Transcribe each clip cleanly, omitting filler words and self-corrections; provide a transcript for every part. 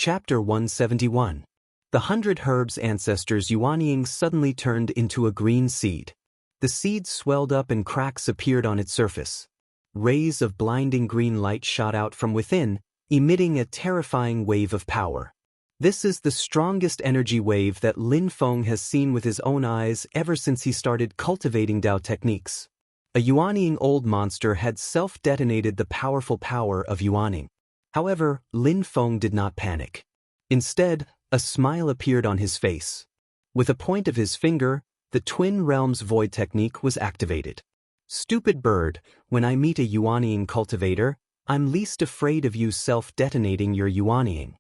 Chapter 171. The 100 Herbs Ancestors Yuanying suddenly turned into a green seed. The seed swelled up and cracks appeared on its surface. Rays of blinding green light shot out from within, emitting a terrifying wave of power. This is the strongest energy wave that Lin Feng has seen with his own eyes ever since he started cultivating Dao techniques. A Yuanying old monster had self-detonated the powerful power of Yuanying. However, Lin Feng did not panic. Instead, a smile appeared on his face. With a point of his finger, the Twin Realms Void technique was activated. Stupid bird, when I meet a Yuanying cultivator, I'm least afraid of you self-detonating your Yuanying.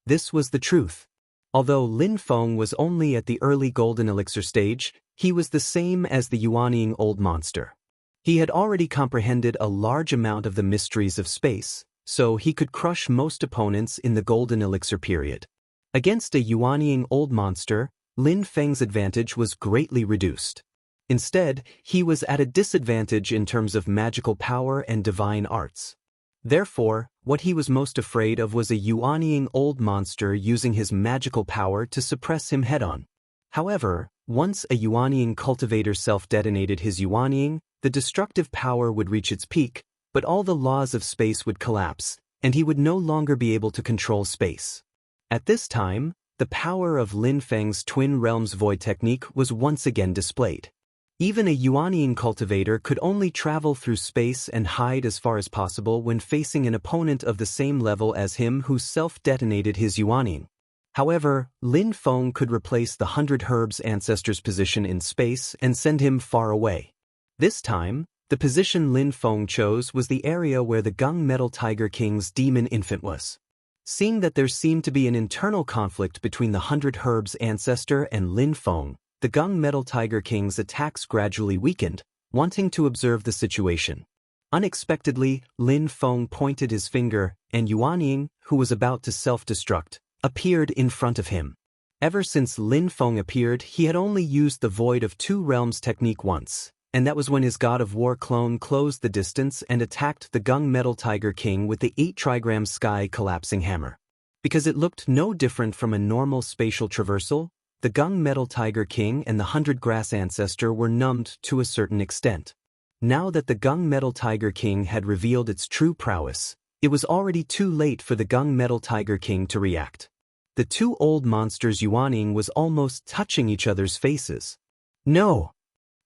This was the truth. Although Lin Feng was only at the early golden elixir stage, he was the same as the Yuanying old monster. He had already comprehended a large amount of the mysteries of space, so he could crush most opponents in the golden elixir period. Against a Yuanying old monster, Lin Feng's advantage was greatly reduced. Instead, he was at a disadvantage in terms of magical power and divine arts. Therefore, what he was most afraid of was a Yuanying old monster using his magical power to suppress him head-on. However, once a Yuanying cultivator self-detonated his Yuanying, the destructive power would reach its peak, but all the laws of space would collapse, and he would no longer be able to control space. At this time, the power of Lin Feng's Twin Realms Void technique was once again displayed. Even a Yuanying cultivator could only travel through space and hide as far as possible when facing an opponent of the same level as him who self-detonated his Yuanying. However, Lin Feng could replace the 100 Herbs Ancestor's position in space and send him far away. This time, the position Lin Feng chose was the area where the Gunmetal Tiger King's demon infant was. Seeing that there seemed to be an internal conflict between the 100 Herbs Ancestor and Lin Feng, the Gunmetal Tiger King's attacks gradually weakened, wanting to observe the situation. Unexpectedly, Lin Feng pointed his finger, and Yuanying, who was about to self-destruct, appeared in front of him. Ever since Lin Feng appeared, he had only used the Void of Two Realms technique once, and that was when his God of War clone closed the distance and attacked the Gunmetal Tiger King with the 8-trigram sky collapsing hammer. Because it looked no different from a normal spatial traversal, the Gunmetal Tiger King and the 100 Grass Ancestor were numbed to a certain extent. Now that the Gunmetal Tiger King had revealed its true prowess, it was already too late for the Gunmetal Tiger King to react. The two old monsters' Yuanying was almost touching each other's faces. No!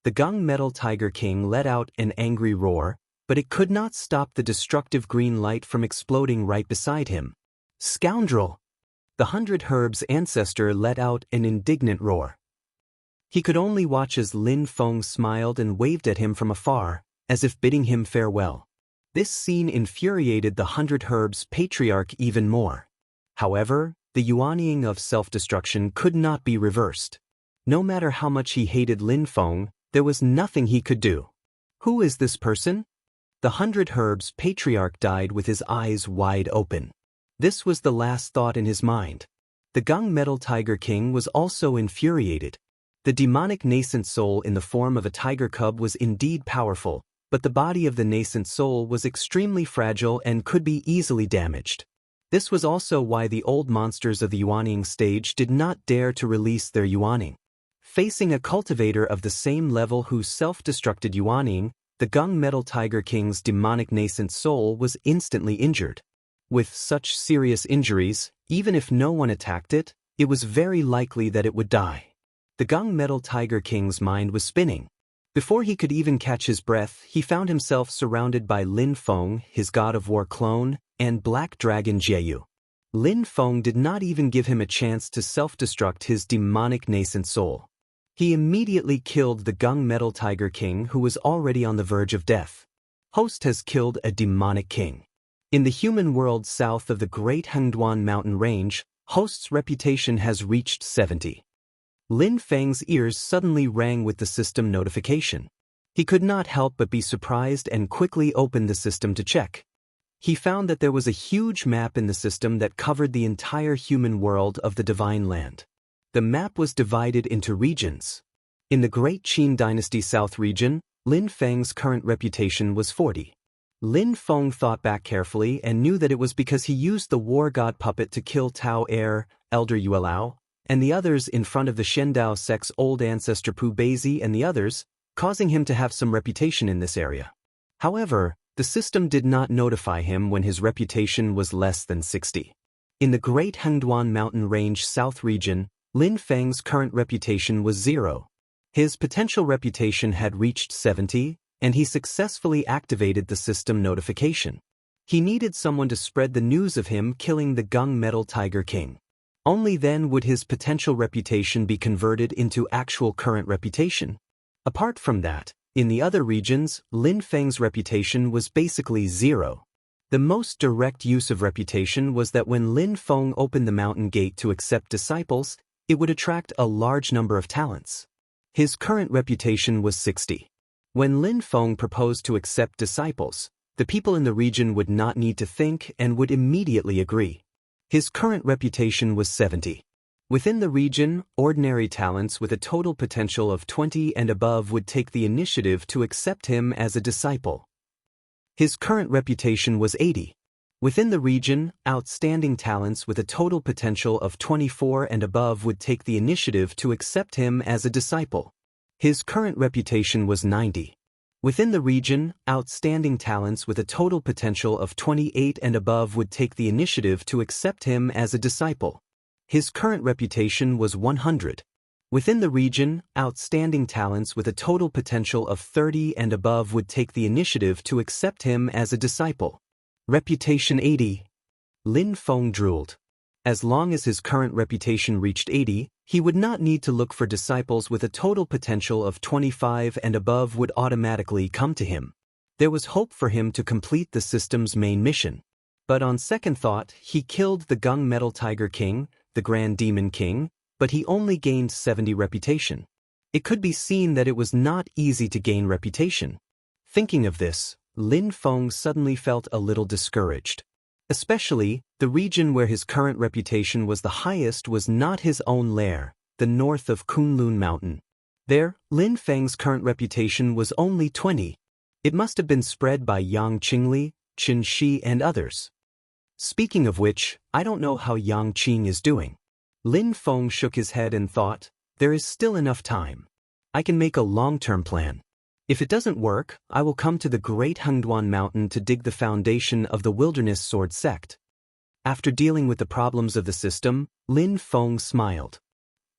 The Gunmetal Tiger King let out an angry roar, but it could not stop the destructive green light from exploding right beside him. Scoundrel! The 100 Herbs Ancestor let out an indignant roar. He could only watch as Lin Feng smiled and waved at him from afar, as if bidding him farewell. This scene infuriated the 100 Herbs Patriarch even more. However, the Yuanying of self-destruction could not be reversed. No matter how much he hated Lin Feng, there was nothing he could do. Who is this person? The 100 Herbs Patriarch died with his eyes wide open. This was the last thought in his mind. The Gunmetal Tiger King was also infuriated. The demonic nascent soul in the form of a tiger cub was indeed powerful, but the body of the nascent soul was extremely fragile and could be easily damaged. This was also why the old monsters of the Yuanying stage did not dare to release their Yuanying. Facing a cultivator of the same level who self-destructed Yuanying, the Gunmetal Tiger King's demonic nascent soul was instantly injured. With such serious injuries, even if no one attacked it, it was very likely that it would die. The Gunmetal Tiger King's mind was spinning. Before he could even catch his breath, he found himself surrounded by Lin Feng, his God of War clone, and Black Dragon Jieyu. Lin Feng did not even give him a chance to self-destruct his demonic nascent soul. He immediately killed the Gunmetal Tiger King, who was already on the verge of death. Host has killed a demonic king. In the human world south of the Great Hengduan mountain range, Host's reputation has reached 70. Lin Feng's ears suddenly rang with the system notification. He could not help but be surprised and quickly opened the system to check. He found that there was a huge map in the system that covered the entire human world of the Divine Land. The map was divided into regions. In the Great Qin Dynasty South region, Lin Feng's current reputation was 40. Lin Feng thought back carefully and knew that it was because he used the war god puppet to kill Tao Er, Elder Yuelao, and the others in front of the Shendao sect's old ancestor Pu Beizi and the others, causing him to have some reputation in this area. However, the system did not notify him when his reputation was less than 60. In the Great Hengduan Mountain Range South region, Lin Feng's current reputation was 0. His potential reputation had reached 70, and he successfully activated the system notification. He needed someone to spread the news of him killing the Gung Metal Tiger King. Only then would his potential reputation be converted into actual current reputation. Apart from that, in the other regions, Lin Feng's reputation was basically 0. The most direct use of reputation was that when Lin Feng opened the mountain gate to accept disciples, it would attract a large number of talents. His current reputation was 60. When Lin Feng proposed to accept disciples, the people in the region would not need to think and would immediately agree. His current reputation was 70. Within the region, ordinary talents with a total potential of 20 and above would take the initiative to accept him as a disciple. His current reputation was 80. Within the region, outstanding talents with a total potential of 24 and above would take the initiative to accept him as a disciple. His current reputation was 90. Within the region, outstanding talents with a total potential of 28 and above would take the initiative to accept him as a disciple. His current reputation was 100. Within the region, outstanding talents with a total potential of 30 and above would take the initiative to accept him as a disciple. Reputation 80. Lin Feng drooled. As long as his current reputation reached 80, he would not need to look for disciples with a total potential of 25 and above would automatically come to him. There was hope for him to complete the system's main mission. But on second thought, he killed the Gung Metal Tiger King, the Grand Demon King, but he only gained 70 reputation. It could be seen that it was not easy to gain reputation. Thinking of this, Lin Feng suddenly felt a little discouraged. Especially, the region where his current reputation was the highest was not his own lair, the north of Kunlun Mountain. There, Lin Feng's current reputation was only 20. It must have been spread by Yang Qingli, Qin Shi and others. Speaking of which, I don't know how Yang Qing is doing. Lin Feng shook his head and thought, there is still enough time. I can make a long-term plan. If it doesn't work, I will come to the Great Hengduan Mountain to dig the foundation of the Wilderness Sword Sect. After dealing with the problems of the system, Lin Feng smiled.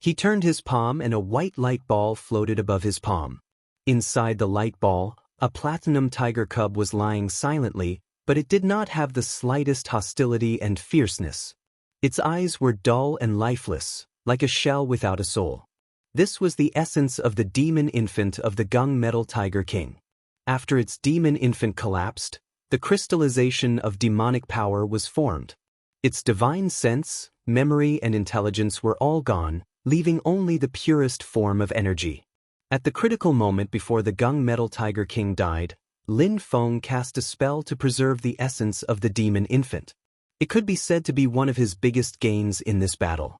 He turned his palm and a white light ball floated above his palm. Inside the light ball, a platinum tiger cub was lying silently, but it did not have the slightest hostility and fierceness. Its eyes were dull and lifeless, like a shell without a soul. This was the essence of the demon infant of the Gung Metal Tiger King. After its demon infant collapsed, the crystallization of demonic power was formed. Its divine sense, memory and intelligence were all gone, leaving only the purest form of energy. At the critical moment before the Gung Metal Tiger King died, Lin Feng cast a spell to preserve the essence of the demon infant. It could be said to be one of his biggest gains in this battle.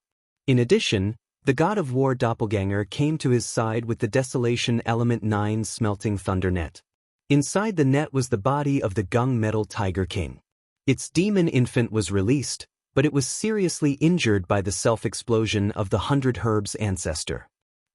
In addition, the god of war doppelganger came to his side with the Desolation Element 9 smelting thunder net. Inside the net was the body of the Gung Metal Tiger King. Its demon infant was released, but it was seriously injured by the self-explosion of the 100 Herbs ancestor.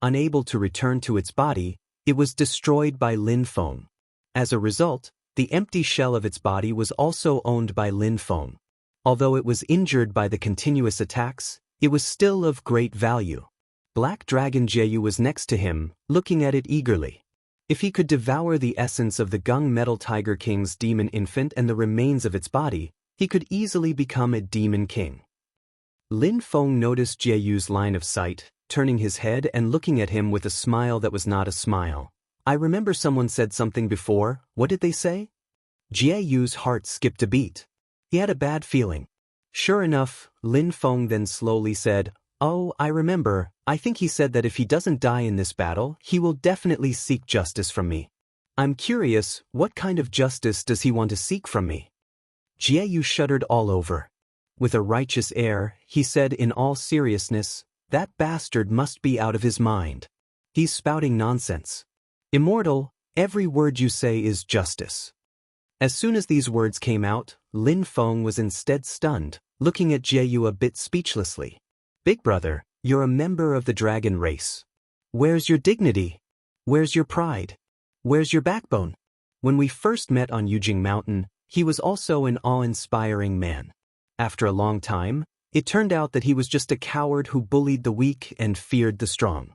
Unable to return to its body, it was destroyed by Lin Feng. As a result, the empty shell of its body was also owned by Lin Feng. Although it was injured by the continuous attacks, it was still of great value. Black Dragon Jieyu was next to him, looking at it eagerly. If he could devour the essence of the Gung Metal Tiger King's demon infant and the remains of its body, he could easily become a demon king. Lin Feng noticed Jieyu's line of sight, turning his head and looking at him with a smile that was not a smile. I remember someone said something before. What did they say? Jieyu's heart skipped a beat. He had a bad feeling. Sure enough, Lin Feng then slowly said, "Oh, I remember. I think he said that if he doesn't die in this battle, he will definitely seek justice from me. I'm curious, what kind of justice does he want to seek from me?" Jieyu shuddered all over. With a righteous air, he said in all seriousness, "That bastard must be out of his mind. He's spouting nonsense. Immortal, every word you say is justice." As soon as these words came out, Lin Feng was instead stunned, looking at Jieyu a bit speechlessly. Big brother, you're a member of the dragon race. Where's your dignity? Where's your pride? Where's your backbone? When we first met on Yujing Mountain, he was also an awe-inspiring man. After a long time, it turned out that he was just a coward who bullied the weak and feared the strong.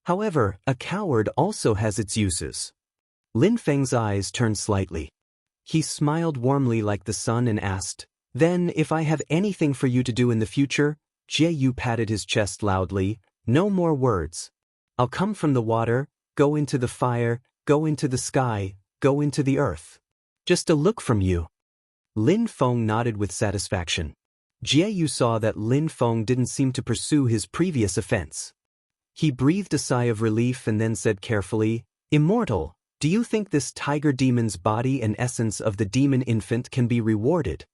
However, a coward also has its uses. Lin Feng's eyes turned slightly. He smiled warmly like the sun and asked, "Then if I have anything for you to do in the future?" Jieyu patted his chest loudly. "No more words. I'll come from the water, go into the fire, go into the sky, go into the earth. Just a look from you." Lin Feng nodded with satisfaction. Jieyu saw that Lin Feng didn't seem to pursue his previous offense. He breathed a sigh of relief and then said carefully, "Immortal, do you think this tiger demon's body and essence of the demon infant can be rewarded?"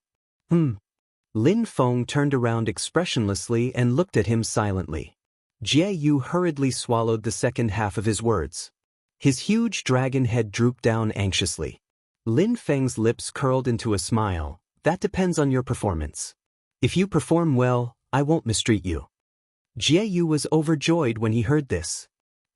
Lin Feng turned around expressionlessly and looked at him silently. Jieyu hurriedly swallowed the second half of his words. His huge dragon head drooped down anxiously. Lin Feng's lips curled into a smile. "That depends on your performance. If you perform well, I won't mistreat you." Jieyu was overjoyed when he heard this.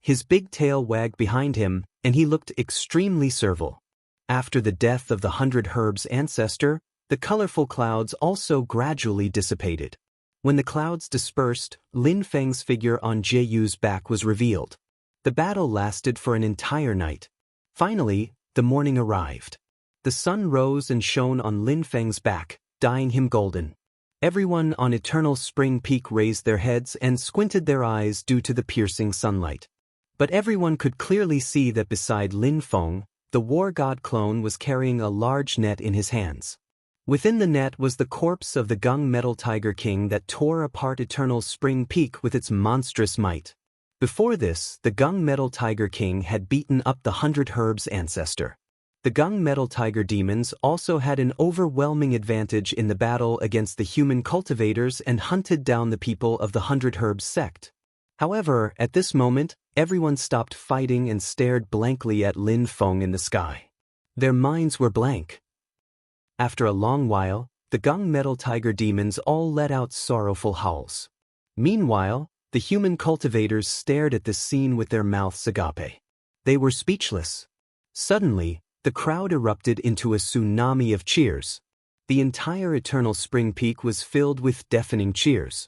His big tail wagged behind him, and he looked extremely servile. After the death of the 100 Herbs ancestor, the colorful clouds also gradually dissipated. When the clouds dispersed, Lin Feng's figure on Jieyu's back was revealed. The battle lasted for an entire night. Finally, the morning arrived. The sun rose and shone on Lin Feng's back, dyeing him golden. Everyone on Eternal Spring Peak raised their heads and squinted their eyes due to the piercing sunlight. But everyone could clearly see that beside Lin Feng, the war god clone was carrying a large net in his hands. Within the net was the corpse of the Gung Metal Tiger King that tore apart Eternal Spring Peak with its monstrous might. Before this, the Gung Metal Tiger King had beaten up the 100 Herbs ancestor. The Gung Metal Tiger demons also had an overwhelming advantage in the battle against the human cultivators and hunted down the people of the 100 Herbs sect. However, at this moment, everyone stopped fighting and stared blankly at Lin Feng in the sky. Their minds were blank. After a long while, the Gung Metal Tiger demons all let out sorrowful howls. Meanwhile, the human cultivators stared at this scene with their mouths agape. They were speechless. Suddenly, the crowd erupted into a tsunami of cheers. The entire Eternal Spring Peak was filled with deafening cheers.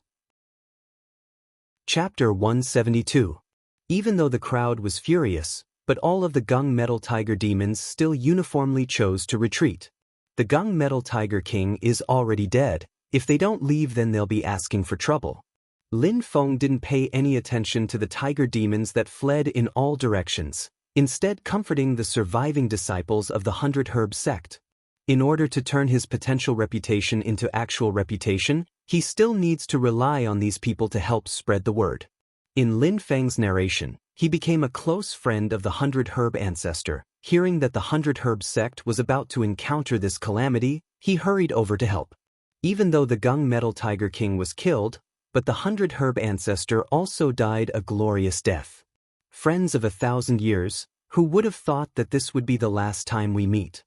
Chapter 172. Even though the crowd was furious, but all of the Gung Metal Tiger demons still uniformly chose to retreat. The Gung Metal Tiger King is already dead. If they don't leave, then they'll be asking for trouble. Lin Feng didn't pay any attention to the tiger demons that fled in all directions, instead comforting the surviving disciples of the 100 Herb sect. In order to turn his potential reputation into actual reputation, he still needs to rely on these people to help spread the word. In Lin Feng's narration, he became a close friend of the 100 Herb ancestor. Hearing that the 100 Herb sect was about to encounter this calamity, he hurried over to help. Even though the Gung Metal Tiger King was killed, but the 100 Herb ancestor also died a glorious death. Friends of 1,000 years, who would have thought that this would be the last time we meet?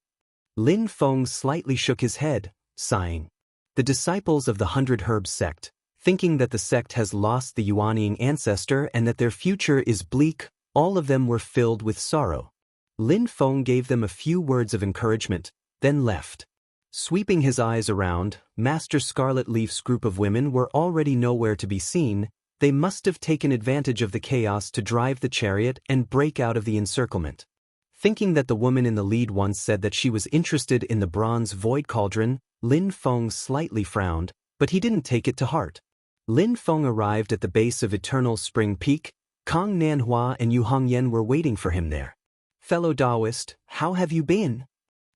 Lin Feng slightly shook his head, sighing. The disciples of the 100 Herb sect, thinking that the sect has lost the Yuanying ancestor and that their future is bleak, all of them were filled with sorrow. Lin Feng gave them a few words of encouragement, then left. Sweeping his eyes around, Master Scarlet Leaf's group of women were already nowhere to be seen. They must have taken advantage of the chaos to drive the chariot and break out of the encirclement. Thinking that the woman in the lead once said that she was interested in the bronze void cauldron, Lin Feng slightly frowned, but he didn't take it to heart. Lin Feng arrived at the base of Eternal Spring Peak. Kong Nanhua and Yu Hongyan were waiting for him there. "Fellow Taoist, how have you been?"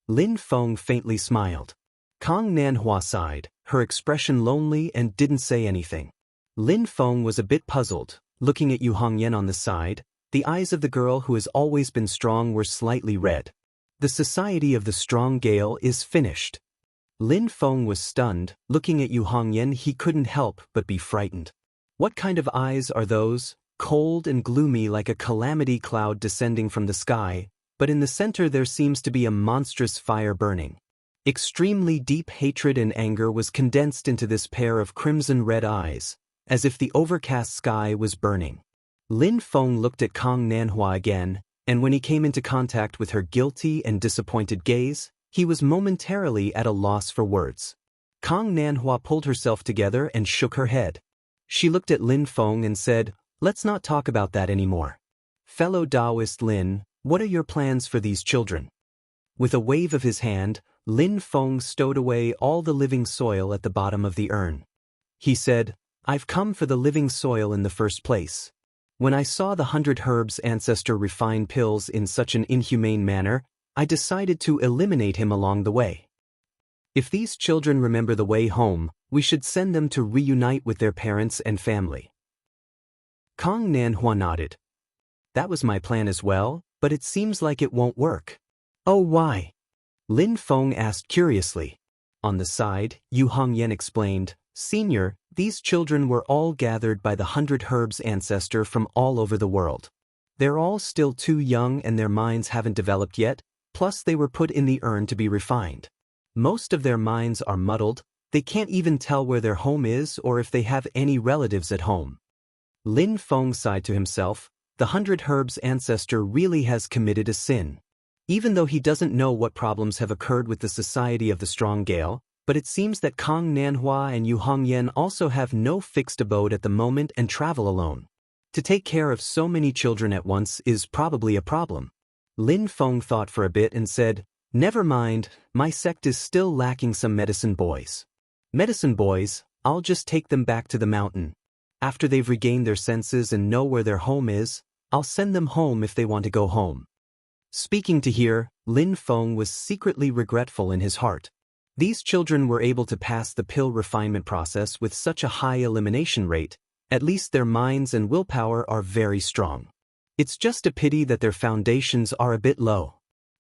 Lin Feng faintly smiled. Kong Nanhua sighed, her expression lonely, and didn't say anything. Lin Feng was a bit puzzled, looking at Yu Hongyan on the side. The eyes of the girl who has always been strong were slightly red. The Society of the Strong Gale is finished. Lin Feng was stunned. Looking at Yu Hongyan, he couldn't help but be frightened. What kind of eyes are those? Cold and gloomy like a calamity cloud descending from the sky. but in the center there seems to be a monstrous fire burning. Extremely deep hatred and anger was condensed into this pair of crimson-red eyes, as if the overcast sky was burning. Lin Feng looked at Kang Nanhua again, and when he came into contact with her guilty and disappointed gaze, he was momentarily at a loss for words. Kang Nanhua pulled herself together and shook her head. She looked at Lin Feng and said, "Let's not talk about that anymore. Fellow Taoist Lin, what are your plans for these children?" With a wave of his hand, Lin Feng stowed away all the living soil at the bottom of the urn. He said, "I've come for the living soil in the first place. When I saw the 100 Herbs ancestor refine pills in such an inhumane manner, I decided to eliminate him along the way. If these children remember the way home, we should send them to reunite with their parents and family." Kang Nanhua nodded. "That was my plan as well, but it seems like it won't work." "Oh, why?" Lin Feng asked curiously. On the side, Yu Hongyan explained, "Senior, these children were all gathered by the 100 Herbs ancestor from all over the world. They're all still too young and their minds haven't developed yet, plus they were put in the urn to be refined. Most of their minds are muddled, they can't even tell where their home is or if they have any relatives at home." Lin Feng sighed to himself, the 100 Herbs ancestor really has committed a sin. Even though he doesn't know what problems have occurred with the Society of the Strong Gale, but it seems that Kang Nanhua and Yu Hongyan also have no fixed abode at the moment and travel alone. To take care of so many children at once is probably a problem. Lin Feng thought for a bit and said, "Never mind, my sect is still lacking some medicine boys. Medicine boys, I'll just take them back to the mountain. After they've regained their senses and know where their home is, I'll send them home if they want to go home." Speaking to hear, Lin Feng was secretly regretful in his heart. These children were able to pass the pill refinement process with such a high elimination rate, at least their minds and willpower are very strong. It's just a pity that their foundations are a bit low.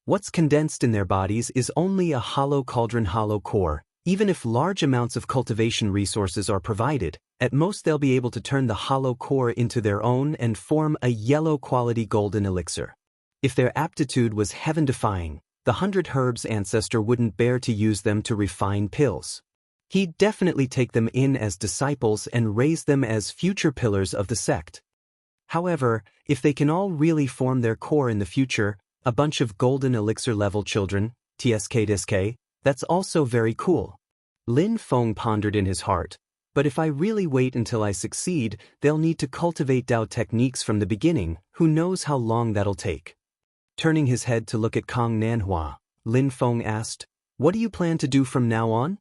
What's condensed in their bodies is only a hollow cauldron hollow core. Even if large amounts of cultivation resources are provided, at most they'll be able to turn the hollow core into their own and form a yellow-quality golden elixir. If their aptitude was heaven-defying, the 100 Herbs ancestor wouldn't bear to use them to refine pills. He'd definitely take them in as disciples and raise them as future pillars of the sect. However, if they can all really form their core in the future, a bunch of golden elixir-level children, TSK, that's also very cool. Lin Feng pondered in his heart, but if I really wait until I succeed, they'll need to cultivate Dao techniques from the beginning, who knows how long that'll take. Turning his head to look at Kang Nanhua, Lin Feng asked, "What do you plan to do from now on?"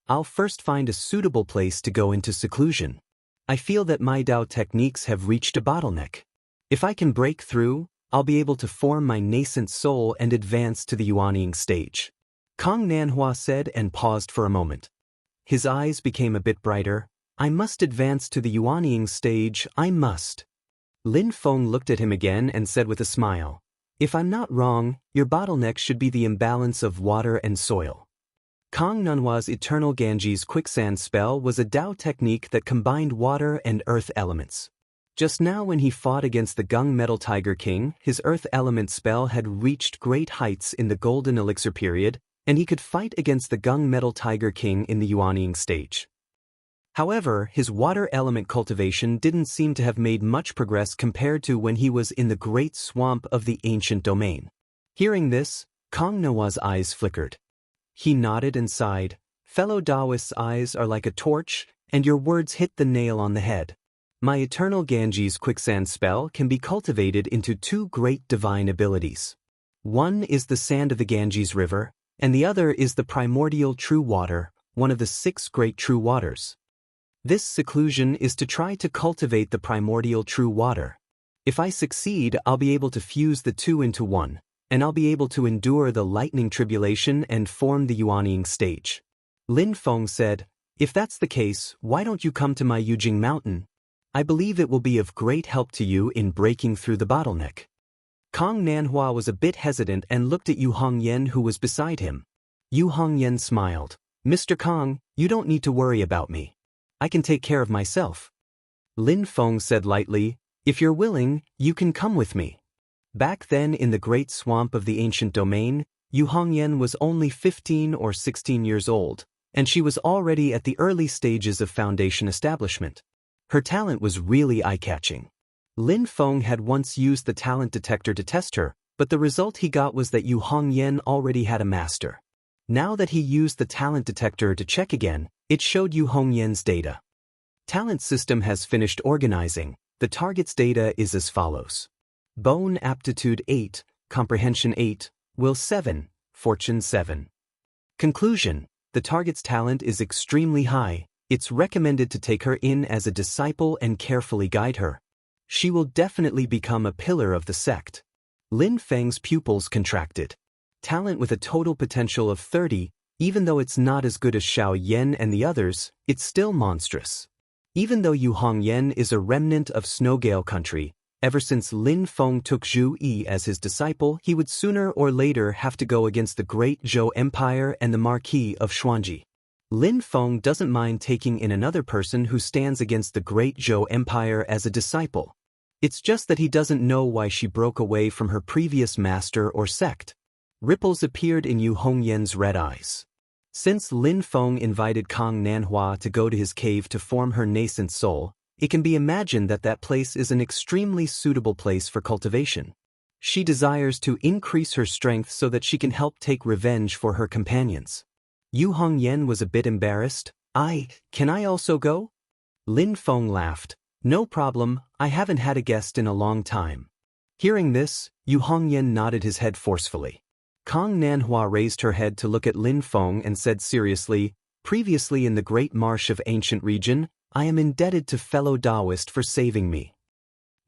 "I'll first find a suitable place to go into seclusion. I feel that my Dao techniques have reached a bottleneck. If I can break through, I'll be able to form my nascent soul and advance to the Yuanying stage." Kang Nanhua said and paused for a moment. His eyes became a bit brighter. "I must advance to the Yuanying stage, I must." Lin Feng looked at him again and said with a smile, "If I'm not wrong, your bottleneck should be the imbalance of water and soil." Kang Nanhua's Eternal Ganges quicksand spell was a Dao technique that combined water and earth elements. Just now when he fought against the Gung Metal Tiger King, his earth element spell had reached great heights in the Golden Elixir period, and he could fight against the Gung Metal Tiger King in the Yuanying stage. However, his water element cultivation didn't seem to have made much progress compared to when he was in the great swamp of the ancient domain. Hearing this, Kang Nanhua's eyes flickered. He nodded and sighed, "Fellow Taoist's eyes are like a torch, and your words hit the nail on the head. My Eternal Ganges quicksand spell can be cultivated into two great divine abilities. One is the sand of the Ganges River, and the other is the primordial true water, one of the 6 great true waters. This seclusion is to try to cultivate the primordial true water. If I succeed, I'll be able to fuse the two into one, and I'll be able to endure the lightning tribulation and form the Yuanying stage." Lin Feng said, "If that's the case, why don't you come to my Yujing Mountain? I believe it will be of great help to you in breaking through the bottleneck." Kang Nanhua was a bit hesitant and looked at Yu Hongyan who was beside him. Yu Hongyan smiled. "Mr. Kang, you don't need to worry about me. I can take care of myself." Lin Feng said lightly, "If you're willing, you can come with me." Back then in the great swamp of the ancient domain, Yu Hongyan was only 15 or 16 years old, and she was already at the early stages of foundation establishment. Her talent was really eye-catching. Lin Feng had once used the talent detector to test her, but the result he got was that Yu Hongyan already had a master. Now that he used the talent detector to check again, it showed Yu Hongyan's data. Talent system has finished organizing. The target's data is as follows. Bone aptitude 8, comprehension 8, will 7, fortune 7. Conclusion: the target's talent is extremely high. It's recommended to take her in as a disciple and carefully guide her. She will definitely become a pillar of the sect. Lin Feng's pupils contracted. Talent with a total potential of 30, even though it's not as good as Xiao Yan and the others, it's still monstrous. Even though Yu Hongyan is a remnant of Snowgale country, ever since Lin Feng took Zhu Yi as his disciple, he would sooner or later have to go against the Great Zhou Empire and the Marquis of Xuanji. Lin Feng doesn't mind taking in another person who stands against the Great Zhou Empire as a disciple. It's just that he doesn't know why she broke away from her previous master or sect. Ripples appeared in Yu Hongyan's red eyes. Since Lin Feng invited Kang Nanhua to go to his cave to form her nascent soul, it can be imagined that that place is an extremely suitable place for cultivation. She desires to increase her strength so that she can help take revenge for her companions. Yu Hongyan was a bit embarrassed. Can I also go? Lin Feng laughed. No problem, I haven't had a guest in a long time. Hearing this, Yu Hongyan nodded his head forcefully. Kang Nanhua raised her head to look at Lin Feng and said seriously, previously in the Great Marsh of Ancient Region, I am indebted to fellow Taoist for saving me.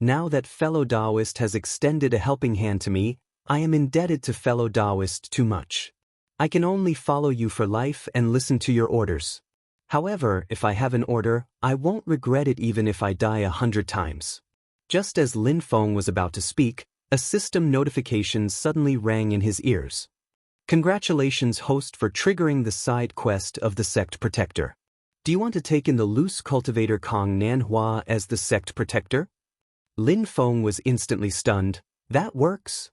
Now that fellow Taoist has extended a helping hand to me, I am indebted to fellow Taoist too much. I can only follow you for life and listen to your orders. However, if I have an order, I won't regret it even if I die 100 times. Just as Lin Feng was about to speak, a system notification suddenly rang in his ears. Congratulations, host, for triggering the side quest of the Sect Protector. Do you want to take in the loose cultivator Kang Nanhua as the Sect Protector? Lin Feng was instantly stunned. That works?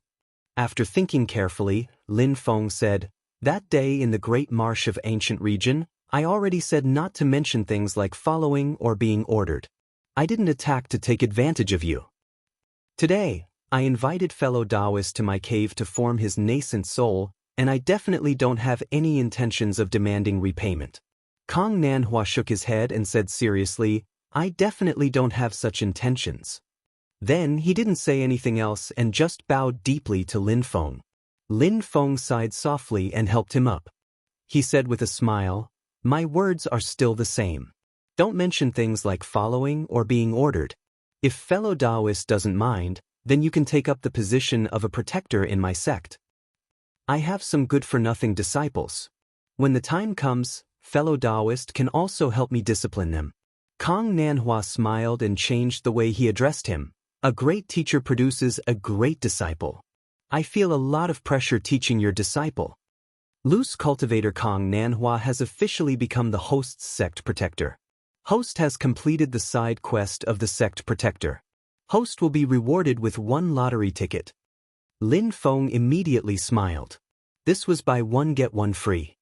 After thinking carefully, Lin Feng said, that day in the Great Marsh of Ancient Region, I already said not to mention things like following or being ordered. I didn't attack to take advantage of you. Today, I invited fellow Taoist to my cave to form his nascent soul, and I definitely don't have any intentions of demanding repayment. Kang Nanhua shook his head and said seriously, I definitely don't have such intentions. Then he didn't say anything else and just bowed deeply to Lin Feng. Lin Feng sighed softly and helped him up. He said with a smile, my words are still the same. Don't mention things like following or being ordered. If fellow Taoist doesn't mind, then you can take up the position of a protector in my sect. I have some good-for-nothing disciples. When the time comes, fellow Taoist can also help me discipline them. Kang Nanhua smiled and changed the way he addressed him. A great teacher produces a great disciple. I feel a lot of pressure teaching your disciple. Loose cultivator Kang Nanhua has officially become the host's sect protector. Host has completed the side quest of the sect protector. Host will be rewarded with 1 lottery ticket. Lin Feng immediately smiled. This was buy one get one free.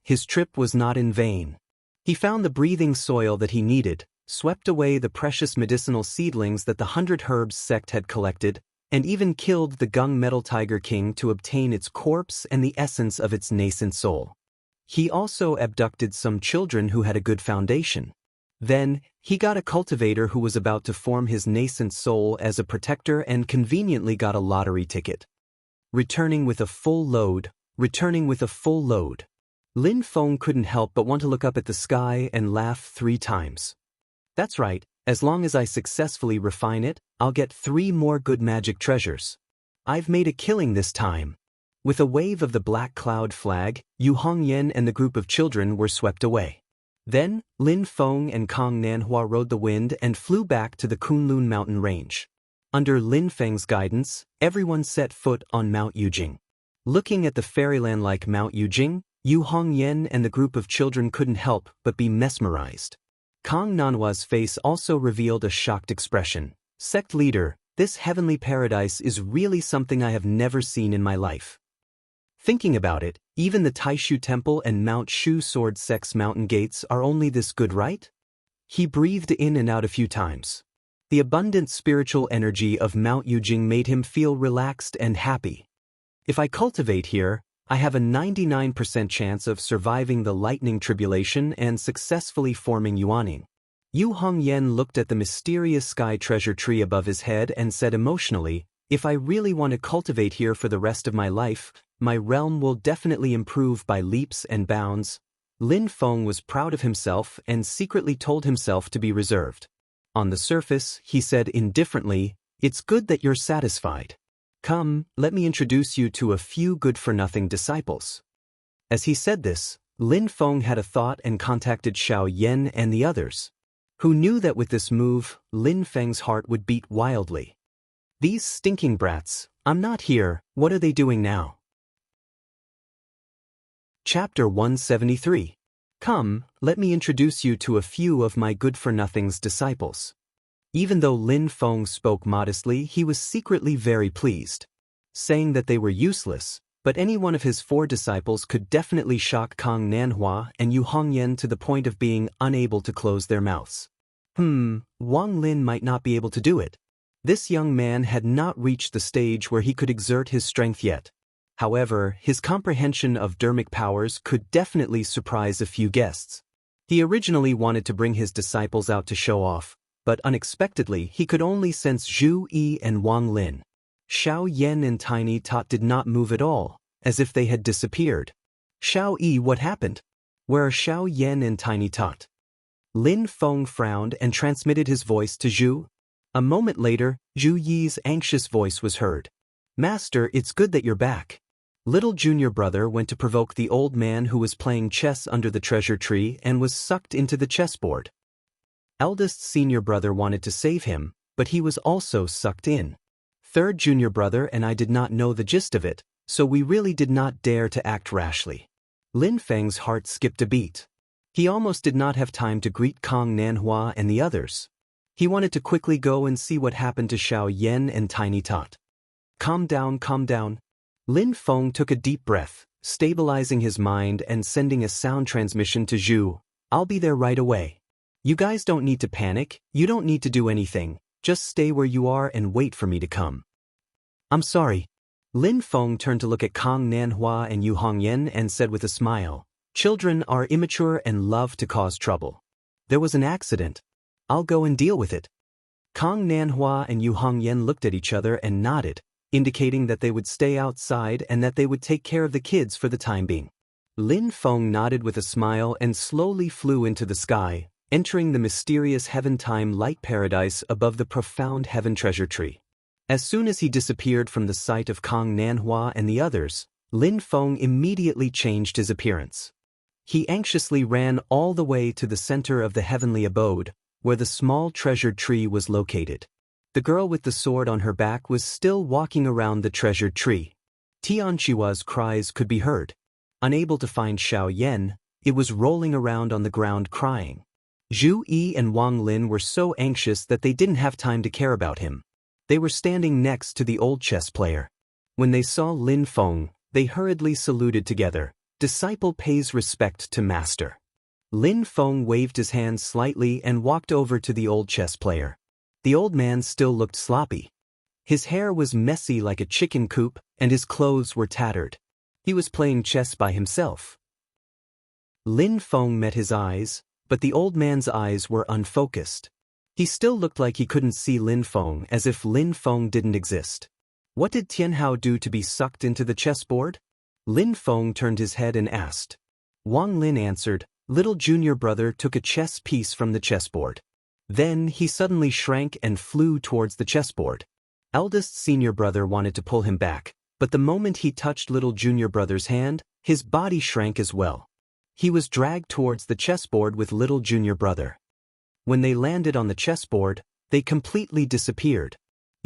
His trip was not in vain. He found the breathing soil that he needed, swept away the precious medicinal seedlings that the 100 Herbs sect had collected, and even killed the Gung Metal Tiger King to obtain its corpse and the essence of its nascent soul. He also abducted some children who had a good foundation. Then, he got a cultivator who was about to form his nascent soul as a protector and conveniently got a lottery ticket. Returning with a full load. Lin Feng couldn't help but want to look up at the sky and laugh 3 times. That's right, as long as I successfully refine it, I'll get 3 more good magic treasures. I've made a killing this time. With a wave of the black cloud flag, Yu Hongyan and the group of children were swept away. Then, Lin Feng and Kang Nanhua rode the wind and flew back to the Kunlun mountain range. Under Lin Feng's guidance, everyone set foot on Mount Yujing. Looking at the fairyland-like Mount Yujing, Yu Hongyan and the group of children couldn't help but be mesmerized. Kang Nanhua's face also revealed a shocked expression. Sect leader, This heavenly paradise is really something I have never seen in my life. Thinking about it, even the Taishu Temple and Mount Shu Sword Sex Mountain Gates are only this good, right? He breathed in and out a few times. The abundant spiritual energy of Mount Yujing made him feel relaxed and happy. If I cultivate here, I have a 99% chance of surviving the lightning tribulation and successfully forming Yuaning. Yu Hongyan looked at the mysterious sky treasure tree above his head and said emotionally, if I really want to cultivate here for the rest of my life, my realm will definitely improve by leaps and bounds. Lin Feng was proud of himself and secretly told himself to be reserved. On the surface, he said indifferently, it's good that you're satisfied. Come, let me introduce you to a few good-for-nothing disciples. As he said this, Lin Feng had a thought and contacted Xiao Yan and the others, who knew that with this move, Lin Feng's heart would beat wildly. These stinking brats, I'm not here, what are they doing now? Chapter 173. Come, let me introduce you to a few of my good-for-nothing's disciples. Even though Lin Feng spoke modestly, he was secretly very pleased, saying that they were useless, but any one of his 4 disciples could definitely shock Kong Nanhua and Yu Hongyan to the point of being unable to close their mouths. Wang Lin might not be able to do it. This young man had not reached the stage where he could exert his strength yet. However, his comprehension of dermic powers could definitely surprise a few guests. He originally wanted to bring his disciples out to show off, but unexpectedly he could only sense Zhu Yi and Wang Lin. Xiao Yan and Tiny Tot did not move at all, as if they had disappeared. Xiao Yi, what happened? Where are Xiao Yan and Tiny Tot? Lin Feng frowned and transmitted his voice to Zhu. A moment later, Zhu Yi's anxious voice was heard. Master, it's good that you're back. Little junior brother went to provoke the old man who was playing chess under the treasure tree and was sucked into the chessboard. Eldest senior brother wanted to save him, but he was also sucked in. Third junior brother and I did not know the gist of it, so we really did not dare to act rashly. Lin Feng's heart skipped a beat. He almost did not have time to greet Kong Nanhua and the others. He wanted to quickly go and see what happened to Xiao Yan and Tiny Tot. Calm down, calm down. Lin Feng took a deep breath, stabilizing his mind and sending a sound transmission to Zhu. I'll be there right away. You guys don't need to panic, you don't need to do anything, just stay where you are and wait for me to come. I'm sorry. Lin Feng turned to look at Kong Nanhua and Yu Hongyan and said with a smile, children are immature and love to cause trouble. There was an accident. I'll go and deal with it. Kong Nanhua and Yu Hongyan looked at each other and nodded, indicating that they would stay outside and that they would take care of the kids for the time being. Lin Feng nodded with a smile and slowly flew into the sky, entering the mysterious heaven-time light paradise above the profound heaven treasure tree. As soon as he disappeared from the sight of Kong Nanhua and the others, Lin Feng immediately changed his appearance. He anxiously ran all the way to the center of the heavenly abode, where the small treasured tree was located. The girl with the sword on her back was still walking around the treasured tree. Tianqihua's cries could be heard. Unable to find Xiao Yan, it was rolling around on the ground crying. Zhu Yi and Wang Lin were so anxious that they didn't have time to care about him. They were standing next to the old chess player. When they saw Lin Feng, they hurriedly saluted together. Disciple pays respect to master. Lin Feng waved his hand slightly and walked over to the old chess player. The old man still looked sloppy. His hair was messy like a chicken coop, and his clothes were tattered. He was playing chess by himself. Lin Feng met his eyes, but the old man's eyes were unfocused. He still looked like he couldn't see Lin Feng, as if Lin Feng didn't exist. What did Tianhao do to be sucked into the chessboard? Lin Feng turned his head and asked. Wang Lin answered, little junior brother took a chess piece from the chessboard. Then he suddenly shrank and flew towards the chessboard. Eldest senior brother wanted to pull him back, but the moment he touched little junior brother's hand, his body shrank as well. He was dragged towards the chessboard with little junior brother. When they landed on the chessboard, they completely disappeared.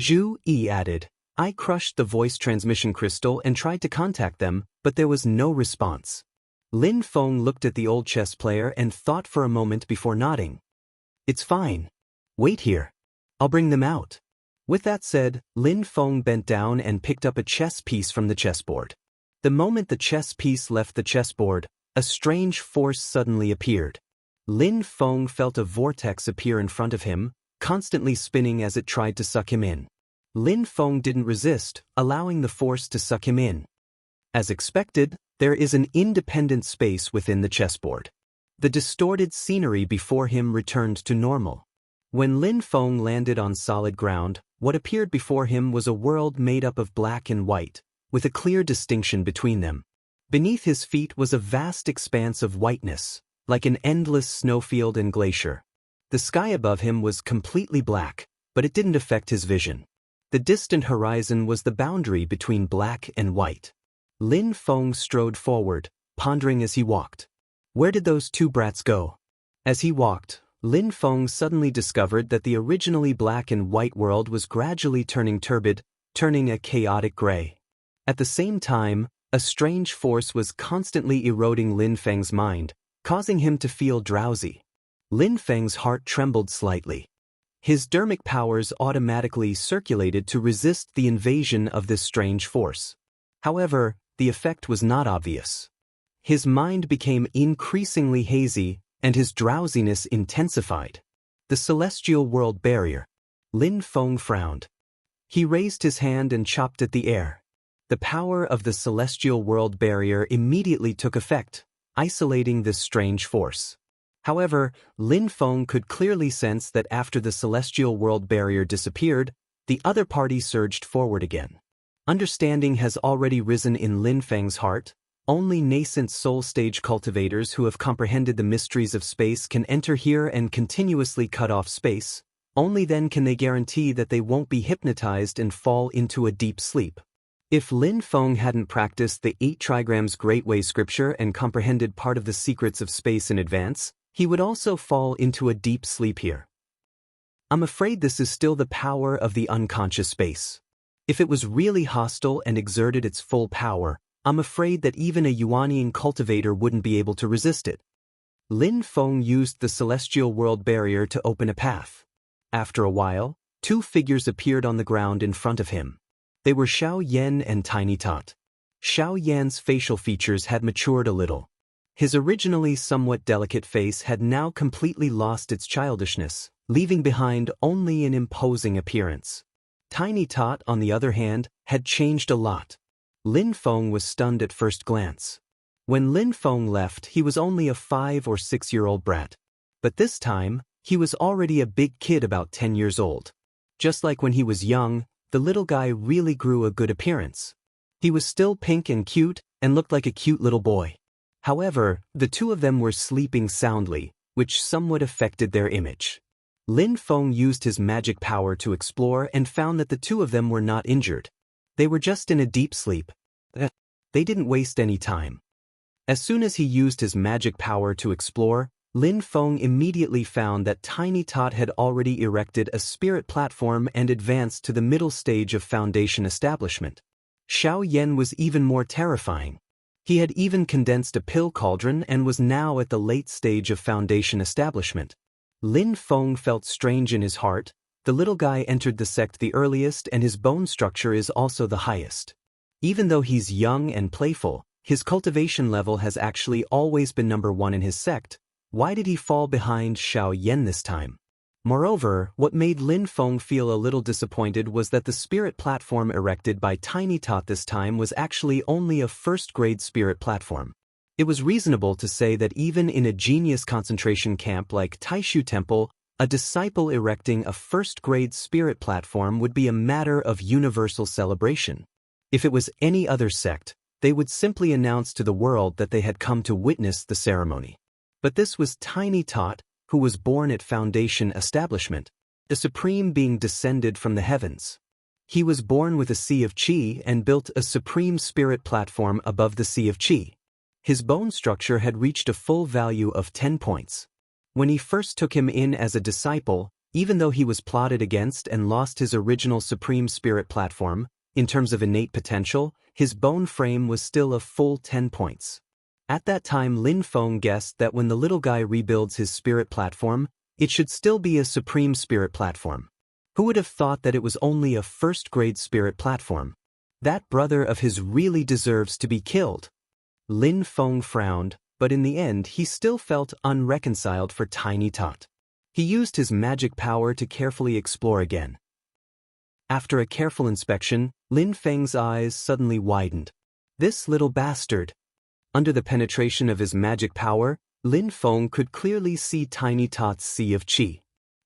Zhu Yi added, I crushed the voice transmission crystal and tried to contact them, but there was no response. Lin Feng looked at the old chess player and thought for a moment before nodding. It's fine. Wait here. I'll bring them out. With that said, Lin Feng bent down and picked up a chess piece from the chessboard. The moment the chess piece left the chessboard, a strange force suddenly appeared. Lin Feng felt a vortex appear in front of him, constantly spinning as it tried to suck him in. Lin Feng didn't resist, allowing the force to suck him in. As expected, there is an independent space within the chessboard. The distorted scenery before him returned to normal. When Lin Feng landed on solid ground, what appeared before him was a world made up of black and white, with a clear distinction between them. Beneath his feet was a vast expanse of whiteness, like an endless snowfield and glacier. The sky above him was completely black, but it didn't affect his vision. The distant horizon was the boundary between black and white. Lin Feng strode forward, pondering as he walked. Where did those two brats go? As he walked, Lin Feng suddenly discovered that the originally black and white world was gradually turning turbid, turning a chaotic gray. At the same time, a strange force was constantly eroding Lin Feng's mind, causing him to feel drowsy. Lin Feng's heart trembled slightly. His dermic powers automatically circulated to resist the invasion of this strange force. However, the effect was not obvious. His mind became increasingly hazy, and his drowsiness intensified. The celestial world barrier. Lin Feng frowned. He raised his hand and chopped at the air. The power of the celestial world barrier immediately took effect, isolating this strange force. However, Lin Feng could clearly sense that after the celestial world barrier disappeared, the other party surged forward again. Understanding has already risen in Lin Feng's heart. Only nascent soul stage cultivators who have comprehended the mysteries of space can enter here and continuously cut off space. Only then can they guarantee that they won't be hypnotized and fall into a deep sleep. If Lin Feng hadn't practiced the 8 trigrams Great Way scripture and comprehended part of the secrets of space in advance, he would also fall into a deep sleep here. I'm afraid this is still the power of the unconscious space. If it was really hostile and exerted its full power, I'm afraid that even a Yuanian cultivator wouldn't be able to resist it. Lin Feng used the celestial world barrier to open a path. After a while, 2 figures appeared on the ground in front of him. They were Xiao Yan and Tiny Tot. Xiao Yan's facial features had matured a little. His originally somewhat delicate face had now completely lost its childishness, leaving behind only an imposing appearance. Tiny Tot, on the other hand, had changed a lot. Lin Feng was stunned at first glance. When Lin Feng left, he was only a 5 or 6-year-old brat. But this time, he was already a big kid about 10 years old. Just like when he was young, the little guy really grew a good appearance. He was still pink and cute, and looked like a cute little boy. However, the two of them were sleeping soundly, which somewhat affected their image. Lin Feng used his magic power to explore and found that the two of them were not injured. They were just in a deep sleep. They didn't waste any time. As soon as he used his magic power to explore, Lin Feng immediately found that Tiny Tot had already erected a spirit platform and advanced to the middle stage of foundation establishment. Xiao Yan was even more terrifying. He had even condensed a pill cauldron and was now at the late stage of foundation establishment. Lin Feng felt strange in his heart. The little guy entered the sect the earliest and his bone structure is also the highest. Even though he's young and playful, his cultivation level has actually always been number 1 in his sect. Why did he fall behind Xiao Yan this time? Moreover, what made Lin Feng feel a little disappointed was that the spirit platform erected by Tiny Tot this time was actually only a first-grade spirit platform. It was reasonable to say that even in a genius concentration camp like Taishu Temple, a disciple erecting a first-grade spirit platform would be a matter of universal celebration. If it was any other sect, they would simply announce to the world that they had come to witness the ceremony. But this was Tiny Tot, who was born at foundation establishment, the supreme being descended from the heavens. He was born with a sea of qi and built a supreme spirit platform above the sea of qi. His bone structure had reached a full value of 10 points. When he first took him in as a disciple, even though he was plotted against and lost his original supreme spirit platform, in terms of innate potential, his bone frame was still a full 10 points. At that time Lin Feng guessed that when the little guy rebuilds his spirit platform, it should still be a supreme spirit platform. Who would have thought that it was only a first-grade spirit platform? That brother of his really deserves to be killed. Lin Feng frowned, but in the end he still felt unreconciled for Tiny Tot. He used his magic power to carefully explore again. After a careful inspection, Lin Feng's eyes suddenly widened. This little bastard. Under the penetration of his magic power, Lin Feng could clearly see Tiny Tot's sea of qi.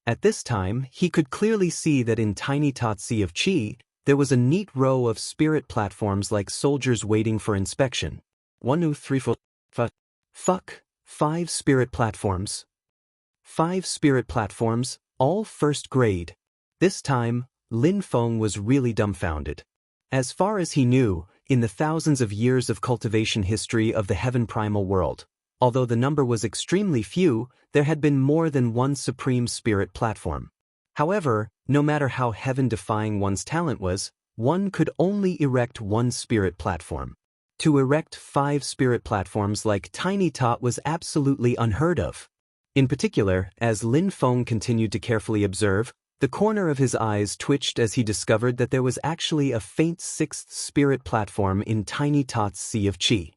At this time, he could clearly see that in Tiny Tot's sea of qi, there was a neat row of spirit platforms like soldiers waiting for inspection. 1, 2, 3, 4, 5. Fuck, 5 spirit platforms. 5 spirit platforms, all first grade. This time, Lin Feng was really dumbfounded. As far as he knew, in the thousands of years of cultivation history of the heaven primal world, although the number was extremely few, there had been more than one supreme spirit platform. However, no matter how heaven-defying one's talent was, one could only erect one spirit platform. To erect 5 spirit platforms like Tiny Tot was absolutely unheard of. In particular, as Lin Feng continued to carefully observe, the corner of his eyes twitched as he discovered that there was actually a faint 6th spirit platform in Tiny Tot's sea of qi.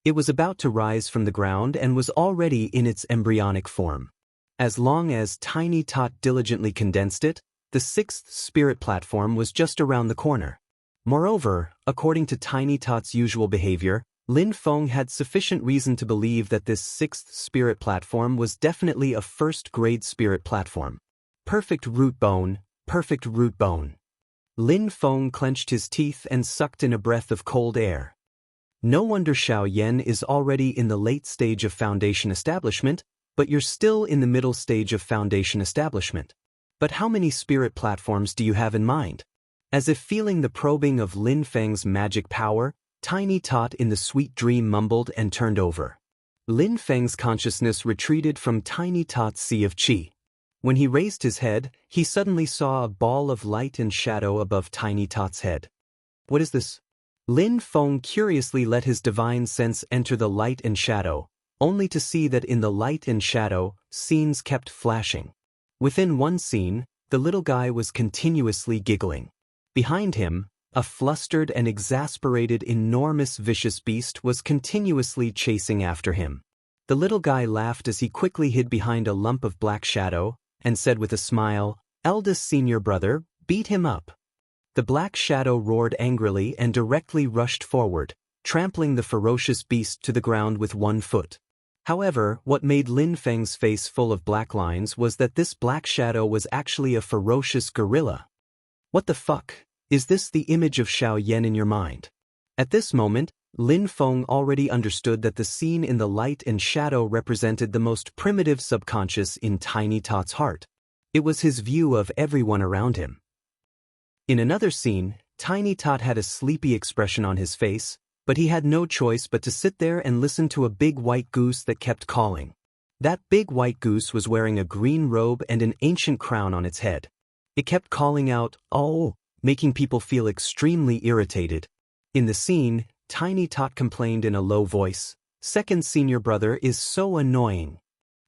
It was about to rise from the ground and was already in its embryonic form. As long as Tiny Tot diligently condensed it, the 6th spirit platform was just around the corner. Moreover, according to Tiny Tot's usual behavior, Lin Feng had sufficient reason to believe that this 6th spirit platform was definitely a first-grade spirit platform. Perfect root bone, perfect root bone. Lin Feng clenched his teeth and sucked in a breath of cold air. No wonder Xiao Yan is already in the late stage of foundation establishment, but you're still in the middle stage of foundation establishment. But how many spirit platforms do you have in mind? As if feeling the probing of Lin Feng's magic power, Tiny Tot in the sweet dream mumbled and turned over. Lin Feng's consciousness retreated from Tiny Tot's sea of qi. When he raised his head, he suddenly saw a ball of light and shadow above Tiny Tot's head. What is this? Lin Feng curiously let his divine sense enter the light and shadow, only to see that in the light and shadow, scenes kept flashing. Within one scene, the little guy was continuously giggling. Behind him, a flustered and exasperated enormous vicious beast was continuously chasing after him. The little guy laughed as he quickly hid behind a lump of black shadow, and said with a smile, "Eldest senior brother, beat him up." The black shadow roared angrily and directly rushed forward, trampling the ferocious beast to the ground with one foot. However, what made Lin Feng's face full of black lines was that this black shadow was actually a ferocious gorilla. What the fuck? Is this the image of Xiao Yan in your mind? At this moment, Lin Feng already understood that the scene in the light and shadow represented the most primitive subconscious in Tiny Tot's heart. It was his view of everyone around him. In another scene, Tiny Tot had a sleepy expression on his face, but he had no choice but to sit there and listen to a big white goose that kept calling. That big white goose was wearing a green robe and an ancient crown on its head. It kept calling out, "Oh," making people feel extremely irritated. In the scene, Tiny Tot complained in a low voice, "Second senior brother is so annoying."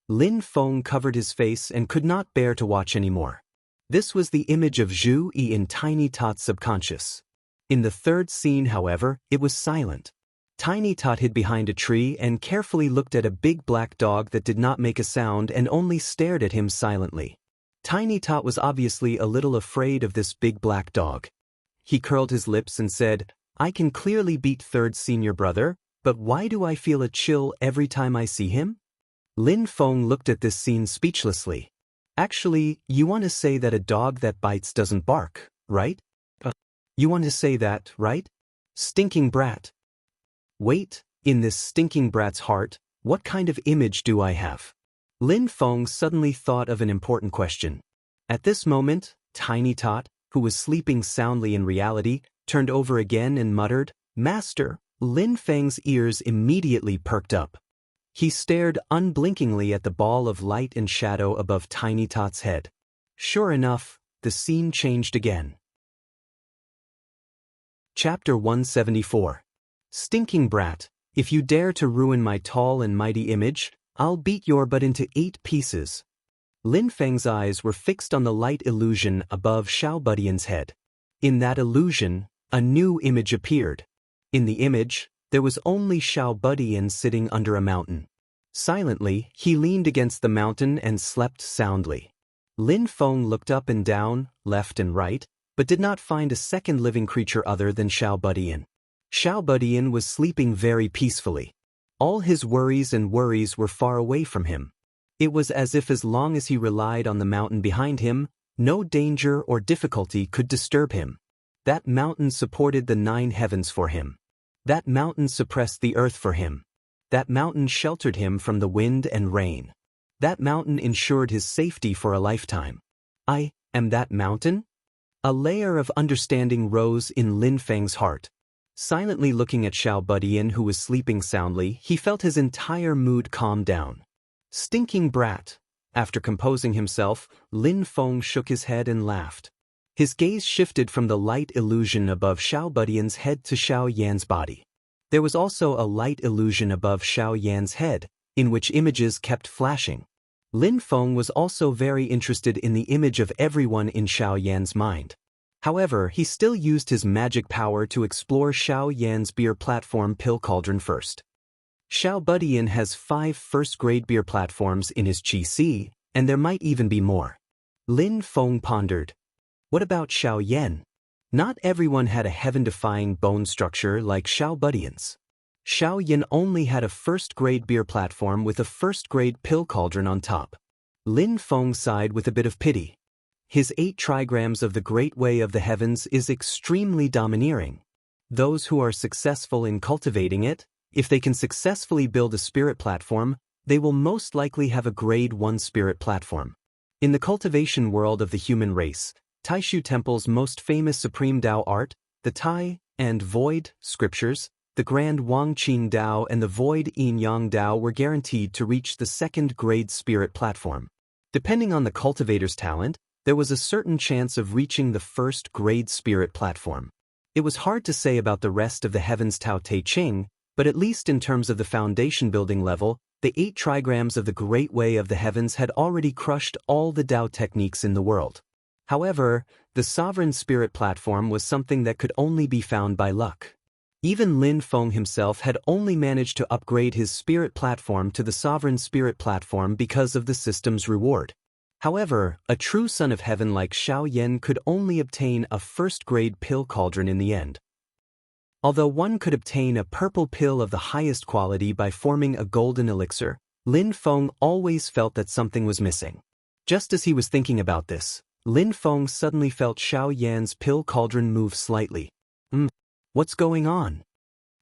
Lin Feng covered his face and could not bear to watch anymore. This was the image of Zhu Yi in Tiny Tot's subconscious. In the third scene, however, it was silent. Tiny Tot hid behind a tree and carefully looked at a big black dog that did not make a sound and only stared at him silently. Tiny Tot was obviously a little afraid of this big black dog. He curled his lips and said, "I can clearly beat third senior brother, but why do I feel a chill every time I see him?" Lin Feng looked at this scene speechlessly. Actually, you want to say that a dog that bites doesn't bark, right? You want to say that, right? Stinking brat. Wait, in this stinking brat's heart, what kind of image do I have? Lin Feng suddenly thought of an important question. At this moment, Tiny Tot, who was sleeping soundly in reality, turned over again and muttered, "Master." Lin Feng's ears immediately perked up. He stared unblinkingly at the ball of light and shadow above Tiny Tot's head. Sure enough, the scene changed again. Chapter 174. Stinking brat, if you dare to ruin my tall and mighty image, I'll beat your butt into 8 pieces. Lin Feng's eyes were fixed on the light illusion above Xiao Budian's head. In that illusion, a new image appeared. In the image, there was only Xiao Budian sitting under a mountain. Silently, he leaned against the mountain and slept soundly. Lin Feng looked up and down, left and right, but did not find a second living creature other than Xiao Budian. Xiao Budian was sleeping very peacefully. All his worries were far away from him. It was as if as long as he relied on the mountain behind him, no danger or difficulty could disturb him. That mountain supported the 9 heavens for him. That mountain suppressed the earth for him. That mountain sheltered him from the wind and rain. That mountain ensured his safety for a lifetime. I am that mountain? A layer of understanding rose in Lin Feng's heart. Silently looking at Xiao Budian, who was sleeping soundly, he felt his entire mood calm down. Stinking brat. After composing himself, Lin Feng shook his head and laughed. His gaze shifted from the light illusion above Xiao Budian's head to Xiao Yan's body. There was also a light illusion above Xiao Yan's head, in which images kept flashing. Lin Feng was also very interested in the image of everyone in Xiao Yan's mind. However, he still used his magic power to explore Xiao Yan's beer platform pill cauldron first. Xiao Budian has 5 first-grade beer platforms in his Qi, and there might even be more. Lin Feng pondered. What about Xiao Yan? Not everyone had a heaven-defying bone structure like Xiao Budian's. Xiao Yan only had a first-grade beer platform with a first-grade pill cauldron on top. Lin Feng sighed with a bit of pity. His 8 trigrams of the Great Way of the Heavens is extremely domineering. Those who are successful in cultivating it, if they can successfully build a spirit platform, they will most likely have a grade 1 spirit platform. In the cultivation world of the human race, Taishu Temple's most famous Supreme Tao art, the Tai and Void scriptures, the Grand Wangqing Tao and the Void Yin Yang Tao were guaranteed to reach the 2nd grade spirit platform. Depending on the cultivator's talent, there was a certain chance of reaching the 1st grade spirit platform. It was hard to say about the rest of the Heavens Tao Te Ching, but at least in terms of the foundation building level, the 8 trigrams of the Great Way of the Heavens had already crushed all the Tao techniques in the world. However, the sovereign spirit platform was something that could only be found by luck. Even Lin Feng himself had only managed to upgrade his spirit platform to the sovereign spirit platform because of the system's reward. However, a true son of heaven like Xiao Yan could only obtain a first-grade pill cauldron in the end. Although one could obtain a purple pill of the highest quality by forming a golden elixir, Lin Feng always felt that something was missing. Just as he was thinking about this, Lin Feng suddenly felt Xiao Yan's pill cauldron move slightly. What's going on?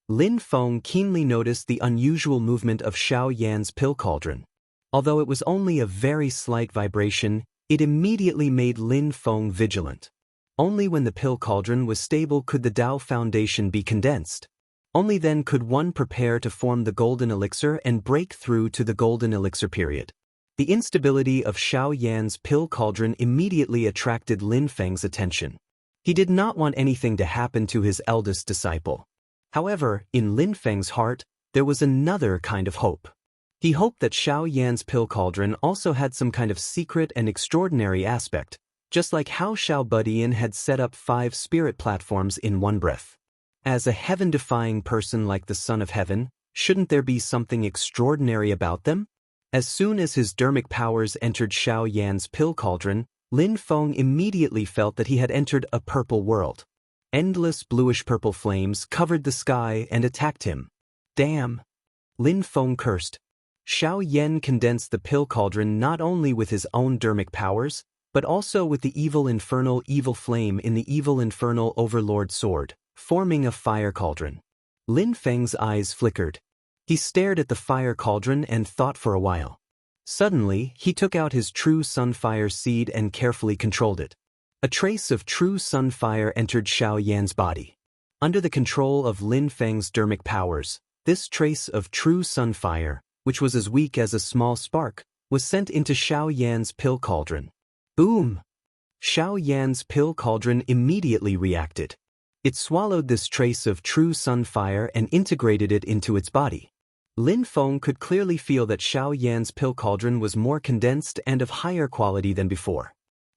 Lin Feng keenly noticed the unusual movement of Xiao Yan's pill cauldron. Although it was only a very slight vibration, it immediately made Lin Feng vigilant. Only when the pill cauldron was stable could the Tao foundation be condensed. Only then could one prepare to form the golden elixir and break through to the golden elixir period. The instability of Xiao Yan's pill cauldron immediately attracted Lin Feng's attention. He did not want anything to happen to his eldest disciple. However, in Lin Feng's heart, there was another kind of hope. He hoped that Xiao Yan's pill cauldron also had some kind of secret and extraordinary aspect, just like how Xiao Budian had set up 5 spirit platforms in one breath. As a heaven-defying person like the Son of Heaven, shouldn't there be something extraordinary about them? As soon as his dermic powers entered Xiao Yan's pill cauldron, Lin Feng immediately felt that he had entered a purple world. Endless bluish-purple flames covered the sky and attacked him. Damn! Lin Feng cursed. Xiao Yan condensed the pill cauldron not only with his own dermic powers, but also with the evil infernal evil flame in the evil infernal overlord sword, forming a fire cauldron. Lin Feng's eyes flickered. He stared at the fire cauldron and thought for a while. Suddenly, he took out his true sunfire seed and carefully controlled it. A trace of true sunfire entered Xiao Yan's body. Under the control of Lin Feng's dermic powers, this trace of true sunfire, which was as weak as a small spark, was sent into Xiao Yan's pill cauldron. Boom! Xiao Yan's pill cauldron immediately reacted. It swallowed this trace of true sunfire and integrated it into its body. Lin Feng could clearly feel that Xiao Yan's pill cauldron was more condensed and of higher quality than before.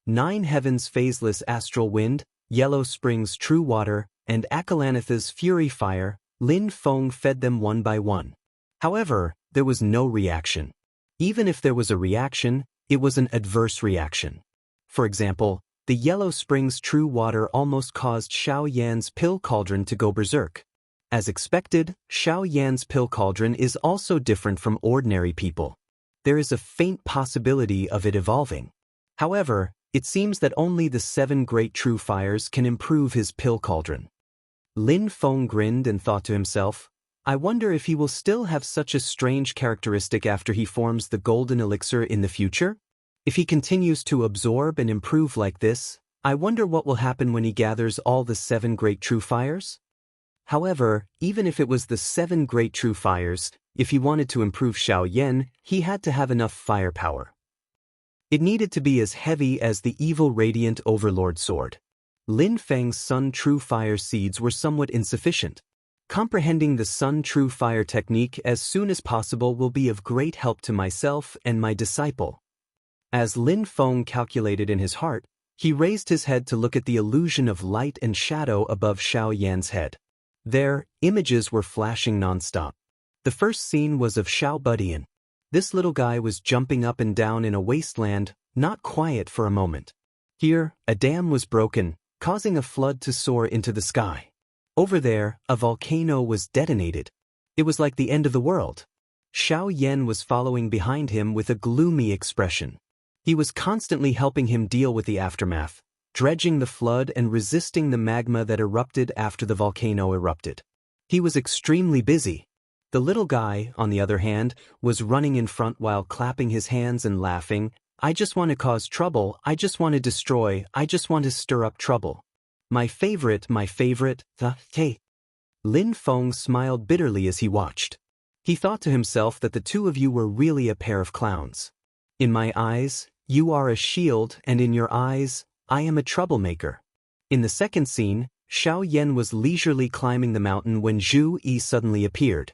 9 Heavens' phaseless astral wind, Yellow Spring's true water, and Akalanatha's fury fire, Lin Feng fed them one by one. However, there was no reaction. Even if there was a reaction, it was an adverse reaction. For example, the Yellow Spring's true water almost caused Xiao Yan's pill cauldron to go berserk. As expected, Xiao Yan's pill cauldron is also different from ordinary people. There is a faint possibility of it evolving. However, it seems that only the 7 great true fires can improve his pill cauldron. Lin Feng grinned and thought to himself, I wonder if he will still have such a strange characteristic after he forms the golden elixir in the future? If he continues to absorb and improve like this, I wonder what will happen when he gathers all the 7 great true fires? However, even if it was the 7 great true fires, if he wanted to improve Xiao Yan, he had to have enough firepower. It needed to be as heavy as the evil radiant overlord sword. Lin Feng's Sun True Fire seeds were somewhat insufficient. Comprehending the Sun True Fire technique as soon as possible will be of great help to myself and my disciple. As Lin Feng calculated in his heart, he raised his head to look at the illusion of light and shadow above Xiao Yan's head. There, images were flashing non-stop. The first scene was of Xiao Budian. This little guy was jumping up and down in a wasteland, not quiet for a moment. Here, a dam was broken, causing a flood to soar into the sky. Over there, a volcano was detonated. It was like the end of the world. Xiao Yan was following behind him with a gloomy expression. He was constantly helping him deal with the aftermath, dredging the flood and resisting the magma that erupted after the volcano erupted. He was extremely busy. The little guy, on the other hand, was running in front while clapping his hands and laughing, I just want to cause trouble, I just want to destroy, I just want to stir up trouble. My favorite, hey. Lin Feng smiled bitterly as he watched. He thought to himself that the two of you were really a pair of clowns. In my eyes, you are a shield, and in your eyes, I am a troublemaker. In the second scene, Xiao Yan was leisurely climbing the mountain when Zhu Yi suddenly appeared.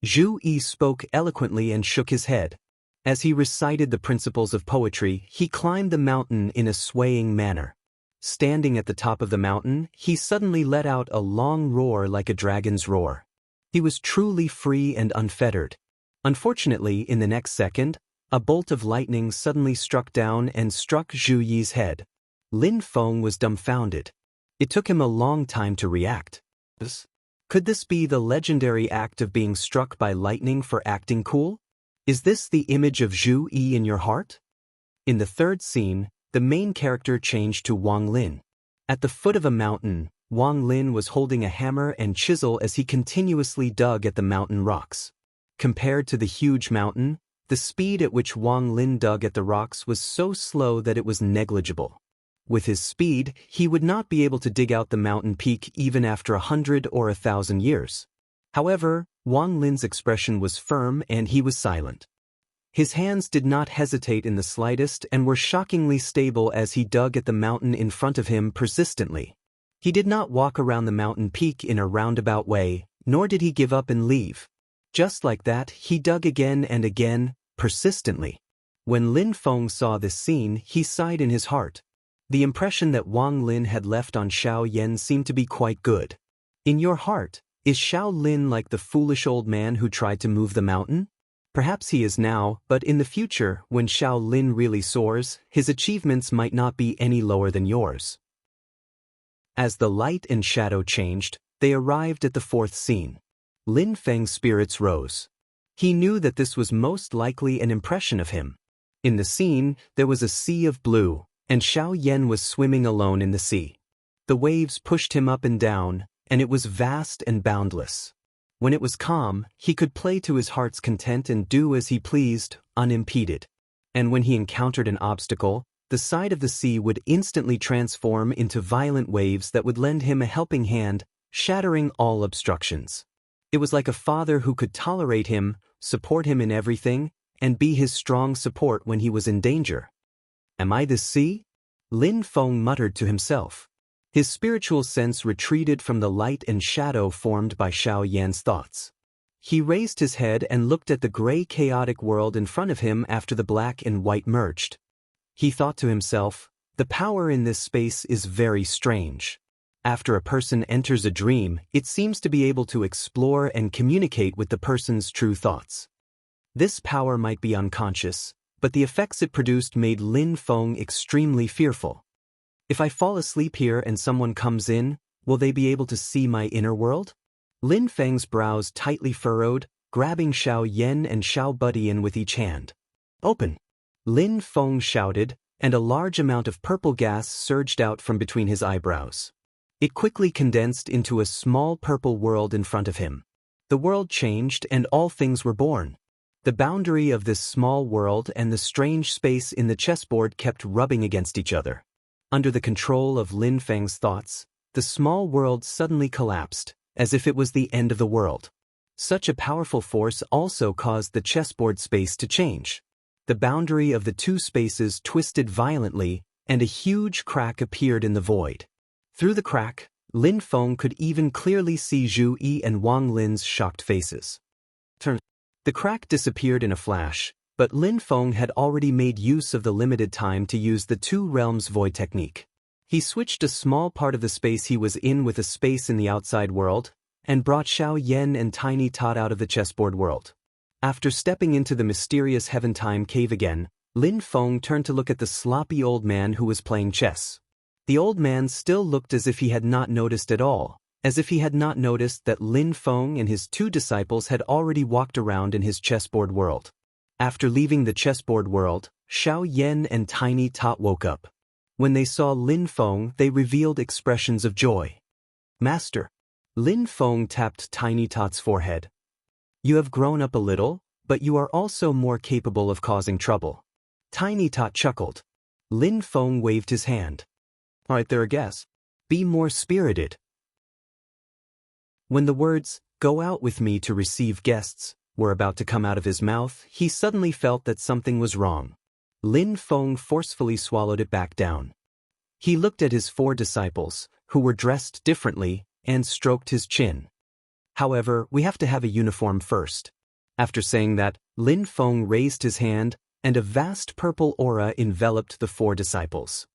Zhu Yi spoke eloquently and shook his head. As he recited the principles of poetry, he climbed the mountain in a swaying manner. Standing at the top of the mountain, he suddenly let out a long roar like a dragon's roar. He was truly free and unfettered. Unfortunately, in the next second, a bolt of lightning suddenly struck down and struck Zhu Yi's head. Lin Feng was dumbfounded. It took him a long time to react. Could this be the legendary act of being struck by lightning for acting cool? Is this the image of Zhu Yi in your heart? In the third scene, the main character changed to Wang Lin. At the foot of a mountain, Wang Lin was holding a hammer and chisel as he continuously dug at the mountain rocks. Compared to the huge mountain, the speed at which Wang Lin dug at the rocks was so slow that it was negligible. With his speed, he would not be able to dig out the mountain peak even after 100 or 1,000 years. However, Wang Lin's expression was firm and he was silent. His hands did not hesitate in the slightest and were shockingly stable as he dug at the mountain in front of him persistently. He did not walk around the mountain peak in a roundabout way, nor did he give up and leave. Just like that, he dug again and again, persistently. When Lin Feng saw this scene, he sighed in his heart. The impression that Wang Lin had left on Xiao Yan seemed to be quite good. In your heart, is Xiao Lin like the foolish old man who tried to move the mountain? Perhaps he is now, but in the future, when Xiao Lin really soars, his achievements might not be any lower than yours. As the light and shadow changed, they arrived at the fourth scene. Lin Feng's spirits rose. He knew that this was most likely an impression of him. In the scene, there was a sea of blue, and Xiao Yan was swimming alone in the sea. The waves pushed him up and down, and it was vast and boundless. When it was calm, he could play to his heart's content and do as he pleased, unimpeded. And when he encountered an obstacle, the side of the sea would instantly transform into violent waves that would lend him a helping hand, shattering all obstructions. It was like a father who could tolerate him, support him in everything, and be his strong support when he was in danger. Am I the sea? Lin Feng muttered to himself. His spiritual sense retreated from the light and shadow formed by Xiao Yan's thoughts. He raised his head and looked at the gray chaotic world in front of him after the black and white merged. He thought to himself, the power in this space is very strange. After a person enters a dream, it seems to be able to explore and communicate with the person's true thoughts. This power might be unconscious, but the effects it produced made Lin Feng extremely fearful. If I fall asleep here and someone comes in, will they be able to see my inner world? Lin Feng's brows tightly furrowed, grabbing Xiao Yan and Xiao Budian with each hand. Open! Lin Feng shouted, and a large amount of purple gas surged out from between his eyebrows. It quickly condensed into a small purple world in front of him. The world changed and all things were born. The boundary of this small world and the strange space in the chessboard kept rubbing against each other. Under the control of Lin Feng's thoughts, the small world suddenly collapsed, as if it was the end of the world. Such a powerful force also caused the chessboard space to change. The boundary of the two spaces twisted violently, and a huge crack appeared in the void. Through the crack, Lin Feng could even clearly see Zhu Yi and Wang Lin's shocked faces. The crack disappeared in a flash, but Lin Feng had already made use of the limited time to use the two realms void technique. He switched a small part of the space he was in with a space in the outside world, and brought Xiao Yan and Tiny Tot out of the chessboard world. After stepping into the mysterious Heaven-Time cave again, Lin Feng turned to look at the sloppy old man who was playing chess. The old man still looked as if he had not noticed at all, as if he had not noticed that Lin Feng and his two disciples had already walked around in his chessboard world. After leaving the chessboard world, Xiao Yan and Tiny Tot woke up. When they saw Lin Feng, they revealed expressions of joy. Master. Lin Feng tapped Tiny Tot's forehead. You have grown up a little, but you are also more capable of causing trouble. Tiny Tot chuckled. Lin Feng waved his hand. Alright, they're a guess. Be more spirited. When the words, go out with me to receive guests, were about to come out of his mouth, he suddenly felt that something was wrong. Lin Feng forcefully swallowed it back down. He looked at his four disciples, who were dressed differently, and stroked his chin. However, we have to have a uniform first. After saying that, Lin Feng raised his hand, and a vast purple aura enveloped the four disciples.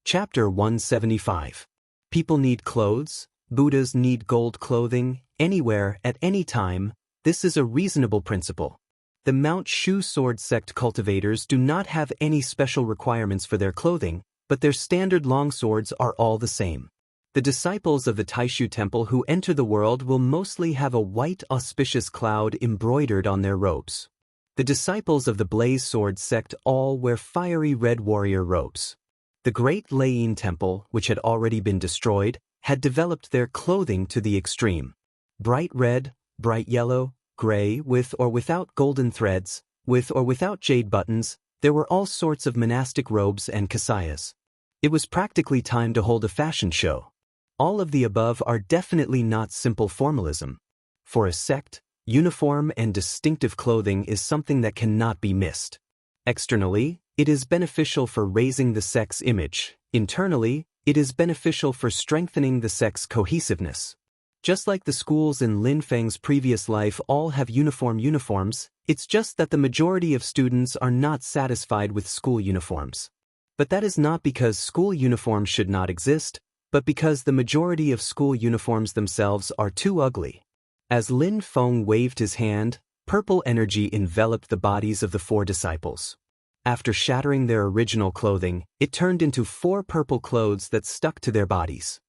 Chapter 175. People need clothes, Buddhas need gold clothing, anywhere, at any time. This is a reasonable principle. The Mount Shu sword sect cultivators do not have any special requirements for their clothing, but their standard longswords are all the same. The disciples of the Taishu temple who enter the world will mostly have a white auspicious cloud embroidered on their robes. The disciples of the Blaze sword sect all wear fiery red warrior robes. The Great Lei Temple, which had already been destroyed, had developed their clothing to the extreme. Bright red, bright yellow, gray, with or without golden threads, with or without jade buttons, there were all sorts of monastic robes and kasayas. It was practically time to hold a fashion show. All of the above are definitely not simple formalism. For a sect, uniform and distinctive clothing is something that cannot be missed. Externally, it is beneficial for raising the sect's image. Internally, it is beneficial for strengthening the sect's cohesiveness. Just like the schools in Lin Feng's previous life all have uniforms, it's just that the majority of students are not satisfied with school uniforms. But that is not because school uniforms should not exist, but because the majority of school uniforms themselves are too ugly. As Lin Feng waved his hand, purple energy enveloped the bodies of the four disciples. After shattering their original clothing, it turned into four purple clothes that stuck to their bodies.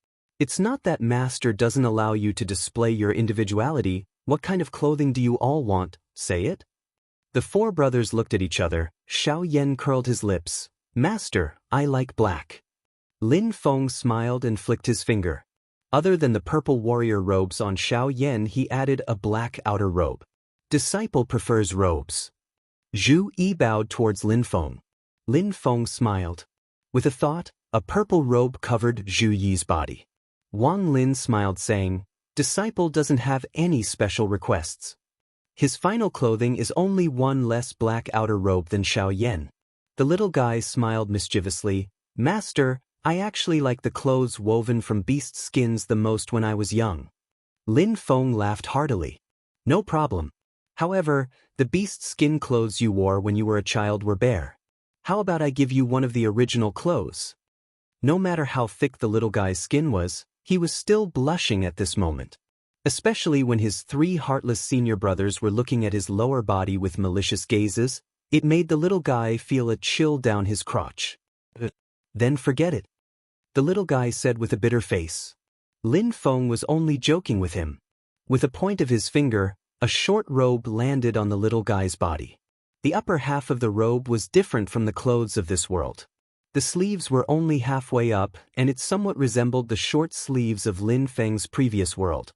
It's not that Master doesn't allow you to display your individuality. What kind of clothing do you all want? Say it. The four brothers looked at each other. Xiao Yan curled his lips. Master, I like black. Lin Feng smiled and flicked his finger. Other than the purple warrior robes on Xiao Yan, he added a black outer robe. Disciple prefers robes. Zhu Yi bowed towards Lin Feng. Lin Feng smiled. With a thought, a purple robe covered Zhu Yi's body. Wang Lin smiled, saying, Disciple doesn't have any special requests. His final clothing is only one less black outer robe than Xiao Yan. The little guy smiled mischievously. Master, I actually like the clothes woven from beast skins the most when I was young. Lin Feng laughed heartily. No problem. However, the beast skin clothes you wore when you were a child were bare. How about I give you one of the original clothes? No matter how thick the little guy's skin was, he was still blushing at this moment. Especially when his 3 heartless senior brothers were looking at his lower body with malicious gazes, it made the little guy feel a chill down his crotch. Then forget it, the little guy said with a bitter face. Lin Feng was only joking with him. With a point of his finger, a short robe landed on the little guy's body. The upper half of the robe was different from the clothes of this world. The sleeves were only halfway up, and it somewhat resembled the short sleeves of Lin Feng's previous world.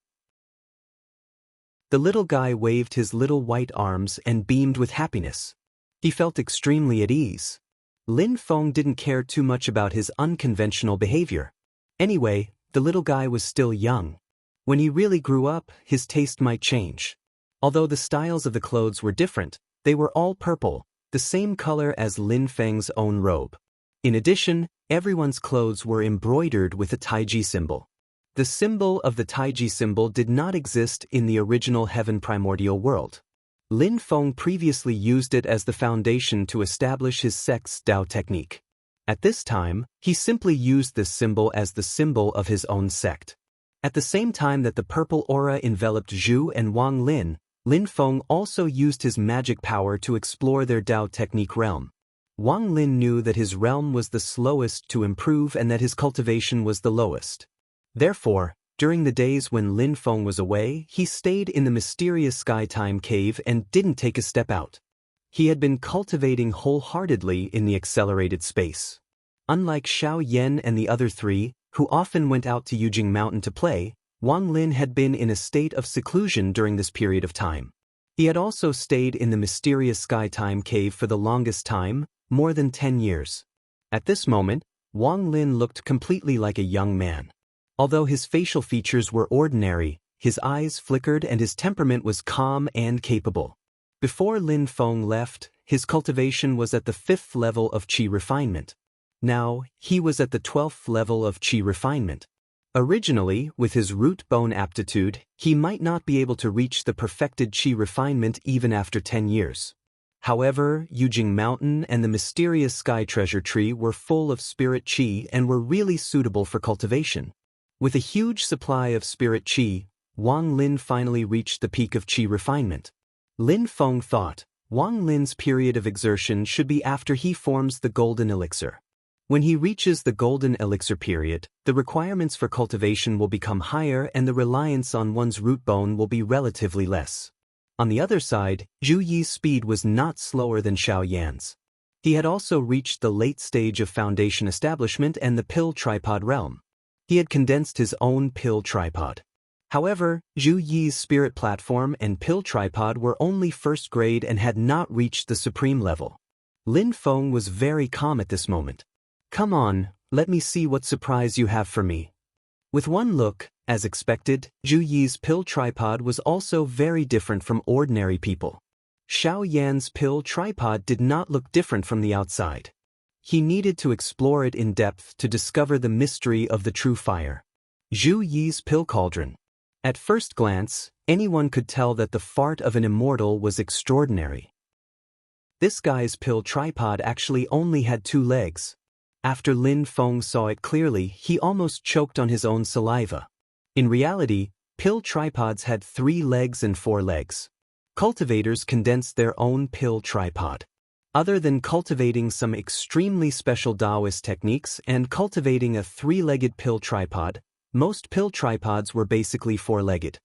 The little guy waved his little white arms and beamed with happiness. He felt extremely at ease. Lin Feng didn't care too much about his unconventional behavior. Anyway, the little guy was still young. When he really grew up, his taste might change. Although the styles of the clothes were different, they were all purple, the same color as Lin Feng's own robe. In addition, everyone's clothes were embroidered with a Taiji symbol. The symbol of the Taiji symbol did not exist in the original Heaven Primordial world. Lin Feng previously used it as the foundation to establish his sect's Dao technique. At this time, he simply used this symbol as the symbol of his own sect. At the same time that the purple aura enveloped Zhu and Wang Lin, Lin Feng also used his magic power to explore their Dao technique realm. Wang Lin knew that his realm was the slowest to improve and that his cultivation was the lowest. Therefore, during the days when Lin Feng was away, he stayed in the mysterious Sky-Time cave and didn't take a step out. He had been cultivating wholeheartedly in the accelerated space. Unlike Xiao Yan and the other 3, who often went out to Yujing Mountain to play, Wang Lin had been in a state of seclusion during this period of time. He had also stayed in the mysterious Sky-Time cave for the longest time, more than 10 years. At this moment, Wang Lin looked completely like a young man. Although his facial features were ordinary, his eyes flickered and his temperament was calm and capable. Before Lin Feng left, his cultivation was at the 5th level of Qi refinement. Now, he was at the 12th level of Qi refinement. Originally, with his root bone aptitude, he might not be able to reach the perfected Qi refinement even after 10 years. However, Yujing Mountain and the mysterious Sky Treasure Tree were full of spirit Qi and were really suitable for cultivation. With a huge supply of spirit Qi, Wang Lin finally reached the peak of Qi refinement. Lin Feng thought, Wang Lin's period of exertion should be after he forms the golden elixir. When he reaches the golden elixir period, the requirements for cultivation will become higher and the reliance on one's root bone will be relatively less. On the other side, Zhu Yi's speed was not slower than Xiao Yan's. He had also reached the late stage of foundation establishment and the pill tripod realm. He had condensed his own pill tripod. However, Zhu Yi's spirit platform and pill tripod were only first grade and had not reached the supreme level. Lin Feng was very calm at this moment. Come on, let me see what surprise you have for me. With one look, as expected, Zhu Yi's pill tripod was also very different from ordinary people. Xiao Yan's pill tripod did not look different from the outside. He needed to explore it in depth to discover the mystery of the true fire. Zhu Yi's pill cauldron. At first glance, anyone could tell that the fart of an immortal was extraordinary. This guy's pill tripod actually only had 2 legs. After Lin Feng saw it clearly, he almost choked on his own saliva. In reality, pill tripods had 3 legs and 4 legs. Cultivators condensed their own pill tripod. Other than cultivating some extremely special Taoist techniques and cultivating a 3-legged pill tripod, most pill tripods were basically 4-legged.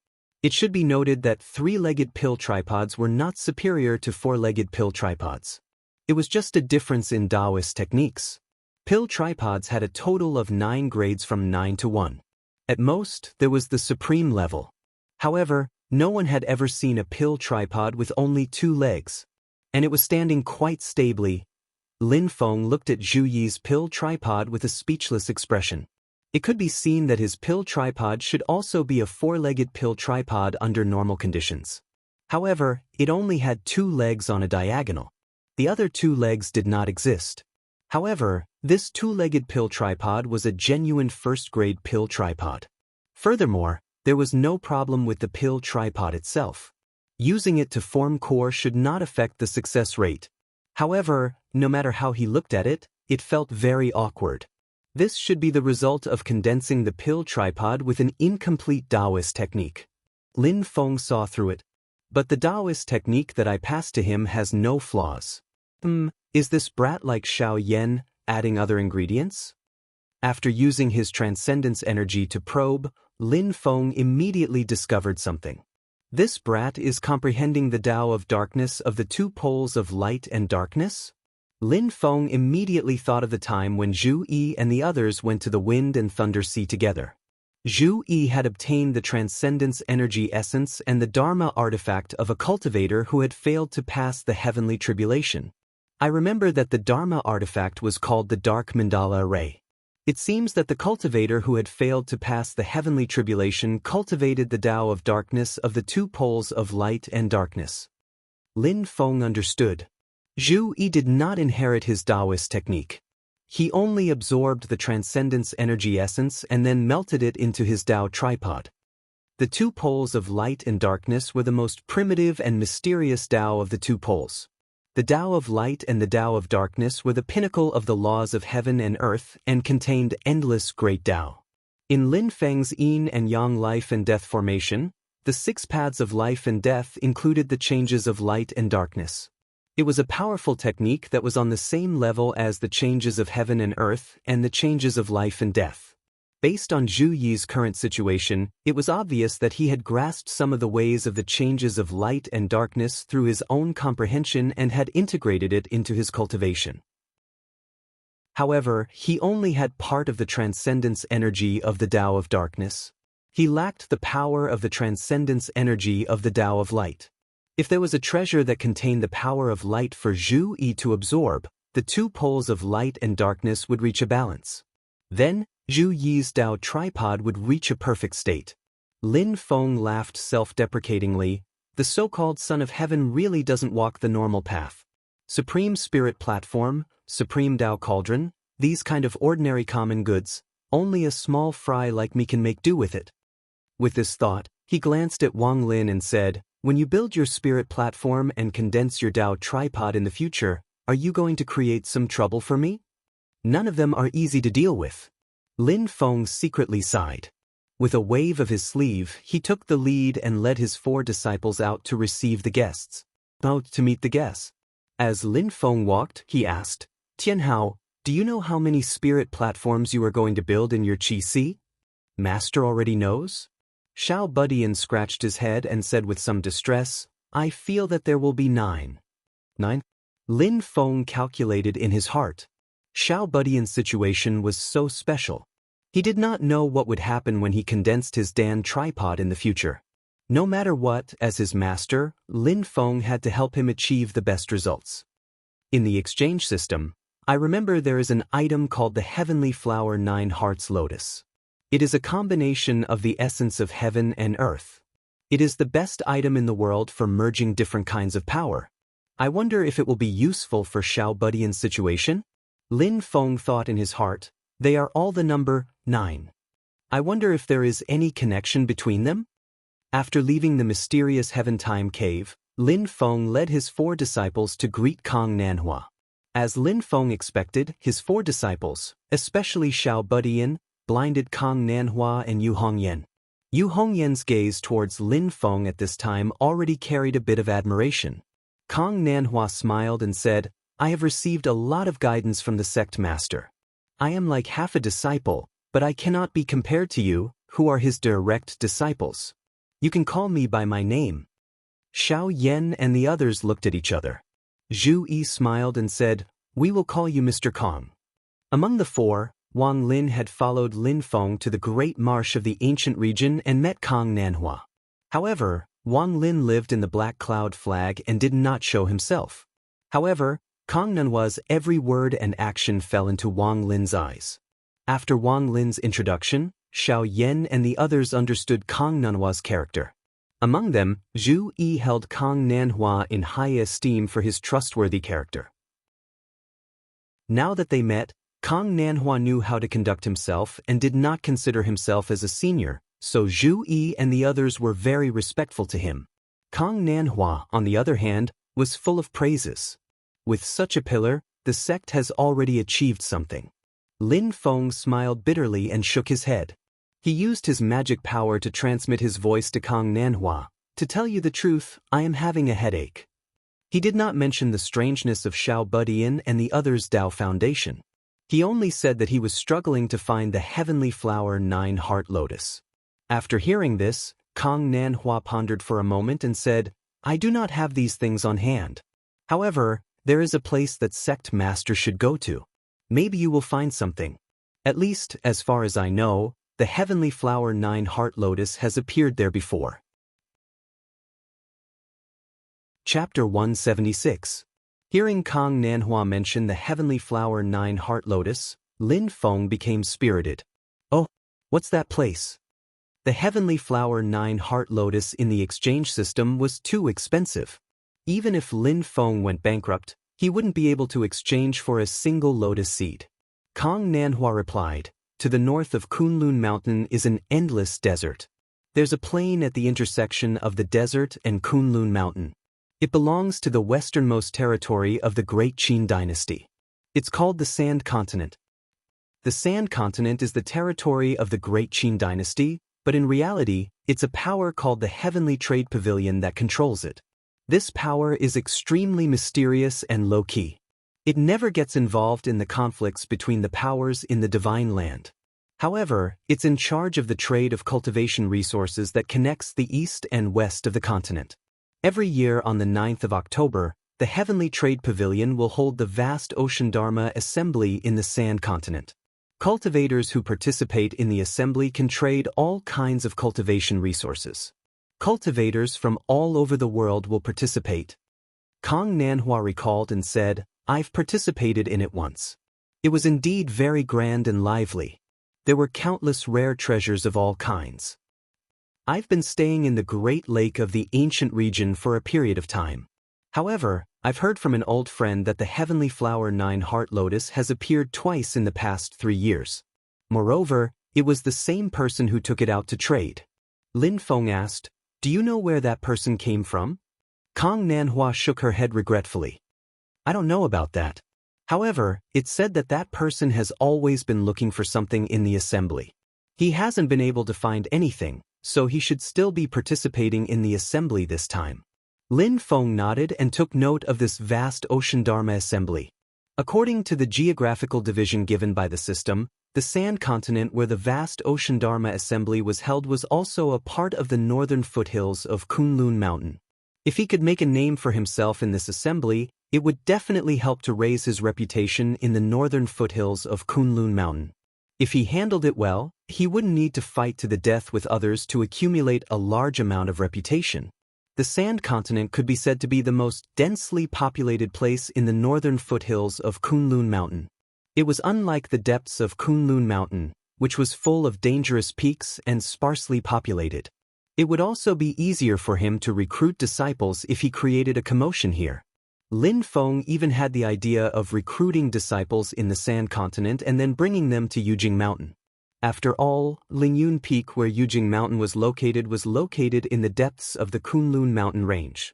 It should be noted that 3-legged pill tripods were not superior to 4-legged pill tripods. It was just a difference in Taoist techniques. Pill tripods had a total of 9 grades from 9 to 1. At most, there was the supreme level. However, no one had ever seen a pill tripod with only 2 legs. And it was standing quite stably. Lin Feng looked at Zhu Yi's pill tripod with a speechless expression. It could be seen that his pill tripod should also be a 4-legged pill tripod under normal conditions. However, it only had 2 legs on a diagonal. The other 2 legs did not exist. However, this 2-legged pill tripod was a genuine first-grade pill tripod. Furthermore, There was no problem with the pill tripod itself. Using it to form core should not affect the success rate. However, no matter how he looked at it, it felt very awkward. This should be the result of condensing the pill tripod with an incomplete Taoist technique. Lin Feng saw through it. But the Taoist technique that I passed to him has no flaws. Is this brat like Xiao Yan, adding other ingredients? After using his transcendence energy to probe, Lin Feng immediately discovered something. This brat is comprehending the Tao of darkness of the two poles of light and darkness? Lin Feng immediately thought of the time when Zhu Yi and the others went to the Wind and Thunder Sea together. Zhu Yi had obtained the transcendence energy essence and the Dharma artifact of a cultivator who had failed to pass the heavenly tribulation. I remember that the Dharma artifact was called the Dark Mandala Array. It seems that the cultivator who had failed to pass the heavenly tribulation cultivated the Tao of darkness of the two poles of light and darkness. Lin Feng understood. Zhu Yi did not inherit his Taoist technique. He only absorbed the transcendence energy essence and then melted it into his Tao tripod. The two poles of light and darkness were the most primitive and mysterious Tao of the two poles. The Tao of light and the Tao of darkness were the pinnacle of the laws of heaven and earth and contained endless great Tao. In Lin Feng's yin and yang life and death formation, the 6 paths of life and death included the changes of light and darkness. It was a powerful technique that was on the same level as the changes of heaven and earth and the changes of life and death. Based on Zhu Yi's current situation, it was obvious that he had grasped some of the ways of the changes of light and darkness through his own comprehension and had integrated it into his cultivation. However, he only had part of the transcendence energy of the Tao of darkness. He lacked the power of the transcendence energy of the Tao of light. If there was a treasure that contained the power of light for Zhu Yi to absorb, the two poles of light and darkness would reach a balance. Then, Zhu Yi's Tao tripod would reach a perfect state. Lin Feng laughed self-deprecatingly. The so-called Son of Heaven really doesn't walk the normal path. Supreme Spirit Platform, Supreme Tao Cauldron, these kind of ordinary common goods, only a small fry like me can make do with it. With this thought, he glanced at Wang Lin and said, "When you build your spirit platform and condense your Tao tripod in the future, are you going to create some trouble for me? None of them are easy to deal with." Lin Feng secretly sighed. With a wave of his sleeve, he took the lead and led his 4 disciples out to receive the guests. Out to meet the guests. As Lin Feng walked, he asked, "Tianhao, do you know how many spirit platforms you are going to build in your Qi Si?" "Master already knows?" Xiao Budian scratched his head and said with some distress, "I feel that there will be 9. 9? Lin Feng calculated in his heart. Xiao Budian's situation was so special. He did not know what would happen when he condensed his Dan tripod in the future. No matter what, as his master, Lin Feng had to help him achieve the best results. In the exchange system, I remember there is an item called the Heavenly Flower 9 Hearts Lotus. It is a combination of the essence of heaven and earth. It is the best item in the world for merging different kinds of power. I wonder if it will be useful for Xiao Budian's situation? Lin Feng thought in his heart, they are all the number 9. I wonder if there is any connection between them? After leaving the mysterious Heaven Time Cave, Lin Feng led his 4 disciples to greet Kong Nanhua. As Lin Feng expected, his 4 disciples, especially Xiao Budian, blinded Kong Nanhua and Yu Hongyan. Yu Hongyan's gaze towards Lin Feng at this time already carried a bit of admiration. Kong Nanhua smiled and said, "I have received a lot of guidance from the sect master. I am like half a disciple, but I cannot be compared to you, who are his direct disciples. You can call me by my name." Xiao Yan and the others looked at each other. Zhu Yi smiled and said, "We will call you Mr. Kong." Among the 4, Wang Lin had followed Lin Feng to the great marsh of the ancient region and met Kong Nanhua. However, Wang Lin lived in the Black Cloud flag and did not show himself. However, Kong Nanhua's every word and action fell into Wang Lin's eyes. After Wang Lin's introduction, Xiao Yan and the others understood Kong Nanhua's character. Among them, Zhu Yi held Kong Nanhua in high esteem for his trustworthy character. Now that they met, Kong Nanhua knew how to conduct himself and did not consider himself as a senior, so Zhu Yi and the others were very respectful to him. Kang Nanhua, on the other hand, was full of praises. With such a pillar, the sect has already achieved something. Lin Feng smiled bitterly and shook his head. He used his magic power to transmit his voice to Kang Nanhua. To tell you the truth, I am having a headache. He did not mention the strangeness of Xiao Budian and the others' Dao Foundation. He only said that he was struggling to find the heavenly flower 9-heart lotus. After hearing this, Kang Nanhua pondered for a moment and said, I do not have these things on hand. However, there is a place that sect masters should go to. Maybe you will find something. At least, as far as I know, the heavenly flower 9-heart lotus has appeared there before. Chapter 176. Hearing Kang Nanhua mention the heavenly flower 9-heart lotus, Lin Feng became spirited. Oh, what's that place? The heavenly flower 9-heart lotus in the exchange system was too expensive. Even if Lin Feng went bankrupt, he wouldn't be able to exchange for a single lotus seed. Kang Nanhua replied, to the north of Kunlun Mountain is an endless desert. There's a plain at the intersection of the desert and Kunlun Mountain. It belongs to the westernmost territory of the Great Qin dynasty. It's called the Sand Continent. The Sand Continent is the territory of the Great Qin dynasty, but in reality, it's a power called the Heavenly Trade Pavilion that controls it. This power is extremely mysterious and low-key. It never gets involved in the conflicts between the powers in the Divine Land. However, it's in charge of the trade of cultivation resources that connects the east and west of the continent. Every year on the 9th of October, the Heavenly Trade Pavilion will hold the vast Ocean Dharma Assembly in the Sand Continent. Cultivators who participate in the assembly can trade all kinds of cultivation resources. Cultivators from all over the world will participate. Kang Nanhua recalled and said, I've participated in it once. It was indeed very grand and lively. There were countless rare treasures of all kinds. I've been staying in the Great Lake of the ancient region for a period of time. However, I've heard from an old friend that the heavenly flower 9-heart lotus has appeared twice in the past 3 years. Moreover, it was the same person who took it out to trade. Lin Feng asked, do you know where that person came from? Kang Nanhua shook her head regretfully. I don't know about that. However, it's said that that person has always been looking for something in the assembly. He hasn't been able to find anything, so he should still be participating in the assembly this time. Lin Feng nodded and took note of this vast Ocean Dharma assembly. According to the geographical division given by the system, the Sand Continent where the vast Ocean Dharma assembly was held was also a part of the northern foothills of Kunlun Mountain. If he could make a name for himself in this assembly, it would definitely help to raise his reputation in the northern foothills of Kunlun Mountain. If he handled it well, he wouldn't need to fight to the death with others to accumulate a large amount of reputation. The Sand Continent could be said to be the most densely populated place in the northern foothills of Kunlun Mountain. It was unlike the depths of Kunlun Mountain, which was full of dangerous peaks and sparsely populated. It would also be easier for him to recruit disciples if he created a commotion here. Lin Feng even had the idea of recruiting disciples in the Sand Continent and then bringing them to Yujing Mountain. After all, Lingyun Peak where Yujing Mountain was located in the depths of the Kunlun Mountain range.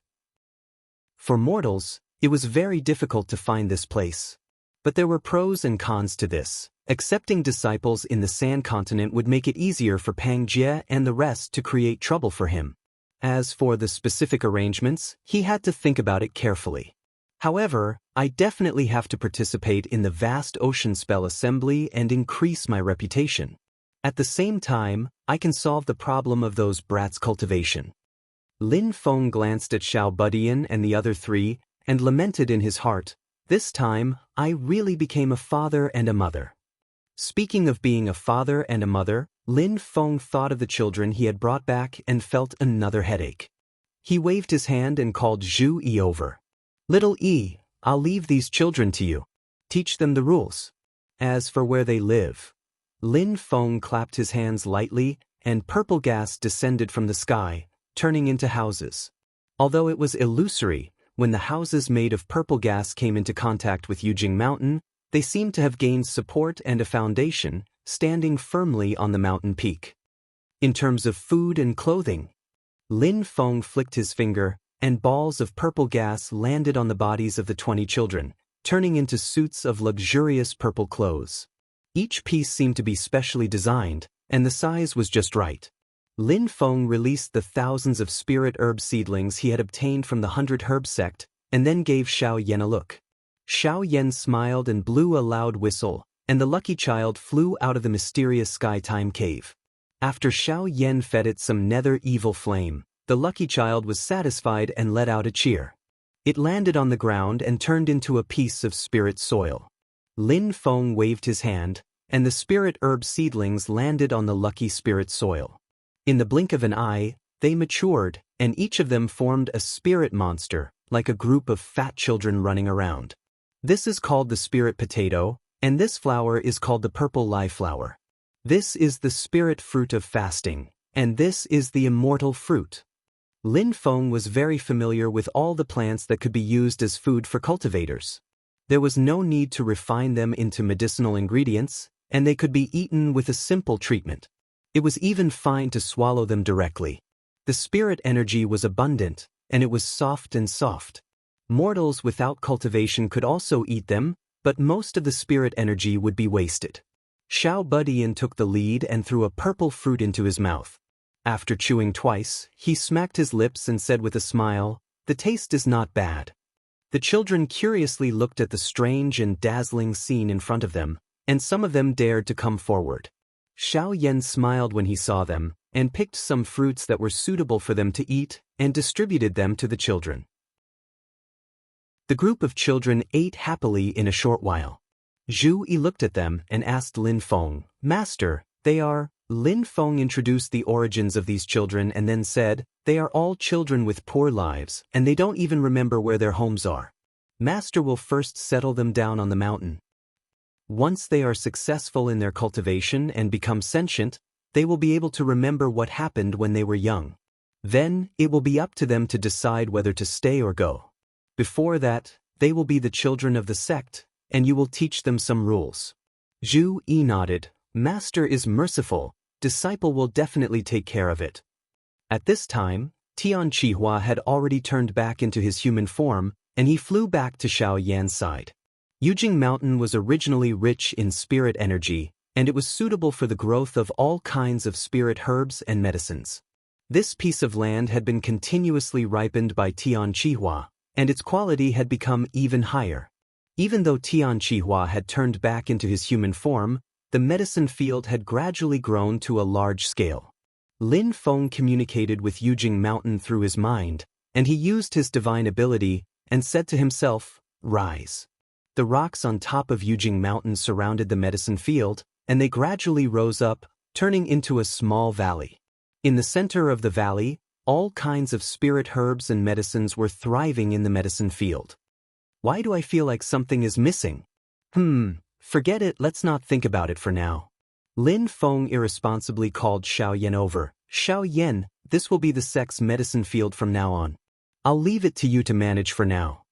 For mortals, it was very difficult to find this place. But there were pros and cons to this. Accepting disciples in the Sand Continent would make it easier for Pang Jie and the rest to create trouble for him. As for the specific arrangements, he had to think about it carefully. However, I definitely have to participate in the vast ocean spell assembly and increase my reputation. At the same time, I can solve the problem of those brats' cultivation. Lin Feng glanced at Xiao Budian and the other 3, and lamented in his heart, this time, I really became a father and a mother. Speaking of being a father and a mother, Lin Feng thought of the children he had brought back and felt another headache. He waved his hand and called Zhu Yi over. Little Yi, I'll leave these children to you. Teach them the rules. As for where they live, Lin Feng clapped his hands lightly, and purple gas descended from the sky, turning into houses. Although it was illusory, when the houses made of purple gas came into contact with Yujing Mountain, they seemed to have gained support and a foundation, standing firmly on the mountain peak. In terms of food and clothing, Lin Feng flicked his finger, and balls of purple gas landed on the bodies of the 20 children, turning into suits of luxurious purple clothes. Each piece seemed to be specially designed, and the size was just right. Lin Feng released the thousands of spirit herb seedlings he had obtained from the 100 Herb sect, and then gave Xiao Yan a look. Xiao Yan smiled and blew a loud whistle, and the lucky child flew out of the mysterious sky-time cave. After Xiao Yan fed it some nether evil flame, the lucky child was satisfied and let out a cheer. It landed on the ground and turned into a piece of spirit soil. Lin Feng waved his hand, and the spirit herb seedlings landed on the lucky spirit soil. In the blink of an eye, they matured, and each of them formed a spirit monster, like a group of fat children running around. This is called the spirit potato, and this flower is called the purple lye flower. This is the spirit fruit of fasting, and this is the immortal fruit. Lin Feng was very familiar with all the plants that could be used as food for cultivators. There was no need to refine them into medicinal ingredients, and they could be eaten with a simple treatment. It was even fine to swallow them directly. The spirit energy was abundant, and it was soft and soft. Mortals without cultivation could also eat them, but most of the spirit energy would be wasted. Xiao Budian took the lead and threw a purple fruit into his mouth. After chewing twice, he smacked his lips and said with a smile, "The taste is not bad." The children curiously looked at the strange and dazzling scene in front of them, and some of them dared to come forward. Xiao Yan smiled when he saw them, and picked some fruits that were suitable for them to eat, and distributed them to the children. The group of children ate happily in a short while. Zhu Yi looked at them and asked Lin Feng, "Master, they are..." Lin Feng introduced the origins of these children and then said, "They are all children with poor lives, and they don't even remember where their homes are. Master will first settle them down on the mountain. Once they are successful in their cultivation and become sentient, they will be able to remember what happened when they were young. Then, it will be up to them to decide whether to stay or go. Before that, they will be the children of the sect, and you will teach them some rules." Zhu Yi nodded. "Master is merciful, disciple will definitely take care of it." At this time, Tian Qihua had already turned back into his human form, and he flew back to Xiao Yan's side. Yujing Mountain was originally rich in spirit energy, and it was suitable for the growth of all kinds of spirit herbs and medicines. This piece of land had been continuously ripened by Tian Qihua, and its quality had become even higher. Even though Tian Qihua had turned back into his human form, the medicine field had gradually grown to a large scale. Lin Feng communicated with Yujing Mountain through his mind, and he used his divine ability and said to himself, "Rise." The rocks on top of Yujing Mountain surrounded the medicine field, and they gradually rose up, turning into a small valley. In the center of the valley, all kinds of spirit herbs and medicines were thriving in the medicine field. Why do I feel like something is missing? Forget it, let's not think about it for now. Lin Feng irresponsibly called Xiao Yan over. "Xiao Yan, this will be the sect's medicine field from now on. I'll leave it to you to manage for now."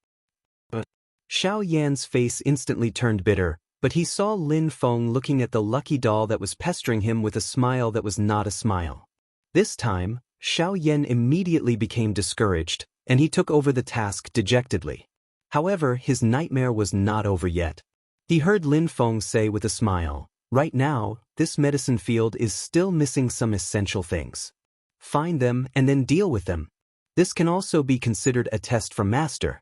Xiao Yan's face instantly turned bitter, but he saw Lin Feng looking at the lucky doll that was pestering him with a smile that was not a smile. This time, Xiao Yan immediately became discouraged, and he took over the task dejectedly. However, his nightmare was not over yet. He heard Lin Feng say with a smile, "Right now, this medicine field is still missing some essential things. Find them and then deal with them. This can also be considered a test from Master."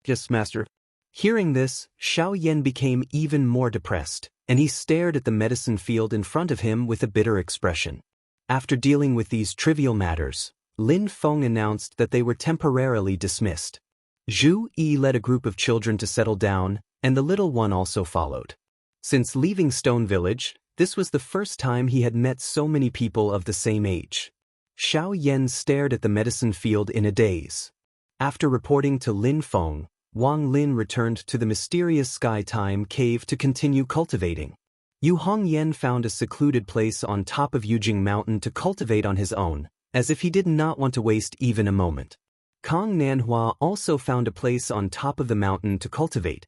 "Yes, Master." Hearing this, Xiao Yan became even more depressed, and he stared at the medicine field in front of him with a bitter expression. After dealing with these trivial matters, Lin Feng announced that they were temporarily dismissed. Zhu Yi led a group of children to settle down, and the little one also followed. Since leaving Stone Village, this was the first time he had met so many people of the same age. Xiao Yan stared at the medicine field in a daze. After reporting to Lin Feng, Wang Lin returned to the mysterious sky-time cave to continue cultivating. Yu Hongyan found a secluded place on top of Yujing Mountain to cultivate on his own, as if he did not want to waste even a moment. Kong Nanhua also found a place on top of the mountain to cultivate.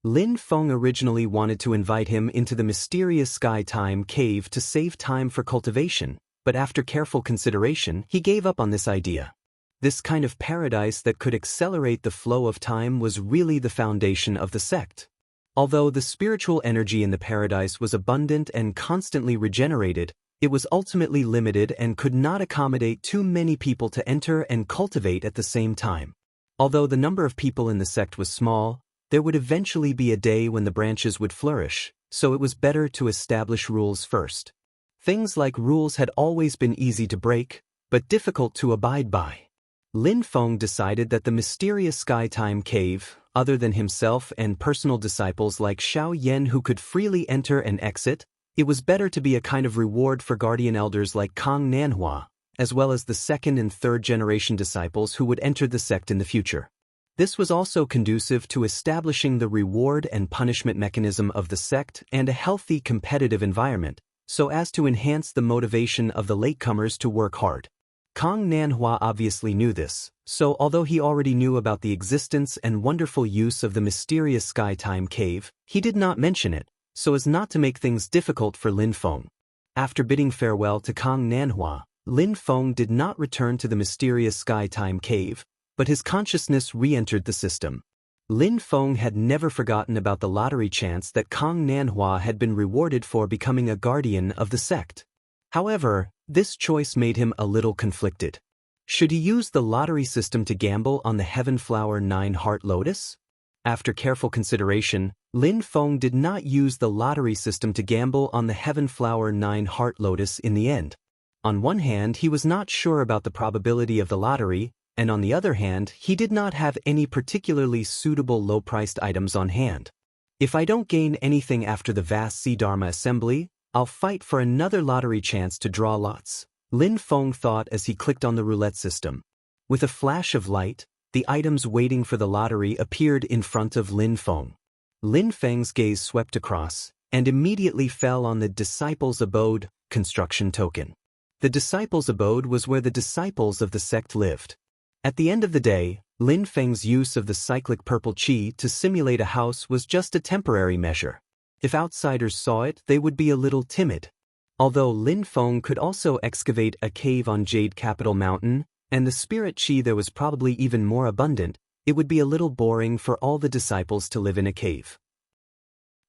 Lin Feng originally wanted to invite him into the mysterious Sky Time Cave to save time for cultivation, but after careful consideration, he gave up on this idea. This kind of paradise that could accelerate the flow of time was really the foundation of the sect. Although the spiritual energy in the paradise was abundant and constantly regenerated, it was ultimately limited and could not accommodate too many people to enter and cultivate at the same time. Although the number of people in the sect was small, there would eventually be a day when the branches would flourish, so it was better to establish rules first. Things like rules had always been easy to break, but difficult to abide by. Lin Feng decided that the mysterious Sky Time Cave, other than himself and personal disciples like Xiao Yan who could freely enter and exit, it was better to be a kind of reward for guardian elders like Kang Nanhua, as well as the second and third generation disciples who would enter the sect in the future. This was also conducive to establishing the reward and punishment mechanism of the sect and a healthy competitive environment, so as to enhance the motivation of the latecomers to work hard. Kang Nanhua obviously knew this, so although he already knew about the existence and wonderful use of the mysterious Sky Time Cave, he did not mention it, so as not to make things difficult for Lin Feng. After bidding farewell to Kang Nanhua, Lin Feng did not return to the mysterious Sky Time Cave, but his consciousness re-entered the system. Lin Feng had never forgotten about the lottery chance that Kang Nanhua had been rewarded for becoming a guardian of the sect. However, this choice made him a little conflicted. Should he use the lottery system to gamble on the Heaven Flower 9-Heart Lotus? After careful consideration, Lin Feng did not use the lottery system to gamble on the Heaven Flower 9-Heart Lotus in the end. On one hand, he was not sure about the probability of the lottery, and on the other hand, he did not have any particularly suitable low-priced items on hand. If I don't gain anything after the vast Sea-Dharma assembly, I'll fight for another lottery chance to draw lots, Lin Feng thought as he clicked on the roulette system. With a flash of light, the items waiting for the lottery appeared in front of Lin Feng. Lin Feng's gaze swept across, and immediately fell on the Disciples' Abode construction token. The Disciples' Abode was where the disciples of the sect lived. At the end of the day, Lin Feng's use of the cyclic purple qi to simulate a house was just a temporary measure. If outsiders saw it, they would be a little timid. Although Lin Feng could also excavate a cave on Jade Capital Mountain, and the spirit qi there was probably even more abundant, it would be a little boring for all the disciples to live in a cave.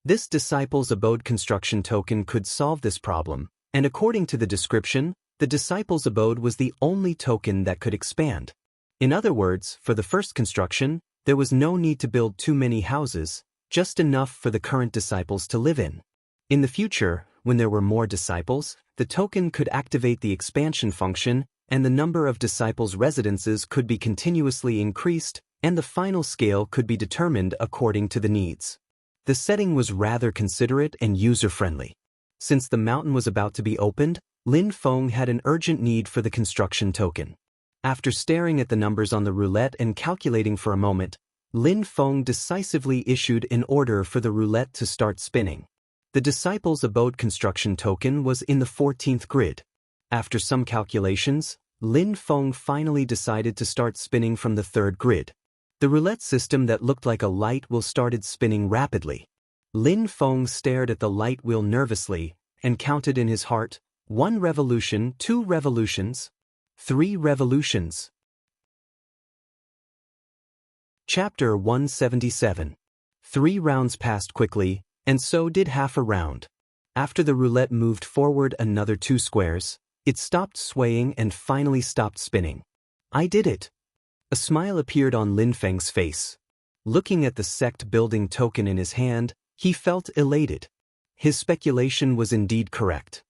This Disciples' Abode construction token could solve this problem, and according to the description, the Disciples' Abode was the only token that could expand. In other words, for the first construction, there was no need to build too many houses, just enough for the current disciples to live in. In the future, when there were more disciples, the token could activate the expansion function, and the number of disciples' residences could be continuously increased, and the final scale could be determined according to the needs. The setting was rather considerate and user-friendly. Since the mountain was about to be opened, Lin Feng had an urgent need for the construction token. After staring at the numbers on the roulette and calculating for a moment, Lin Feng decisively issued an order for the roulette to start spinning. The Disciples' Abode construction token was in the 14th grid. After some calculations, Lin Feng finally decided to start spinning from the 3rd grid. The roulette system that looked like a light wheel started spinning rapidly. Lin Feng stared at the light wheel nervously and counted in his heart, 1 revolution, 2 revolutions, 3 revolutions. Chapter 177. 3 rounds passed quickly, and so did half a round. After the roulette moved forward another 2 squares, it stopped swaying and finally stopped spinning. I did it. A smile appeared on Lin Feng's face. Looking at the sect building token in his hand, he felt elated. His speculation was indeed correct.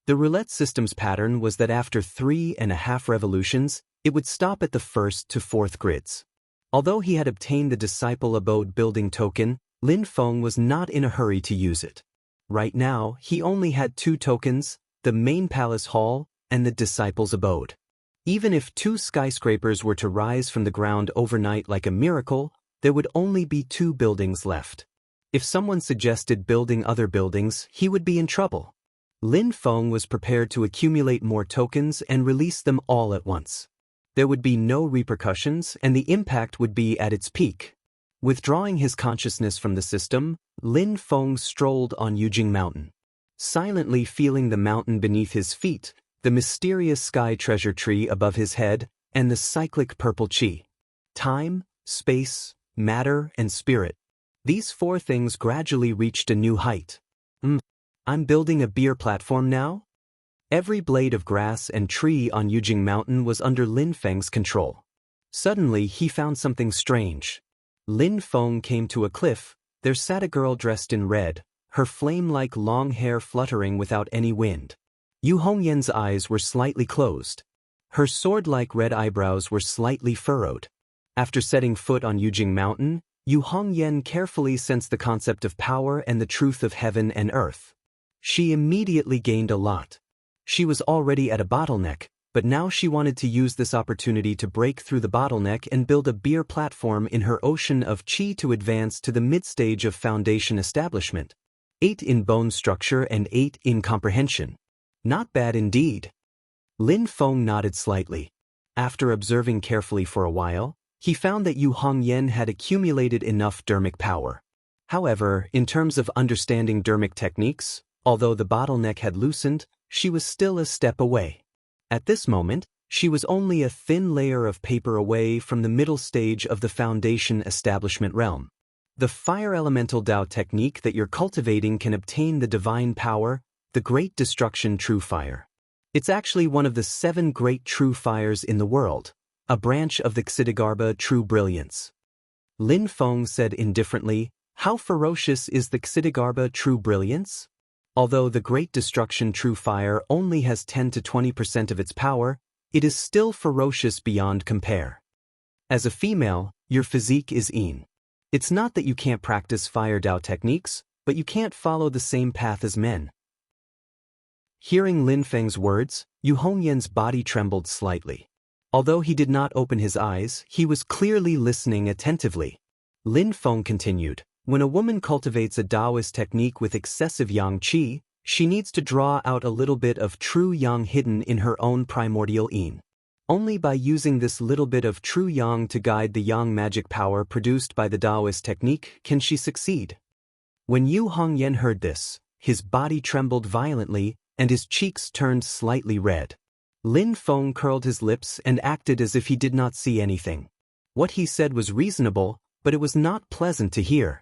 The roulette system's pattern was that after 3.5 revolutions, it would stop at the 1st to 4th grids. Although he had obtained the Disciple Abode building token, Lin Feng was not in a hurry to use it. Right now, he only had 2 tokens, the main palace hall and the Disciples' Abode. Even if 2 skyscrapers were to rise from the ground overnight like a miracle, there would only be 2 buildings left. If someone suggested building other buildings, he would be in trouble. Lin Feng was prepared to accumulate more tokens and release them all at once. There would be no repercussions and the impact would be at its peak. Withdrawing his consciousness from the system, Lin Feng strolled on Yujing Mountain. Silently feeling the mountain beneath his feet, the mysterious sky treasure tree above his head, and the cyclic purple qi. Time, space, matter, and spirit. These four things gradually reached a new height. I'm building a beer platform now? Every blade of grass and tree on Yujing Mountain was under Lin Feng's control. Suddenly, he found something strange. Lin Feng came to a cliff. There sat a girl dressed in red, her flame-like long hair fluttering without any wind. Yu Hongyan's eyes were slightly closed. Her sword-like red eyebrows were slightly furrowed. After setting foot on Yujing Mountain, Yu Hongyan carefully sensed the concept of power and the truth of heaven and earth. She immediately gained a lot. She was already at a bottleneck, but now she wanted to use this opportunity to break through the bottleneck and build a beer platform in her ocean of qi to advance to the mid-stage of foundation establishment. 8 in bone structure and 8 in comprehension. Not bad indeed. Lin Feng nodded slightly. After observing carefully for a while, he found that Yu Hongyan had accumulated enough dermic power. However, in terms of understanding dermic techniques, although the bottleneck had loosened, she was still a step away. At this moment, she was only a thin layer of paper away from the middle stage of the foundation establishment realm. The fire elemental Dao technique that you're cultivating can obtain the divine power, the great destruction true fire. It's actually one of the 7 great true fires in the world, a branch of the Ksitigarbha true brilliance. Lin Feng said indifferently, how ferocious is the Ksitigarbha true brilliance? Although the Great Destruction True Fire only has 10 to 20% of its power, it is still ferocious beyond compare. As a female, your physique is yin. It's not that you can't practice fire Dao techniques, but you can't follow the same path as men. Hearing Lin Feng's words, Yu Hongyan's body trembled slightly. Although he did not open his eyes, he was clearly listening attentively. Lin Feng continued. When a woman cultivates a Taoist technique with excessive yang qi, she needs to draw out a little bit of true yang hidden in her own primordial yin. Only by using this little bit of true yang to guide the yang magic power produced by the Taoist technique can she succeed. When Yu Hongyan heard this, his body trembled violently and his cheeks turned slightly red. Lin Feng curled his lips and acted as if he did not see anything. What he said was reasonable, but it was not pleasant to hear.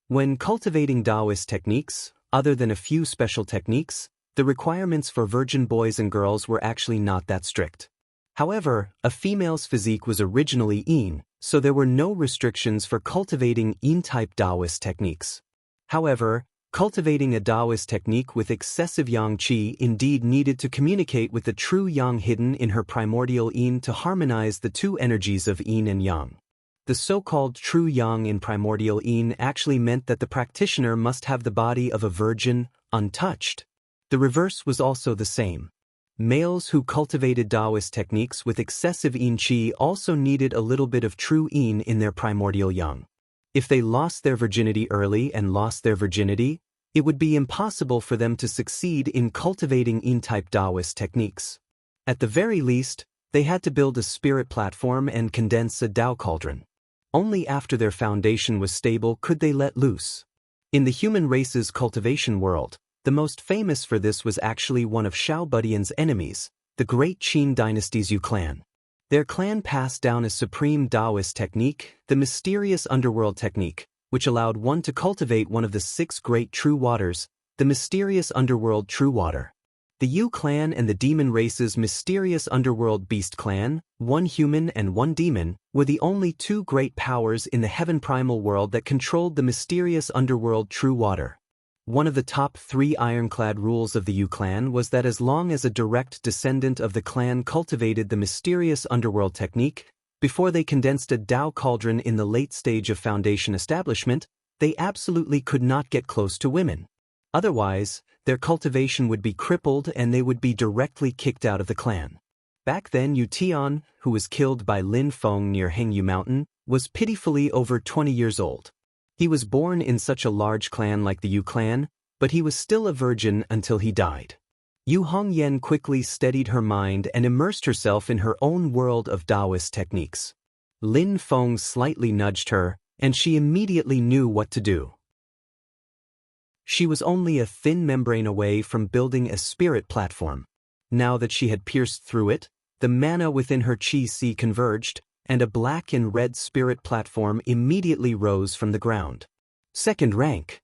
When cultivating Taoist techniques, other than a few special techniques, the requirements for virgin boys and girls were actually not that strict. However, a female's physique was originally yin, so there were no restrictions for cultivating yin-type Taoist techniques. However, cultivating a Taoist technique with excessive yang qi indeed needed to communicate with the true yang hidden in her primordial yin to harmonize the two energies of yin and yang. The so-called true yang in primordial yin actually meant that the practitioner must have the body of a virgin, untouched. The reverse was also the same. Males who cultivated Taoist techniques with excessive yin qi also needed a little bit of true yin in their primordial yang. If they lost their virginity early and lost their virginity, it would be impossible for them to succeed in cultivating yin-type Taoist techniques. At the very least, they had to build a spirit platform and condense a Tao cauldron. Only after their foundation was stable could they let loose. In the human race's cultivation world, the most famous for this was actually one of Xiao Budian's enemies, the great Qin dynasty's Yu clan. Their clan passed down a supreme Taoist technique, the mysterious underworld technique, which allowed one to cultivate one of the 6 great true waters, the mysterious underworld true water. The Yu clan and the demon race's mysterious underworld beast clan, 1 human and 1 demon, were the only 2 great powers in the heaven primal world that controlled the mysterious underworld true water. One of the top 3 ironclad rules of the Yu clan was that as long as a direct descendant of the clan cultivated the mysterious underworld technique, before they condensed a Tao cauldron in the late stage of foundation establishment, they absolutely could not get close to women. Otherwise, their cultivation would be crippled and they would be directly kicked out of the clan. Back then Yu Tian, who was killed by Lin Feng near Hengyu Mountain, was pitifully over 20 years old. He was born in such a large clan like the Yu clan, but he was still a virgin until he died. Yu Hongyan quickly steadied her mind and immersed herself in her own world of Taoist techniques. Lin Feng slightly nudged her, and she immediately knew what to do. She was only a thin membrane away from building a spirit platform. Now that she had pierced through it, the mana within her chi sea converged, and a black and red spirit platform immediately rose from the ground. Second rank.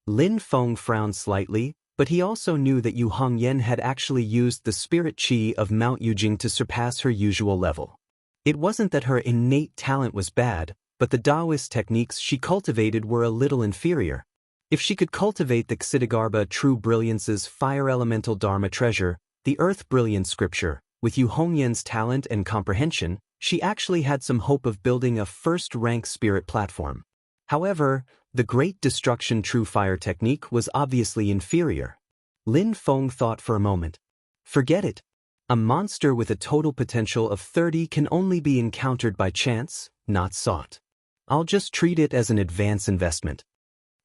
Lin Feng frowned slightly, but he also knew that Yu Hongyan had actually used the spirit chi of Mount Yujing to surpass her usual level. It wasn't that her innate talent was bad, but the Taoist techniques she cultivated were a little inferior. If she could cultivate the Ksitigarbha True Brilliance's fire elemental Dharma treasure, the Earth Brilliance scripture, with Yu Hongyan's talent and comprehension, she actually had some hope of building a first-rank spirit platform. However, the Great Destruction True Fire technique was obviously inferior. Lin Feng thought for a moment. Forget it. A monster with a total potential of 30 can only be encountered by chance, not sought. I'll just treat it as an advance investment.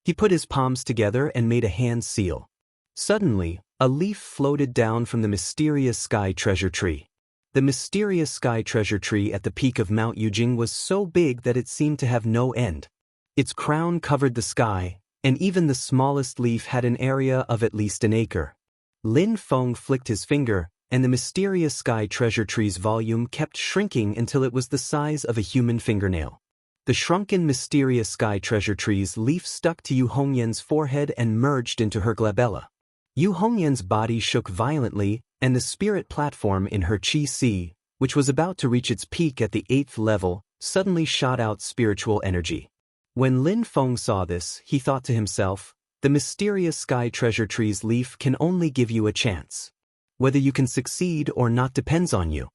He put his palms together and made a hand seal. Suddenly, a leaf floated down from the mysterious sky treasure tree. The mysterious sky treasure tree at the peak of Mount Yujing was so big that it seemed to have no end. Its crown covered the sky, and even the smallest leaf had an area of at least an acre. Lin Feng flicked his finger, and the mysterious sky treasure tree's volume kept shrinking until it was the size of a human fingernail. The shrunken mysterious sky treasure tree's leaf stuck to Yu Hongyan's forehead and merged into her glabella. Yu Hongyan's body shook violently, and the spirit platform in her chi sea, which was about to reach its peak at the 8th level, suddenly shot out spiritual energy. When Lin Feng saw this, he thought to himself, the mysterious sky treasure tree's leaf can only give you a chance. Whether you can succeed or not depends on you.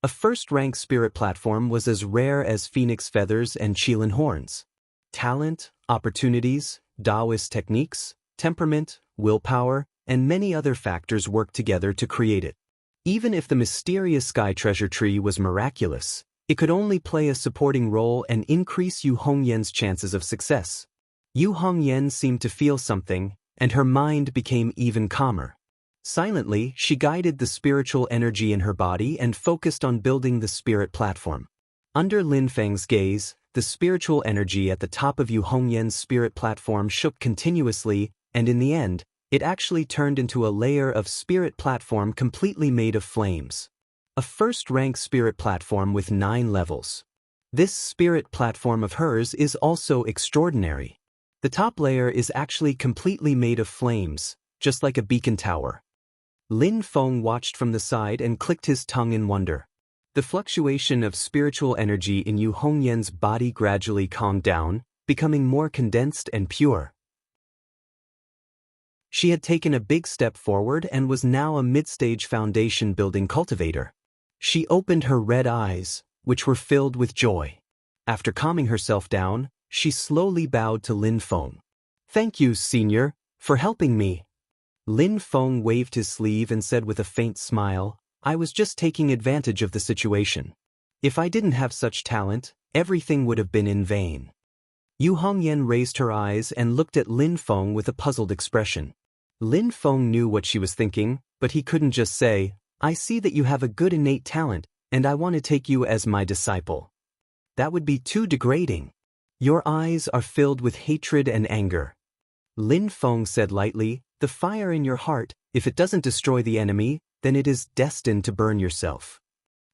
A first-rank spirit platform was as rare as phoenix feathers and qilin horns. Talent, opportunities, Taoist techniques, temperament, willpower, and many other factors worked together to create it. Even if the mysterious sky treasure tree was miraculous, it could only play a supporting role and increase Yu Hongyan's chances of success. Yu Hongyan seemed to feel something, and her mind became even calmer. Silently, she guided the spiritual energy in her body and focused on building the spirit platform. Under Lin Feng's gaze, the spiritual energy at the top of Yu Hongyan's spirit platform shook continuously, and in the end, it actually turned into a layer of spirit platform completely made of flames. A first-rank spirit platform with 9 levels. This spirit platform of hers is also extraordinary. The top layer is actually completely made of flames, just like a beacon tower. Lin Feng watched from the side and clicked his tongue in wonder. The fluctuation of spiritual energy in Yu Hongyan's body gradually calmed down, becoming more condensed and pure. She had taken a big step forward and was now a mid-stage foundation-building cultivator. She opened her red eyes, which were filled with joy. After calming herself down, she slowly bowed to Lin Feng. "Thank you, Senior, for helping me." Lin Feng waved his sleeve and said with a faint smile, "I was just taking advantage of the situation. If I didn't have such talent, everything would have been in vain." Yu Hongyan raised her eyes and looked at Lin Feng with a puzzled expression. Lin Feng knew what she was thinking, but he couldn't just say, "I see that you have a good innate talent, and I want to take you as my disciple." That would be too degrading. "Your eyes are filled with hatred and anger." Lin Feng said lightly, "The fire in your heart, if it doesn't destroy the enemy, then it is destined to burn yourself.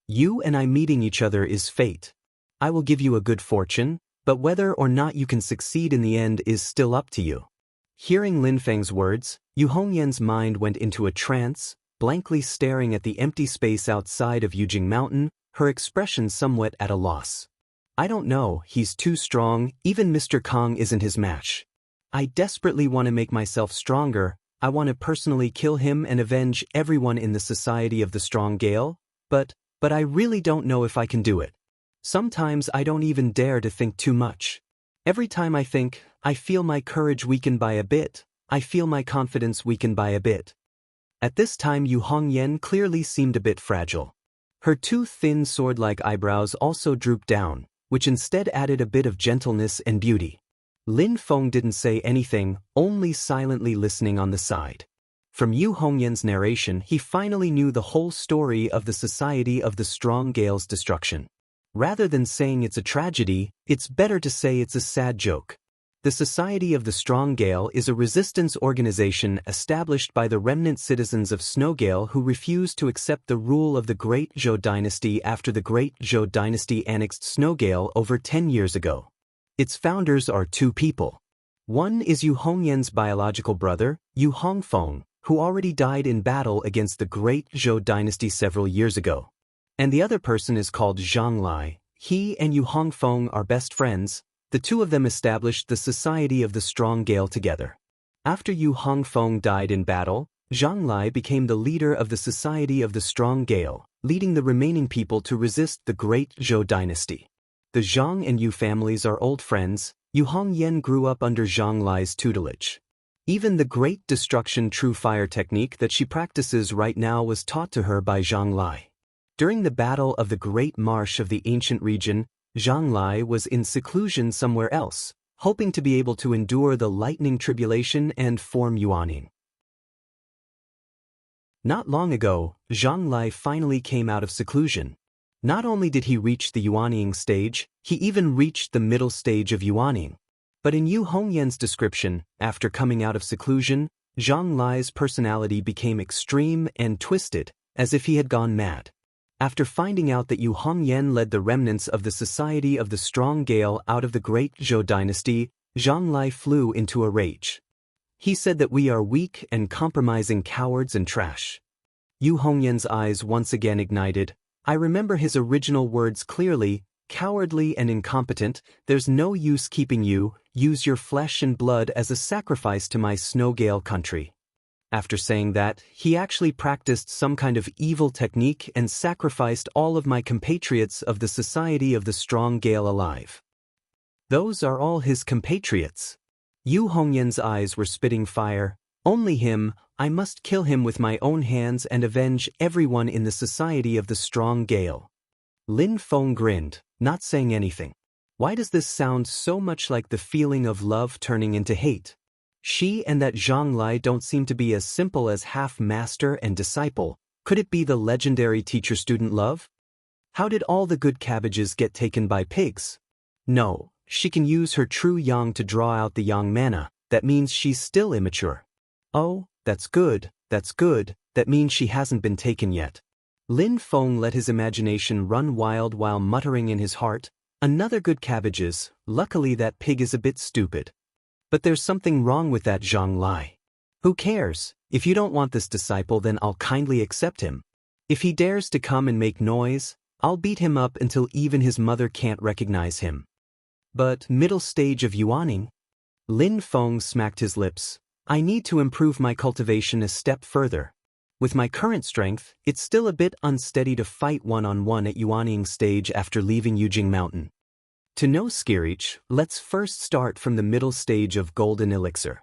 You and I meeting each other is fate. I will give you a good fortune, but whether or not you can succeed in the end is still up to you." Hearing Lin Feng's words, Yu Hongyan's mind went into a trance, blankly staring at the empty space outside of Yujing Mountain, her expression somewhat at a loss. "I don't know, he's too strong, even Mr. Kong isn't his match. I desperately want to make myself stronger, I want to personally kill him and avenge everyone in the Society of the Strong Gale, but I really don't know if I can do it. Sometimes I don't even dare to think too much. Every time I think, I feel my courage weaken by a bit, I feel my confidence weaken by a bit." At this time Yu Hongyan clearly seemed a bit fragile. Her 2 thin sword-like eyebrows also drooped down, which instead added a bit of gentleness and beauty. Lin Feng didn't say anything, only silently listening on the side. From Yu Hongyan's narration he finally knew the whole story of the Society of the Strong Gale's destruction. Rather than saying it's a tragedy, it's better to say it's a sad joke. The Society of the Strong Gale is a resistance organization established by the remnant citizens of Snowgale who refused to accept the rule of the Great Zhou dynasty after the Great Zhou dynasty annexed Snowgale over 10 years ago. Its founders are two people. One is Yu Hongyan's biological brother, Yu Hongfeng, who already died in battle against the Great Zhou dynasty several years ago. And the other person is called Zhang Lai. He and Yu Hongfeng are best friends. The two of them established the Society of the Strong Gale together. After Yu Hongfeng died in battle, Zhang Lai became the leader of the Society of the Strong Gale, leading the remaining people to resist the Great Zhou dynasty. The Zhang and Yu families are old friends. Yu Hongyan grew up under Zhang Lai's tutelage. Even the Great Destruction True Fire technique that she practices right now was taught to her by Zhang Lai. During the Battle of the Great Marsh of the ancient region, Zhang Lai was in seclusion somewhere else, hoping to be able to endure the lightning tribulation and form Yuaning. Not long ago, Zhang Lai finally came out of seclusion. Not only did he reach the Yuaning stage, he even reached the middle stage of Yuaning. But in Yu Hongyan's description, after coming out of seclusion, Zhang Lai's personality became extreme and twisted, as if he had gone mad. After finding out that Yu Hongyan led the remnants of the Society of the Strong Gale out of the Great Zhou dynasty, Zhang Lai flew into a rage. He said that we are weak and compromising cowards and trash. Yu Hongyan's eyes once again ignited. I remember his original words clearly, cowardly and incompetent, there's no use keeping you, use your flesh and blood as a sacrifice to my Snowgale country. After saying that, he actually practiced some kind of evil technique and sacrificed all of my compatriots of the Society of the Strong Gale alive. Those are all his compatriots. Yu Hongyan's eyes were spitting fire. Only him, I must kill him with my own hands and avenge everyone in the Society of the Strong Gale. Lin Feng grinned, not saying anything. Why does this sound so much like the feeling of love turning into hate? She and that Zhang Lai don't seem to be as simple as half master and disciple. Could it be the legendary teacher-student love? How did all the good cabbages get taken by pigs? No, she can use her true yang to draw out the yang mana. That means she's still immature. Oh, that's good, that means she hasn't been taken yet. Lin Feng let his imagination run wild while muttering in his heart, another good cabbages, luckily that pig is a bit stupid. But there's something wrong with that Zhang Lai. Who cares? If you don't want this disciple, then I'll kindly accept him. If he dares to come and make noise, I'll beat him up until even his mother can't recognize him. But middle stage of Yuaning? Lin Feng smacked his lips. I need to improve my cultivation a step further. With my current strength, it's still a bit unsteady to fight one-on-one at Yuaning stage after leaving Yujing Mountain. To know Skirich, let's first start from the middle stage of Golden Elixir.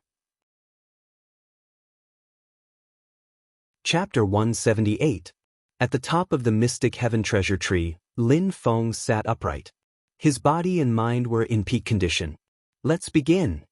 Chapter 178. At the top of the Mystic Heaven Treasure Tree, Lin Feng sat upright. His body and mind were in peak condition. Let's begin.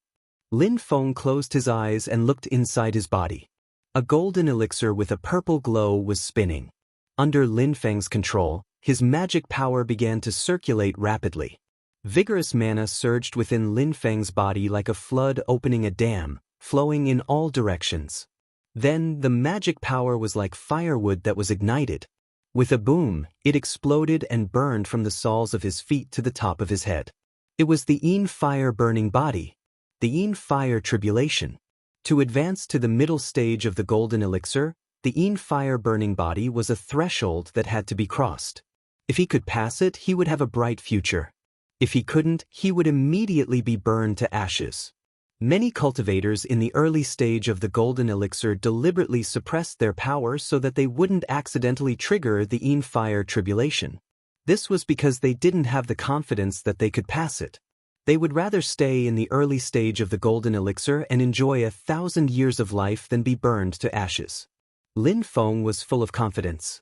Lin Feng closed his eyes and looked inside his body. A golden elixir with a purple glow was spinning. Under Lin Feng's control, his magic power began to circulate rapidly. Vigorous mana surged within Lin Feng's body like a flood opening a dam, flowing in all directions. Then, the magic power was like firewood that was ignited. With a boom, it exploded and burned from the soles of his feet to the top of his head. It was the Yin Fire Burning Body. The Yin Fire Tribulation. To advance to the middle stage of the Golden Elixir, the Yin Fire Burning Body was a threshold that had to be crossed. If he could pass it, he would have a bright future. If he couldn't, he would immediately be burned to ashes. Many cultivators in the early stage of the Golden Elixir deliberately suppressed their power so that they wouldn't accidentally trigger the Yin Fire Tribulation. This was because they didn't have the confidence that they could pass it. They would rather stay in the early stage of the Golden Elixir and enjoy 1,000 years of life than be burned to ashes. Lin Feng was full of confidence.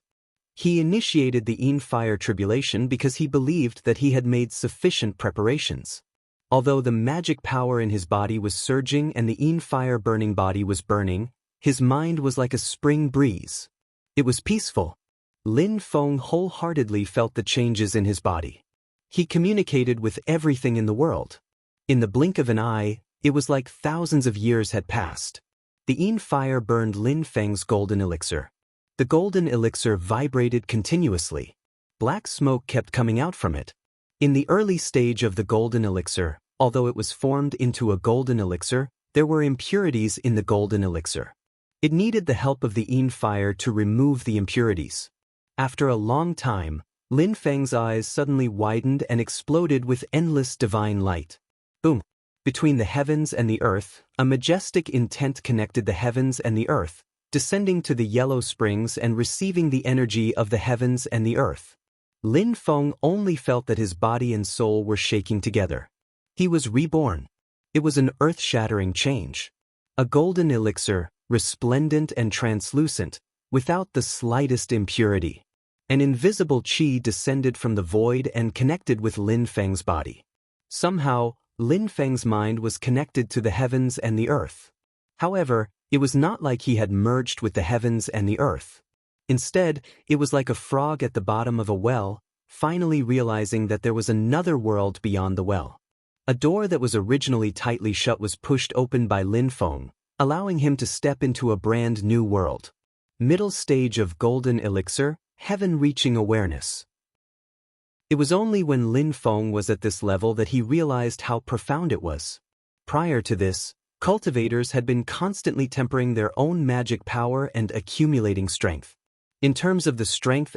He initiated the Yin Fire Tribulation because he believed that he had made sufficient preparations. Although the magic power in his body was surging and the Yin Fire Burning Body was burning, his mind was like a spring breeze. It was peaceful. Lin Feng wholeheartedly felt the changes in his body. He communicated with everything in the world. In the blink of an eye, it was like thousands of years had passed. The Yin fire burned Lin Feng's golden elixir. The golden elixir vibrated continuously. Black smoke kept coming out from it. In the early stage of the golden elixir, although it was formed into a golden elixir, there were impurities in the golden elixir. It needed the help of the Yin fire to remove the impurities. After a long time, Lin Feng's eyes suddenly widened and exploded with endless divine light. Boom! Between the heavens and the earth, a majestic intent connected the heavens and the earth, descending to the yellow springs and receiving the energy of the heavens and the earth. Lin Feng only felt that his body and soul were shaking together. He was reborn. It was an earth-shattering change. A golden elixir, resplendent and translucent, without the slightest impurity. An invisible qi descended from the void and connected with Lin Feng's body. Somehow, Lin Feng's mind was connected to the heavens and the earth. However, it was not like he had merged with the heavens and the earth. Instead, it was like a frog at the bottom of a well, finally realizing that there was another world beyond the well. A door that was originally tightly shut was pushed open by Lin Feng, allowing him to step into a brand new world. Middle stage of golden elixir, heaven-reaching awareness. It was only when Lin Feng was at this level that he realized how profound it was. Prior to this, cultivators had been constantly tempering their own magic power and accumulating strength. In terms of the strength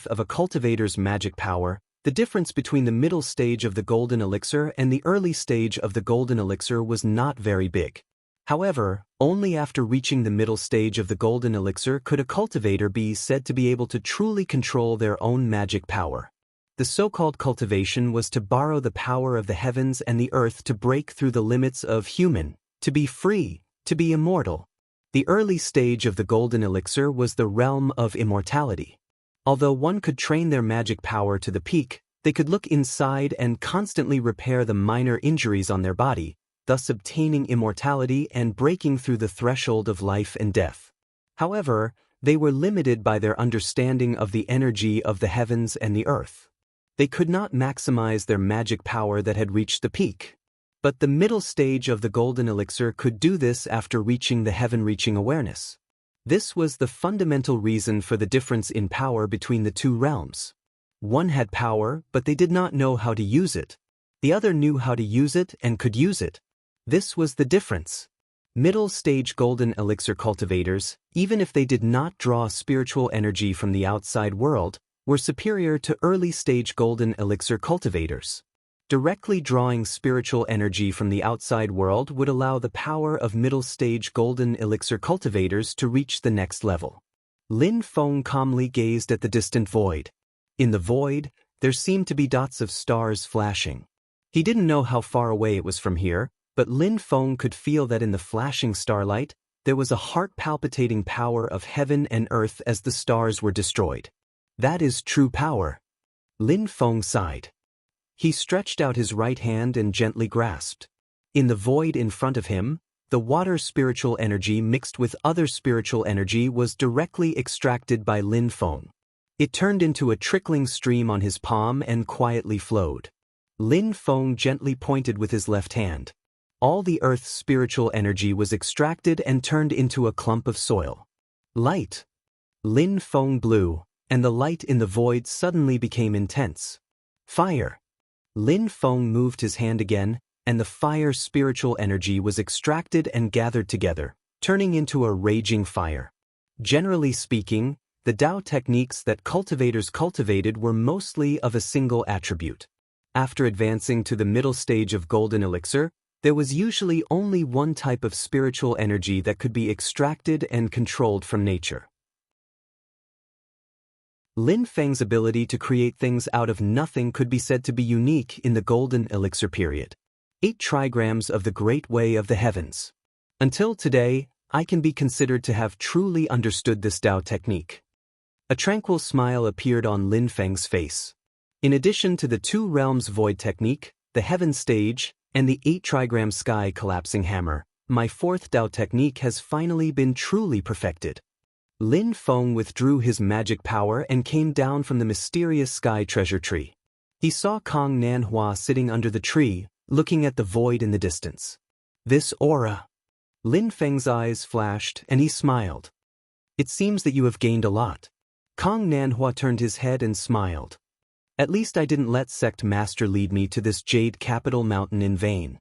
of a cultivator's magic power, the difference between the middle stage of the golden elixir and the early stage of the golden elixir was not very big. However, only after reaching the middle stage of the golden elixir could a cultivator be said to be able to truly control their own magic power. The so-called cultivation was to borrow the power of the heavens and the earth to break through the limits of human, to be free, to be immortal. The early stage of the golden elixir was the realm of immortality. Although one could train their magic power to the peak, they could look inside and constantly repair the minor injuries on their body, thus obtaining immortality and breaking through the threshold of life and death. However, they were limited by their understanding of the energy of the heavens and the earth. They could not maximize their magic power that had reached the peak. But the middle stage of the golden elixir could do this after reaching the heaven-reaching awareness. This was the fundamental reason for the difference in power between the two realms. One had power, but they did not know how to use it. The other knew how to use it and could use it. This was the difference. Middle-stage golden elixir cultivators, even if they did not draw spiritual energy from the outside world, were superior to early-stage golden elixir cultivators. Directly drawing spiritual energy from the outside world would allow the power of middle-stage golden elixir cultivators to reach the next level. Lin Feng calmly gazed at the distant void. In the void, there seemed to be dots of stars flashing. He didn't know how far away it was from here, but Lin Feng could feel that in the flashing starlight, there was a heart-palpitating power of heaven and earth as the stars were destroyed. That is true power. Lin Feng sighed. He stretched out his right hand and gently grasped. In the void in front of him, the water spiritual energy mixed with other spiritual energy was directly extracted by Lin Feng. It turned into a trickling stream on his palm and quietly flowed. Lin Feng gently pointed with his left hand. All the earth's spiritual energy was extracted and turned into a clump of soil. Light. Lin Feng blew, and the light in the void suddenly became intense. Fire. Lin Feng moved his hand again, and the fire spiritual energy was extracted and gathered together, turning into a raging fire. Generally speaking, the Tao techniques that cultivators cultivated were mostly of a single attribute. After advancing to the middle stage of golden elixir, there was usually only one type of spiritual energy that could be extracted and controlled from nature. Lin Feng's ability to create things out of nothing could be said to be unique in the golden elixir period. 8 trigrams of the great way of the heavens. Until today, I can be considered to have truly understood this Tao technique. A tranquil smile appeared on Lin Feng's face. In addition to the 2 realms void technique, the heaven stage, and the 8 trigram sky collapsing hammer, my 4th Tao technique has finally been truly perfected. Lin Feng withdrew his magic power and came down from the mysterious sky treasure tree. He saw Kong Nanhua sitting under the tree, looking at the void in the distance. This aura. Lin Feng's eyes flashed, and he smiled. It seems that you have gained a lot. Kong Nanhua turned his head and smiled. At least I didn't let Sect Master lead me to this jade capital mountain in vain.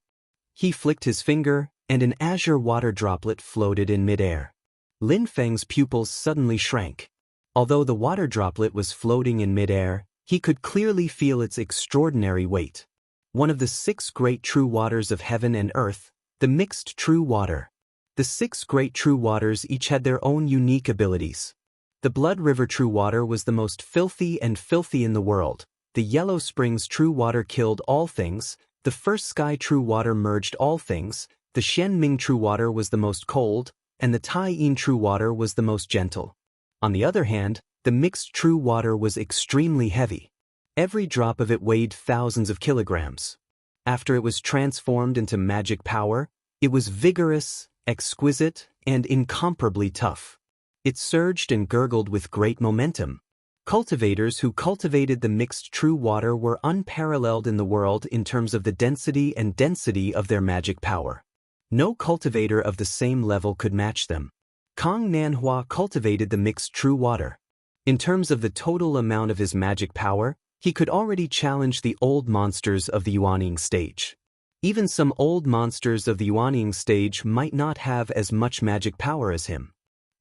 He flicked his finger, and an azure water droplet floated in midair. Lin Feng's pupils suddenly shrank. Although the water droplet was floating in midair, he could clearly feel its extraordinary weight. One of the 6 great true waters of heaven and earth, the mixed true water. The 6 great true waters each had their own unique abilities. The Blood River true water was the most filthy in the world. The Yellow Springs true water killed all things. The First Sky true water merged all things. The Shen Ming true water was the most cold, and the Tai Yin true water was the most gentle. On the other hand, the mixed true water was extremely heavy. Every drop of it weighed thousands of kilograms. After it was transformed into magic power, it was vigorous, exquisite, and incomparably tough. It surged and gurgled with great momentum. Cultivators who cultivated the mixed true water were unparalleled in the world in terms of the density of their magic power. No cultivator of the same level could match them. Kong Nanhua cultivated the mixed true water. In terms of the total amount of his magic power, he could already challenge the old monsters of the Yuanying stage. Even some old monsters of the Yuanying stage might not have as much magic power as him.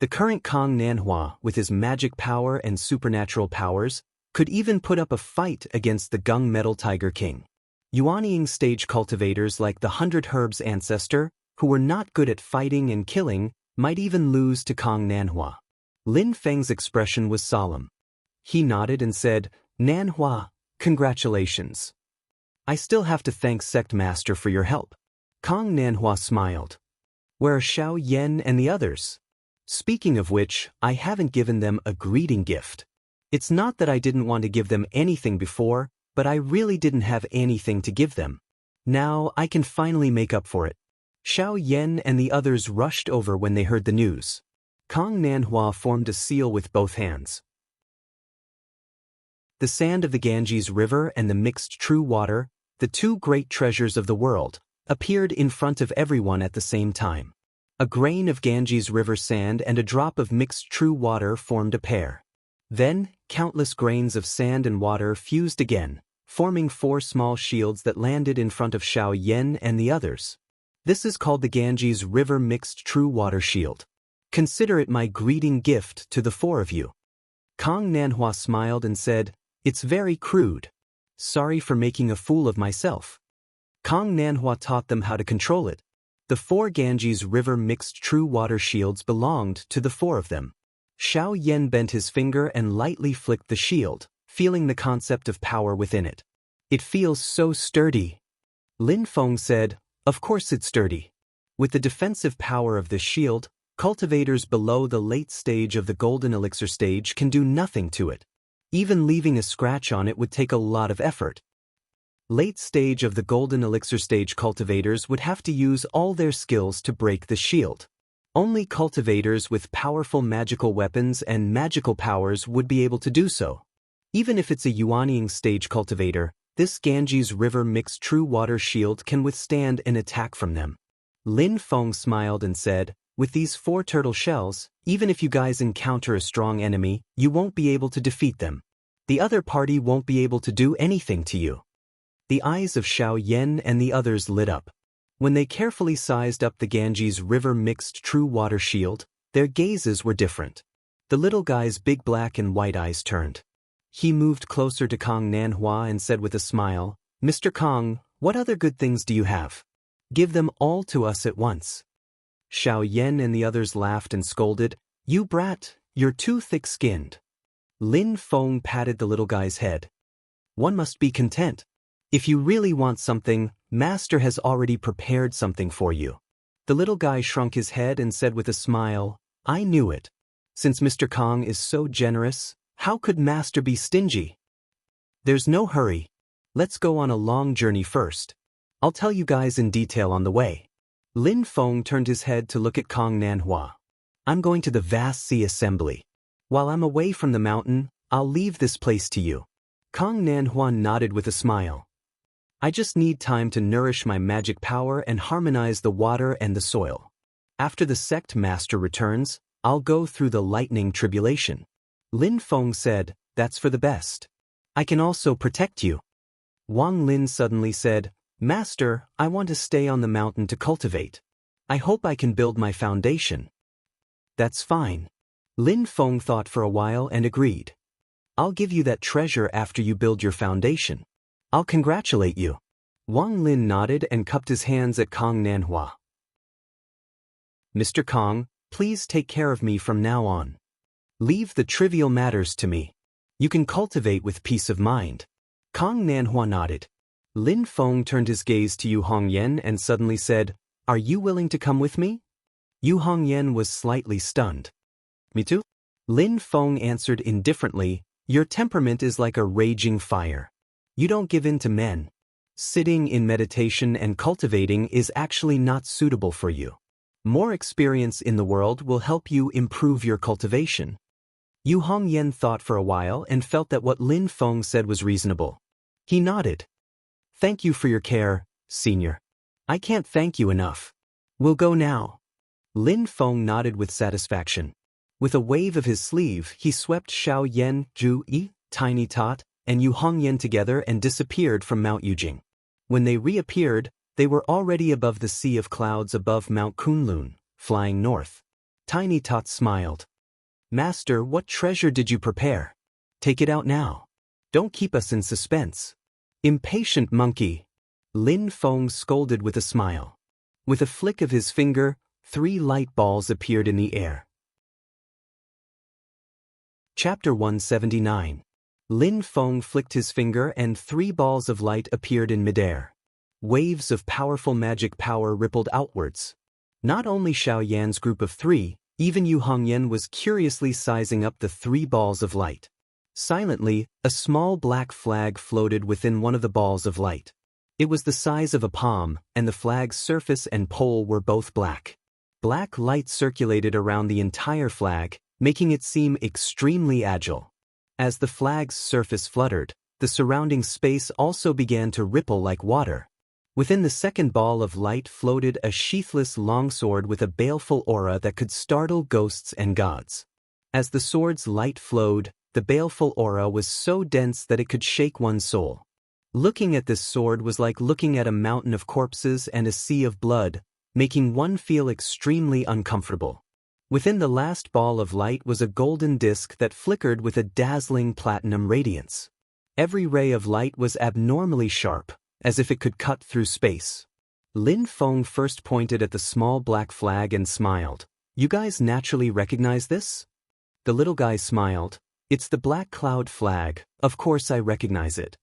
The current Kong Nanhua, with his magic power and supernatural powers, could even put up a fight against the Gung Metal Tiger King. Yuanying stage cultivators like the 100 Herbs ancestor, who were not good at fighting and killing, might even lose to Kong Nanhua. Lin Feng's expression was solemn. He nodded and said, "Nanhua, congratulations. I still have to thank Sect Master for your help." Kong Nanhua smiled. "Where are Xiao Yan and the others? Speaking of which, I haven't given them a greeting gift. It's not that I didn't want to give them anything before, but I really didn't have anything to give them. Now I can finally make up for it." Xiao Yan and the others rushed over when they heard the news. Kong Nanhua formed a seal with both hands. The sand of the Ganges River and the mixed true water, the 2 great treasures of the world, appeared in front of everyone at the same time. A grain of Ganges River sand and a drop of mixed true water formed a pair. Then, countless grains of sand and water fused again, forming 4 small shields that landed in front of Xiao Yan and the others. This is called the Ganges River Mixed True Water Shield. Consider it my greeting gift to the 4 of you. Kong Nanhua smiled and said, "It's very crude. Sorry for making a fool of myself." Kong Nanhua taught them how to control it. The 4 Ganges River Mixed True Water Shields belonged to the 4 of them. Xiao Yan bent his finger and lightly flicked the shield, feeling the concept of power within it. "It feels so sturdy." Lin Feng said, "Of course it's sturdy. With the defensive power of this shield, cultivators below the late stage of the Golden Elixir stage can do nothing to it. Even leaving a scratch on it would take a lot of effort. Late stage of the Golden Elixir stage cultivators would have to use all their skills to break the shield. Only cultivators with powerful magical weapons and magical powers would be able to do so. Even if it's a Yuanying stage cultivator, this Ganges River Mixed True Water Shield can withstand an attack from them." Lin Feng smiled and said, "With these 4 turtle shells, even if you guys encounter a strong enemy, you won't be able to defeat them. The other party won't be able to do anything to you." The eyes of Xiao Yan and the others lit up. When they carefully sized up the Ganges River Mixed True Water Shield, their gazes were different. The little guy's big black and white eyes turned. He moved closer to Kong Nanhua and said with a smile, "Mr. Kong, what other good things do you have? Give them all to us at once." Xiao Yan and the others laughed and scolded, "You brat, you're too thick-skinned." Lin Feng patted the little guy's head. "One must be content. If you really want something, Master has already prepared something for you." The little guy shrunk his head and said with a smile, "I knew it. Since Mr. Kong is so generous, how could Master be stingy? There's no hurry. Let's go on a long journey first. I'll tell you guys in detail on the way." Lin Feng turned his head to look at Kong Nanhua. "I'm going to the vast sea assembly. While I'm away from the mountain, I'll leave this place to you. Kong Nanhua nodded with a smile. I just need time to nourish my magic power and harmonize the water and the soil. After the sect master returns, I'll go through the lightning tribulation. Lin Feng said, that's for the best. I can also protect you. Wang Lin suddenly said, Master, I want to stay on the mountain to cultivate. I hope I can build my foundation. That's fine. Lin Feng thought for a while and agreed. I'll give you that treasure after you build your foundation. I'll congratulate you. Wang Lin nodded and cupped his hands at Kong Nanhua. Mr. Kong, please take care of me from now on. Leave the trivial matters to me. You can cultivate with peace of mind. Kong Nanhua nodded. Lin Feng turned his gaze to Yu Hongyan and suddenly said, Are you willing to come with me? Yu Hongyan was slightly stunned. Me too? Lin Feng answered indifferently, Your temperament is like a raging fire. You don't give in to men. Sitting in meditation and cultivating is actually not suitable for you. More experience in the world will help you improve your cultivation. Yu Hongyan thought for a while and felt that what Lin Feng said was reasonable. He nodded. Thank you for your care, senior. I can't thank you enough. We'll go now. Lin Feng nodded with satisfaction. With a wave of his sleeve, he swept Xiao Yan, Zhu Yi, Tiny Tot, and Yu Hongyan together and disappeared from Mount Yujing. When they reappeared, they were already above the sea of clouds above Mount Kunlun, flying north. Tiny Tot smiled. Master, what treasure did you prepare? Take it out now. Don't keep us in suspense. Impatient monkey. Lin Feng scolded with a smile. With a flick of his finger, 3 light balls appeared in the air. Chapter 179. Lin Feng flicked his finger and 3 balls of light appeared in midair. Waves of powerful magic power rippled outwards. Not only Xiao Yan's group of 3, even Yu Hongyan was curiously sizing up the 3 balls of light. Silently, a small black flag floated within one of the balls of light. It was the size of a palm, and the flag's surface and pole were both black. Black light circulated around the entire flag, making it seem extremely agile. As the flag's surface fluttered, the surrounding space also began to ripple like water. Within the second ball of light floated a sheathless longsword with a baleful aura that could startle ghosts and gods. As the sword's light flowed, the baleful aura was so dense that it could shake one's soul. Looking at this sword was like looking at a mountain of corpses and a sea of blood, making one feel extremely uncomfortable. Within the last ball of light was a golden disc that flickered with a dazzling platinum radiance. Every ray of light was abnormally sharp, as if it could cut through space. Lin Feng first pointed at the small black flag and smiled. You guys naturally recognize this? The little guy smiled. It's the Black Cloud flag, of course I recognize it.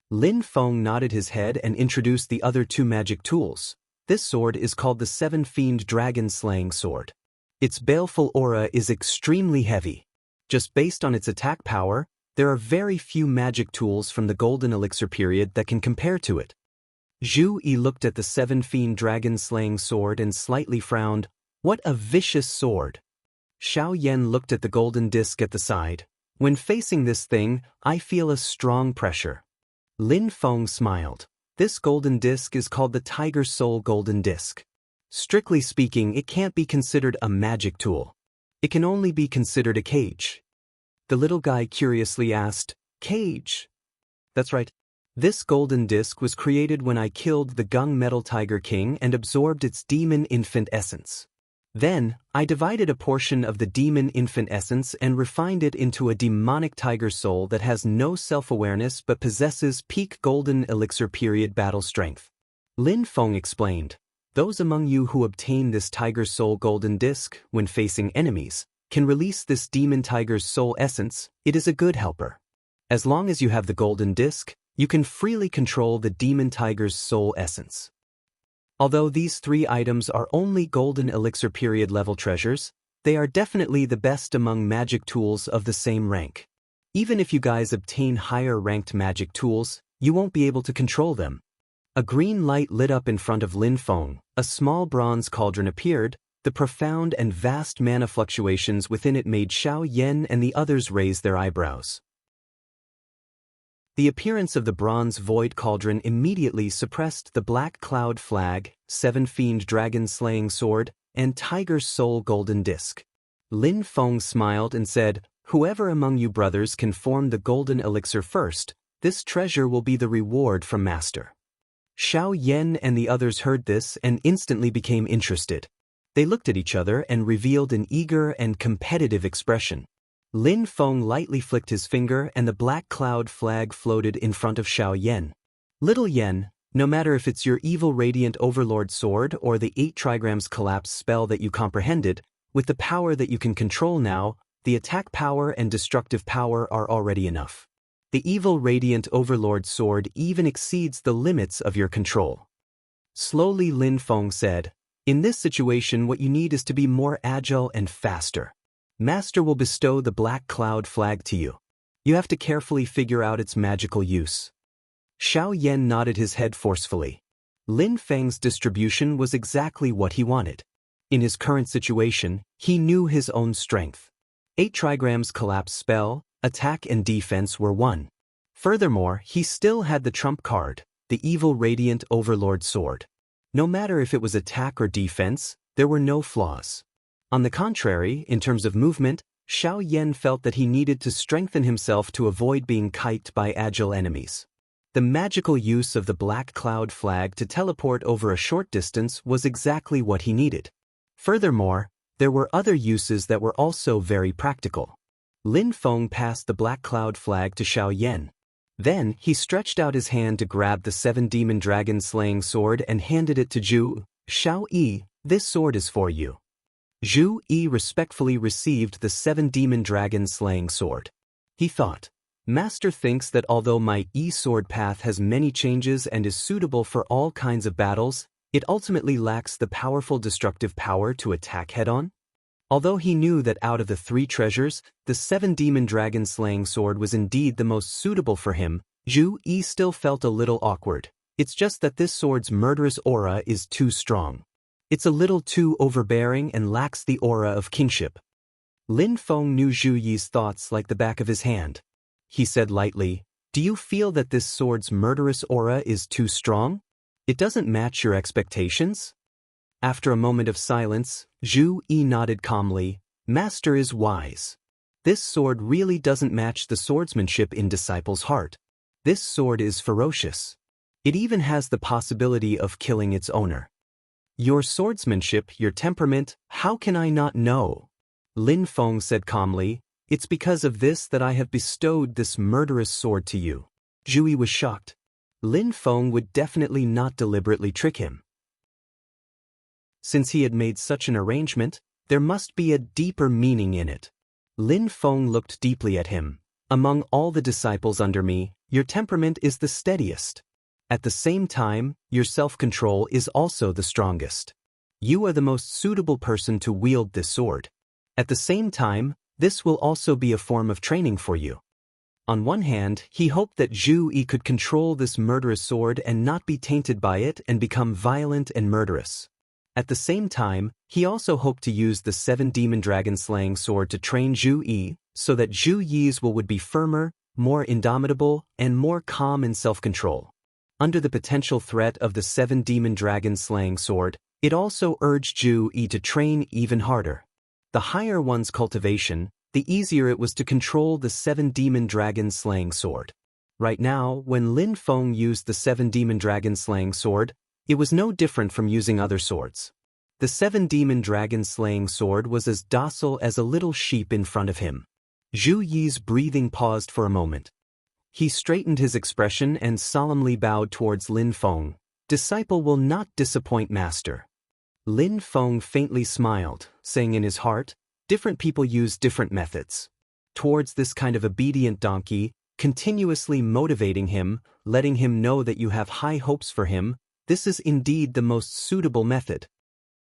Lin Feng nodded his head and introduced the other 2 magic tools. This sword is called the 7 Fiend Dragon Slaying Sword. Its baleful aura is extremely heavy. Just based on its attack power, there are very few magic tools from the Golden Elixir period that can compare to it. Zhu Yi looked at the 7 Fiend Dragon Slaying Sword and slightly frowned. What a vicious sword! Xiao Yan looked at the golden disc at the side. When facing this thing, I feel a strong pressure. Lin Feng smiled. This golden disc is called the Tiger Soul Golden Disc. Strictly speaking, it can't be considered a magic tool. It can only be considered a cage. The little guy curiously asked, Cage? That's right. This golden disc was created when I killed the Gung Metal Tiger King and absorbed its demon infant essence. Then, I divided a portion of the demon infant essence and refined it into a demonic tiger soul that has no self-awareness but possesses peak golden elixir period battle strength. Lin Feng explained, those among you who obtain this tiger soul golden disc when facing enemies can release this demon tiger's soul essence. It is a good helper. As long as you have the golden disc, you can freely control the demon tiger's soul essence. Although these 3 items are only golden elixir period level treasures, they are definitely the best among magic tools of the same rank. Even if you guys obtain higher ranked magic tools, you won't be able to control them. A green light lit up in front of Lin Feng, a small bronze cauldron appeared, the profound and vast mana fluctuations within it made Xiao Yan and the others raise their eyebrows. The appearance of the bronze void cauldron immediately suppressed the black cloud flag, 7 fiend dragon-slaying sword, and tiger's soul golden disc. Lin Feng smiled and said, "Whoever among you brothers can form the golden elixir first, this treasure will be the reward from Master." Xiao Yan and the others heard this and instantly became interested. They looked at each other and revealed an eager and competitive expression. Lin Feng lightly flicked his finger and the black cloud flag floated in front of Xiao Yan. "Little Yan, no matter if it's your evil radiant overlord sword or the 8 trigrams collapse spell that you comprehended, with the power that you can control now, the attack power and destructive power are already enough. The evil radiant overlord sword even exceeds the limits of your control." Slowly Lin Feng said, "In this situation what you need is to be more agile and faster. Master will bestow the black cloud flag to you. You have to carefully figure out its magical use." Xiao Yan nodded his head forcefully. Lin Feng's distribution was exactly what he wanted. In his current situation, he knew his own strength. 8 trigrams collapse spell, attack and defense were 1. Furthermore, he still had the trump card, the evil radiant overlord sword. No matter if it was attack or defense, there were no flaws. On the contrary, in terms of movement, Xiao Yan felt that he needed to strengthen himself to avoid being kiked by agile enemies. The magical use of the black cloud flag to teleport over a short distance was exactly what he needed. Furthermore, there were other uses that were also very practical. Lin Feng passed the black cloud flag to Xiao Yan. Then, he stretched out his hand to grab the 7-demon dragon-slaying sword and handed it to Zhu. "Xiao Yi, this sword is for you." Zhu Yi respectfully received the 7-demon dragon-slaying sword. He thought, "Master thinks that although my E-sword path has many changes and is suitable for all kinds of battles, it ultimately lacks the powerful destructive power to attack head-on?" Although he knew that out of the 3 treasures, the 7-demon dragon-slaying sword was indeed the most suitable for him, Zhu Yi still felt a little awkward. It's just that this sword's murderous aura is too strong. It's a little too overbearing and lacks the aura of kingship. Lin Feng knew Zhu Yi's thoughts like the back of his hand. He said lightly, "Do you feel that this sword's murderous aura is too strong? It doesn't match your expectations?" After a moment of silence, Zhu Yi nodded calmly. "Master is wise. This sword really doesn't match the swordsmanship in Disciple's heart. This sword is ferocious. It even has the possibility of killing its owner. Your swordsmanship, your temperament, how can I not know?" Lin Feng said calmly, "It's because of this that I have bestowed this murderous sword to you." Zhu Yi was shocked. Lin Feng would definitely not deliberately trick him. Since he had made such an arrangement, there must be a deeper meaning in it. Lin Feng looked deeply at him. "Among all the disciples under me, your temperament is the steadiest. At the same time, your self-control is also the strongest. You are the most suitable person to wield this sword. At the same time, this will also be a form of training for you." On one hand, he hoped that Zhu Yi could control this murderous sword and not be tainted by it and become violent and murderous. At the same time, he also hoped to use the 7-demon dragon-slaying sword to train Zhu Yi, so that Zhu Yi's will would be firmer, more indomitable, and more calm in self-control. Under the potential threat of the 7-demon dragon-slaying sword, it also urged Zhu Yi to train even harder. The higher one's cultivation, the easier it was to control the 7-demon dragon-slaying sword. Right now, when Lin Feng used the 7-demon dragon-slaying sword, it was no different from using other swords. The 7-demon dragon-slaying sword was as docile as a little sheep in front of him. Zhu Yi's breathing paused for a moment. He straightened his expression and solemnly bowed towards Lin Feng. "Disciple will not disappoint Master." Lin Feng faintly smiled, saying in his heart, "Different people use different methods." Towards this kind of obedient donkey, continuously motivating him, letting him know that you have high hopes for him, this is indeed the most suitable method.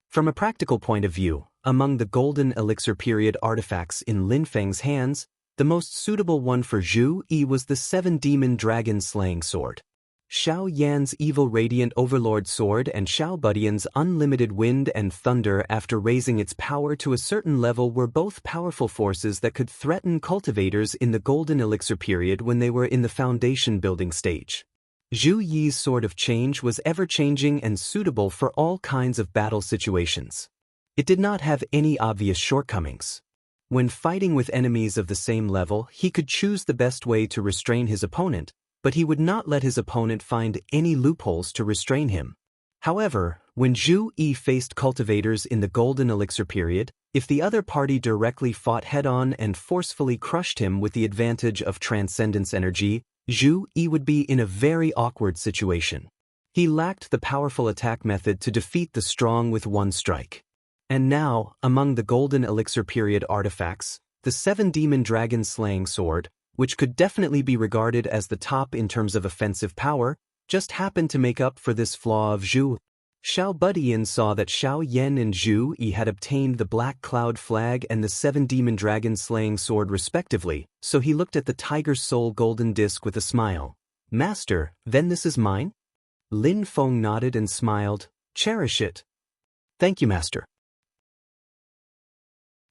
From a practical point of view, among the golden elixir period artifacts in Lin Feng's hands, the most suitable one for Zhu Yi was the 7-demon dragon-slaying sword. Xiao Yan's evil radiant overlord sword and Xiao Budian's unlimited wind and thunder after raising its power to a certain level were both powerful forces that could threaten cultivators in the golden elixir period when they were in the foundation building stage. Zhu Yi's sword of change was ever-changing and suitable for all kinds of battle situations. It did not have any obvious shortcomings. When fighting with enemies of the same level, he could choose the best way to restrain his opponent, but he would not let his opponent find any loopholes to restrain him. However, when Zhu Yi faced cultivators in the golden elixir period, if the other party directly fought head-on and forcefully crushed him with the advantage of transcendence energy, Zhu Yi would be in a very awkward situation. He lacked the powerful attack method to defeat the strong with one strike. And now, among the golden elixir period artifacts, the 7-demon dragon slaying sword, which could definitely be regarded as the top in terms of offensive power, just happened to make up for this flaw of Zhu. Xiao Budian saw that Xiao Yan and Zhu Yi had obtained the Black Cloud Flag and the 7-demon dragon slaying sword respectively, so he looked at the Tiger's Soul golden disc with a smile. "Master, then this is mine?" Lin Feng nodded and smiled. "Cherish it." "Thank you, Master."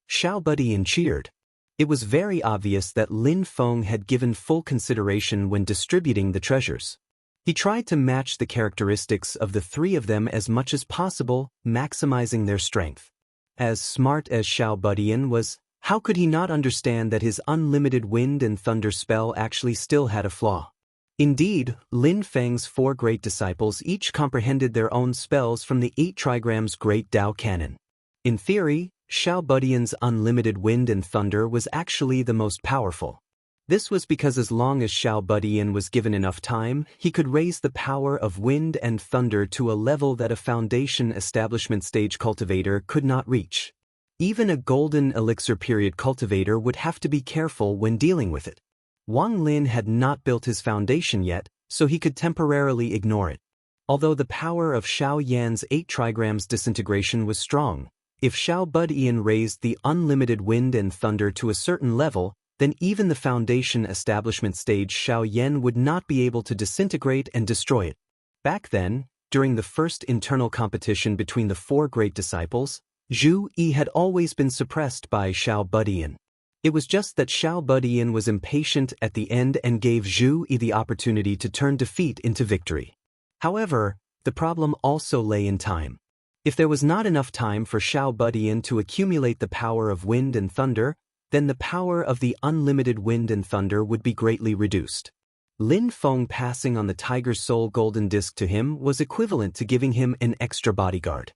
Xiao Budian cheered. It was very obvious that Lin Feng had given full consideration when distributing the treasures. He tried to match the characteristics of the three of them as much as possible, maximizing their strength. As smart as Xiao Budian was, how could he not understand that his unlimited wind and thunder spell actually still had a flaw? Indeed, Lin Feng's 4 great disciples each comprehended their own spells from the 8 trigrams Great Tao Canon. In theory, Xiao Budian's unlimited wind and thunder was actually the most powerful. This was because as long as Xiao Budian was given enough time, he could raise the power of wind and thunder to a level that a foundation establishment stage cultivator could not reach. Even a golden elixir period cultivator would have to be careful when dealing with it. Wang Lin had not built his foundation yet, so he could temporarily ignore it. Although the power of Xiao Yan's 8 trigrams disintegration was strong, if Xiao Budian raised the unlimited wind and thunder to a certain level, then even the foundation establishment stage Xiao Yan would not be able to disintegrate and destroy it. Back then, during the first internal competition between the 4 great disciples, Zhu Yi had always been suppressed by Xiao Budian. It was just that Xiao Budian was impatient at the end and gave Zhu Yi the opportunity to turn defeat into victory. However, the problem also lay in time. If there was not enough time for Xiao Budian to accumulate the power of wind and thunder, then the power of the unlimited wind and thunder would be greatly reduced. Lin Feng passing on the Tiger's Soul golden disc to him was equivalent to giving him an extra bodyguard.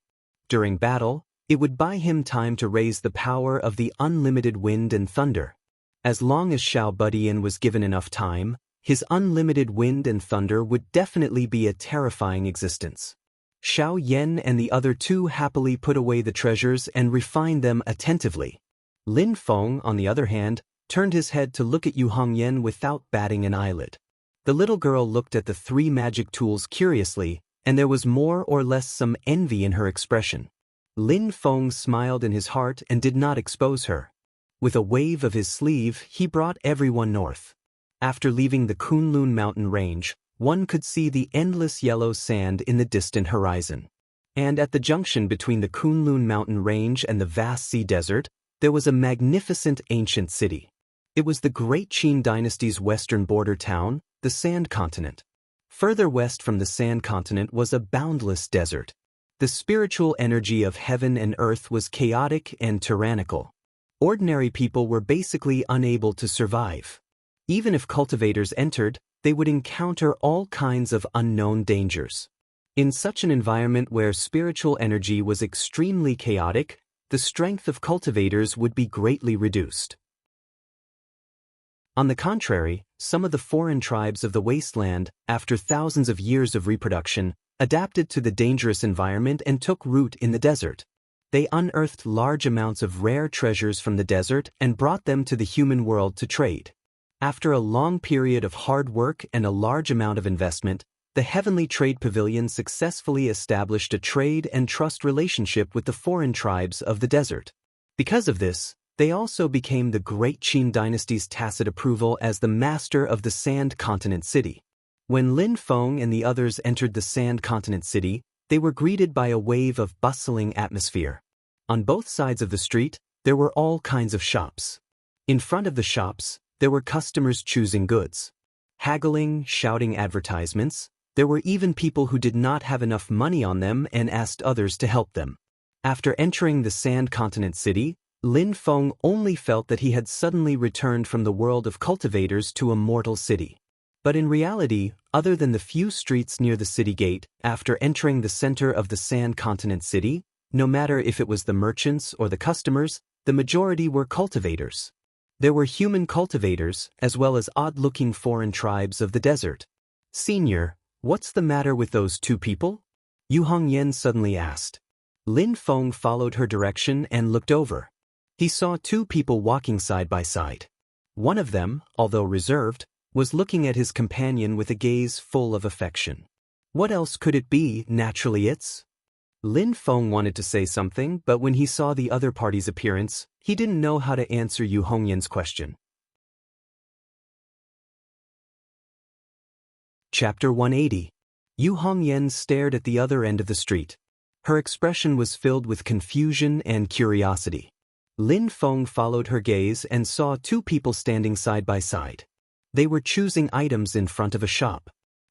During battle, it would buy him time to raise the power of the unlimited wind and thunder. As long as Xiao Budian was given enough time, his unlimited wind and thunder would definitely be a terrifying existence. Xiao Yan and the other 2 happily put away the treasures and refined them attentively. Lin Feng, on the other hand, turned his head to look at Yu Hongyan without batting an eyelid. The little girl looked at the 3 magic tools curiously, and there was more or less some envy in her expression. Lin Feng smiled in his heart and did not expose her. With a wave of his sleeve, he brought everyone north. After leaving the Kunlun mountain range, one could see the endless yellow sand in the distant horizon. And at the junction between the Kunlun mountain range and the vast sea desert, there was a magnificent ancient city. It was the Great Qin dynasty's western border town, the Sand Continent. Further west from the Sand Continent was a boundless desert. The spiritual energy of heaven and earth was chaotic and tyrannical. Ordinary people were basically unable to survive. Even if cultivators entered, they would encounter all kinds of unknown dangers. In such an environment where spiritual energy was extremely chaotic, the strength of cultivators would be greatly reduced. On the contrary, some of the foreign tribes of the wasteland, after thousands of years of reproduction, adapted to the dangerous environment and took root in the desert. They unearthed large amounts of rare treasures from the desert and brought them to the human world to trade. After a long period of hard work and a large amount of investment, the Heavenly Trade Pavilion successfully established a trade and trust relationship with the foreign tribes of the desert. Because of this, they also became the Great Qin dynasty's tacit approval as the master of the Sand Continent city. When Lin Feng and the others entered the Sand Continent city, they were greeted by a wave of bustling atmosphere. On both sides of the street, there were all kinds of shops. In front of the shops, there were customers choosing goods. Haggling, shouting advertisements, there were even people who did not have enough money on them and asked others to help them. After entering the Sand Continent city, Lin Feng only felt that he had suddenly returned from the world of cultivators to a mortal city. But in reality, other than the few streets near the city gate, after entering the center of the Sand Continent city, no matter if it was the merchants or the customers, the majority were cultivators. There were human cultivators, as well as odd-looking foreign tribes of the desert. "Senior, what's the matter with those two people?" Yu Hongyan suddenly asked. Lin Feng followed her direction and looked over. He saw two people walking side by side. One of them, although reserved, was looking at his companion with a gaze full of affection. What else could it be? Naturally it's... Lin Feng wanted to say something, but when he saw the other party's appearance, he didn't know how to answer Yu Hongyan's question. Chapter 180. Yu Hongyan stared at the other end of the street. Her expression was filled with confusion and curiosity. Lin Feng followed her gaze and saw two people standing side by side. They were choosing items in front of a shop.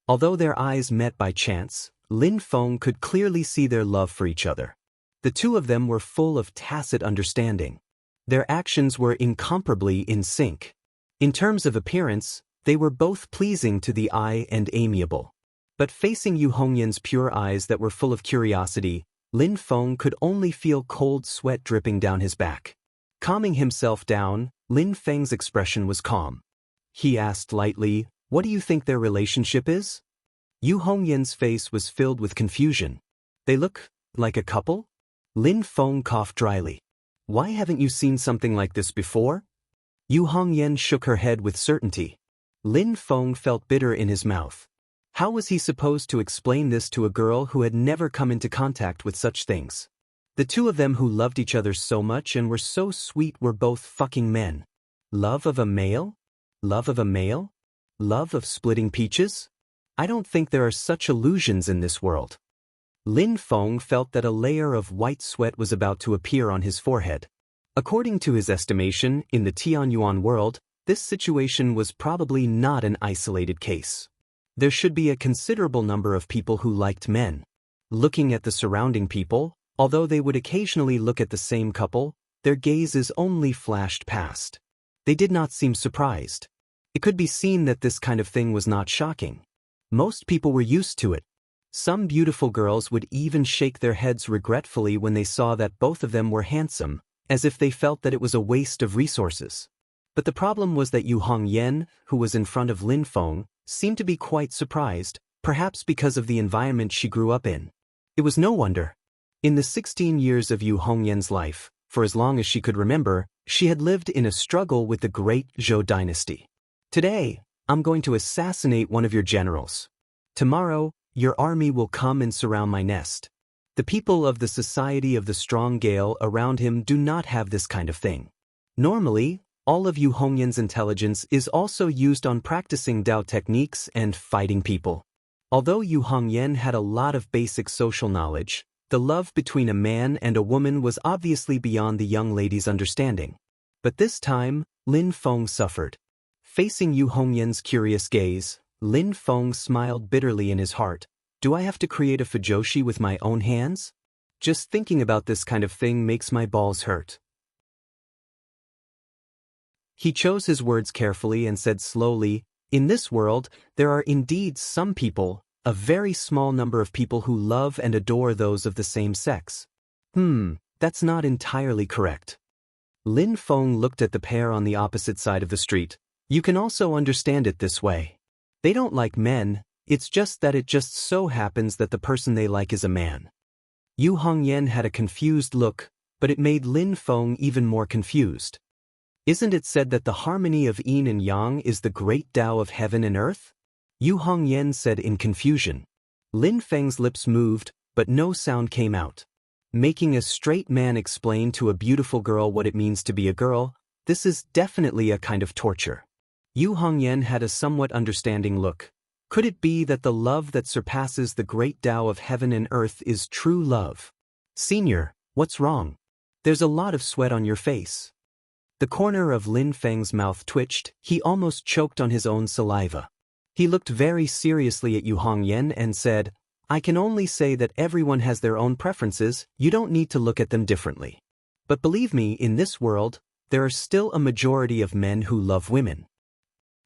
Although their eyes met by chance, Lin Feng could clearly see their love for each other. The two of them were full of tacit understanding. Their actions were incomparably in sync. In terms of appearance, they were both pleasing to the eye and amiable. But facing Yu Hongyan's pure eyes that were full of curiosity, Lin Feng could only feel cold sweat dripping down his back. Calming himself down, Lin Feng's expression was calm. He asked lightly, "What do you think their relationship is?" Yu Hongyan's face was filled with confusion. "They look like a couple?" Lin Feng coughed dryly. "Why haven't you seen something like this before?" Yu Hongyan shook her head with certainty. Lin Feng felt bitter in his mouth. How was he supposed to explain this to a girl who had never come into contact with such things? The two of them who loved each other so much and were so sweet were both fucking men. Love of a male? Love of a male? Love of splitting peaches? I don't think there are such illusions in this world. Lin Feng felt that a layer of white sweat was about to appear on his forehead. According to his estimation, in the Tianyuan world, this situation was probably not an isolated case. There should be a considerable number of people who liked men. Looking at the surrounding people, although they would occasionally look at the same couple, their gazes only flashed past. They did not seem surprised. It could be seen that this kind of thing was not shocking. Most people were used to it. Some beautiful girls would even shake their heads regretfully when they saw that both of them were handsome, as if they felt that it was a waste of resources. But the problem was that Yu Hongyan, who was in front of Lin Feng, seemed to be quite surprised, perhaps because of the environment she grew up in. It was no wonder. In the 16 years of Yu Hongyan's life, for as long as she could remember, she had lived in a struggle with the great Zhou dynasty. "Today, I'm going to assassinate one of your generals. Tomorrow, your army will come and surround my nest." The people of the Society of the Strong Gale around him do not have this kind of thing. Normally, all of Yu Hongyan's intelligence is also used on practicing Dao techniques and fighting people. Although Yu Hongyan had a lot of basic social knowledge, the love between a man and a woman was obviously beyond the young lady's understanding. But this time, Lin Feng suffered. Facing Yu Hongyan's curious gaze, Lin Feng smiled bitterly in his heart. "Do I have to create a fujoshi with my own hands? Just thinking about this kind of thing makes my balls hurt." He chose his words carefully and said slowly, "In this world, there are indeed some people, a very small number of people who love and adore those of the same sex." That's not entirely correct. Lin Feng looked at the pair on the opposite side of the street. "You can also understand it this way. They don't like men, it's just that it just so happens that the person they like is a man." Yu Hongyan had a confused look, but it made Lin Feng even more confused. "Isn't it said that the harmony of yin and yang is the great Tao of heaven and earth?" Yu Hongyan said in confusion. Lin Feng's lips moved, but no sound came out. Making a straight man explain to a beautiful girl what it means to be a girl, this is definitely a kind of torture. Yu Hongyan had a somewhat understanding look. Could it be that the love that surpasses the great Tao of heaven and earth is true love? Senior, what's wrong? There's a lot of sweat on your face. The corner of Lin Feng's mouth twitched, he almost choked on his own saliva. He looked very seriously at Yu Hongyan and said, I can only say that everyone has their own preferences, you don't need to look at them differently. But believe me, in this world, there are still a majority of men who love women.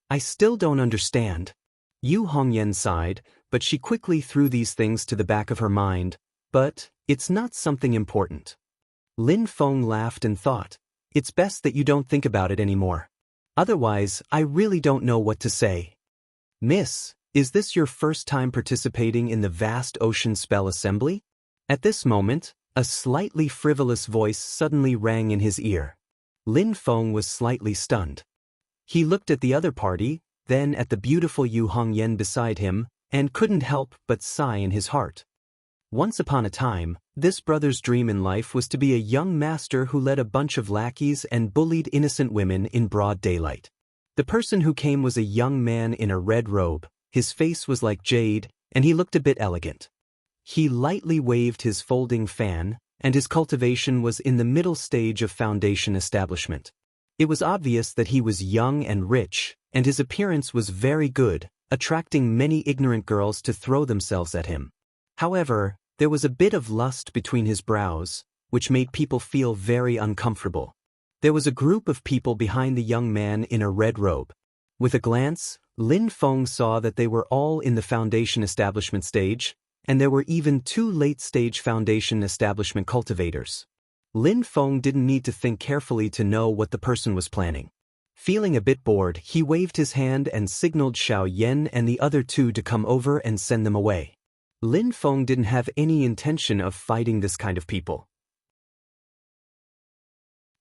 I still don't understand. Yu Hongyan sighed, but she quickly threw these things to the back of her mind. But, it's not something important. Lin Feng laughed and thought, it's best that you don't think about it anymore. Otherwise, I really don't know what to say. Miss, is this your first time participating in the vast ocean spell assembly? At this moment, a slightly frivolous voice suddenly rang in his ear. Lin Feng was slightly stunned. He looked at the other party, then at the beautiful Yu Hongyan beside him, and couldn't help but sigh in his heart. Once upon a time, this brother's dream in life was to be a young master who led a bunch of lackeys and bullied innocent women in broad daylight. The person who came was a young man in a red robe, his face was like jade, and he looked a bit elegant. He lightly waved his folding fan, and his cultivation was in the middle stage of foundation establishment. It was obvious that he was young and rich, and his appearance was very good, attracting many ignorant girls to throw themselves at him. However, there was a bit of lust between his brows, which made people feel very uncomfortable. There was a group of people behind the young man in a red robe. With a glance, Lin Feng saw that they were all in the foundation establishment stage, and there were even 2 late-stage foundation establishment cultivators. Lin Feng didn't need to think carefully to know what the person was planning. Feeling a bit bored, he waved his hand and signaled Xiao Yan and the other 2 to come over and send them away. Lin Feng didn't have any intention of fighting this kind of people.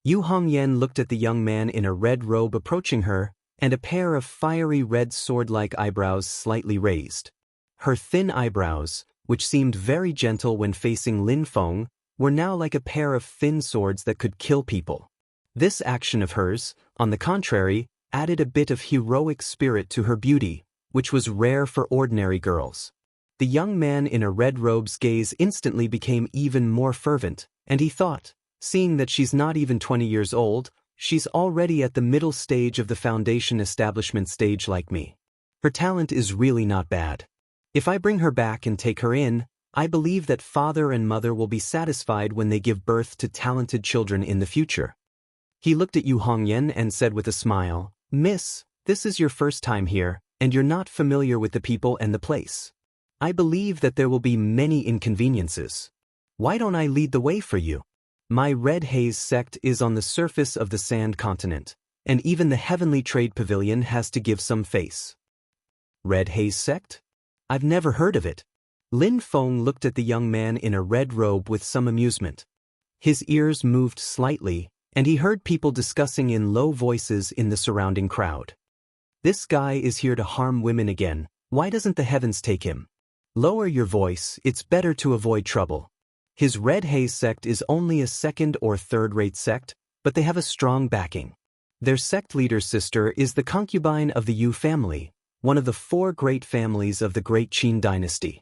Yu Hongyan looked at the young man in a red robe approaching her, and a pair of fiery red sword-like eyebrows slightly raised. Her thin eyebrows, which seemed very gentle when facing Lin Feng, were now like a pair of thin swords that could kill people. This action of hers, on the contrary, added a bit of heroic spirit to her beauty, which was rare for ordinary girls. The young man in a red robe's gaze instantly became even more fervent, and he thought, seeing that she's not even 20 years old, she's already at the middle stage of the foundation establishment stage like me. Her talent is really not bad. If I bring her back and take her in, I believe that father and mother will be satisfied when they give birth to talented children in the future. He looked at Yu Hongyan and said with a smile, Miss, this is your first time here, and you're not familiar with the people and the place. I believe that there will be many inconveniences. Why don't I lead the way for you? My Red Haze sect is on the surface of the Sand Continent, and even the Heavenly Trade Pavilion has to give some face. Red Haze sect? I've never heard of it. Lin Feng looked at the young man in a red robe with some amusement. His ears moved slightly, and he heard people discussing in low voices in the surrounding crowd. This guy is here to harm women again, why doesn't the heavens take him? Lower your voice, it's better to avoid trouble. His Red Haze sect is only a second or third-rate sect, but they have a strong backing. Their sect leader's sister is the concubine of the Yu family, one of the 4 great families of the Great Qin dynasty.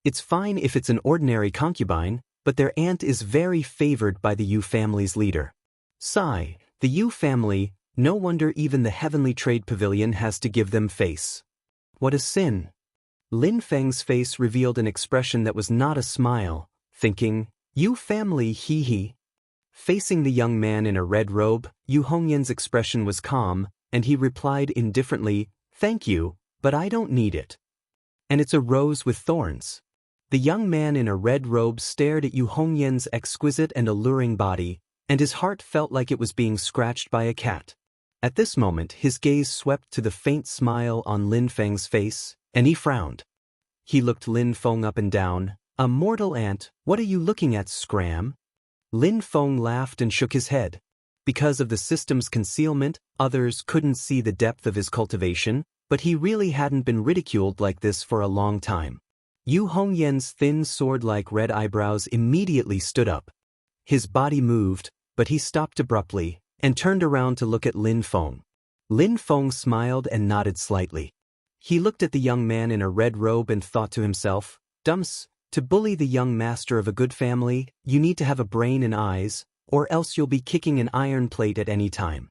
It's fine if it's an ordinary concubine, but their aunt is very favored by the Yu family's leader. Sigh, the Yu family, no wonder even the Heavenly Trade Pavilion has to give them face. What a sin. Lin Feng's face revealed an expression that was not a smile, thinking, Yu family hee. Facing the young man in a red robe, Yu Hongyan's expression was calm, and he replied indifferently, Thank you, but I don't need it. And it's a rose with thorns. The young man in a red robe stared at Yu Hongyan's exquisite and alluring body, and his heart felt like it was being scratched by a cat. At this moment his gaze swept to the faint smile on Lin Feng's face, and he frowned. He looked Lin Feng up and down. A mortal ant, what are you looking at, Scram? Lin Feng laughed and shook his head. Because of the system's concealment, others couldn't see the depth of his cultivation, but he really hadn't been ridiculed like this for a long time. Yu Hongyan's thin sword-like red eyebrows immediately stood up. His body moved, but he stopped abruptly, and turned around to look at Lin Feng. Lin Feng smiled and nodded slightly. He looked at the young man in a red robe and thought to himself, "Dumps, to bully the young master of a good family, you need to have a brain and eyes, or else you'll be kicking an iron plate at any time."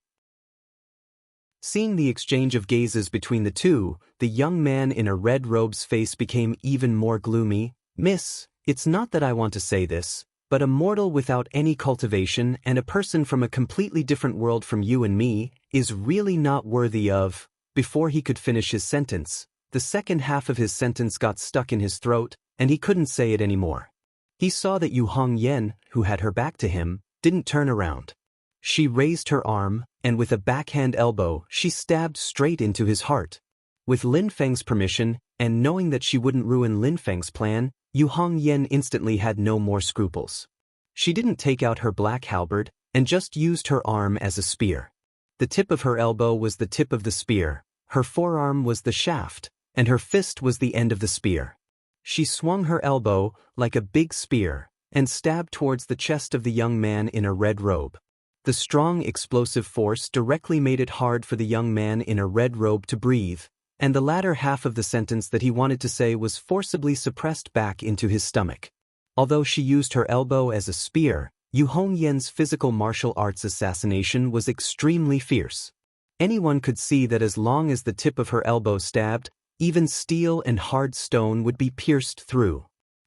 Seeing the exchange of gazes between the two, the young man in a red robe's face became even more gloomy. "Miss, it's not that I want to say this, but a mortal without any cultivation and a person from a completely different world from you and me is really not worthy of—" Before he could finish his sentence, the second half of his sentence got stuck in his throat, and he couldn't say it anymore. He saw that Yu Hongyan, who had her back to him, didn't turn around. She raised her arm, and with a backhand elbow she stabbed straight into his heart. With Lin Feng's permission, and knowing that she wouldn't ruin Lin Feng's plan, Yu Hongyan instantly had no more scruples. She didn't take out her black halberd, and just used her arm as a spear. The tip of her elbow was the tip of the spear, her forearm was the shaft, and her fist was the end of the spear. She swung her elbow, like a big spear, and stabbed towards the chest of the young man in a red robe. The strong explosive force directly made it hard for the young man in a red robe to breathe, and the latter half of the sentence that he wanted to say was forcibly suppressed back into his stomach. Although she used her elbow as a spear, Yu Hongyan's physical martial arts assassination was extremely fierce. Anyone could see that as long as the tip of her elbow stabbed, even steel and hard stone would be pierced through.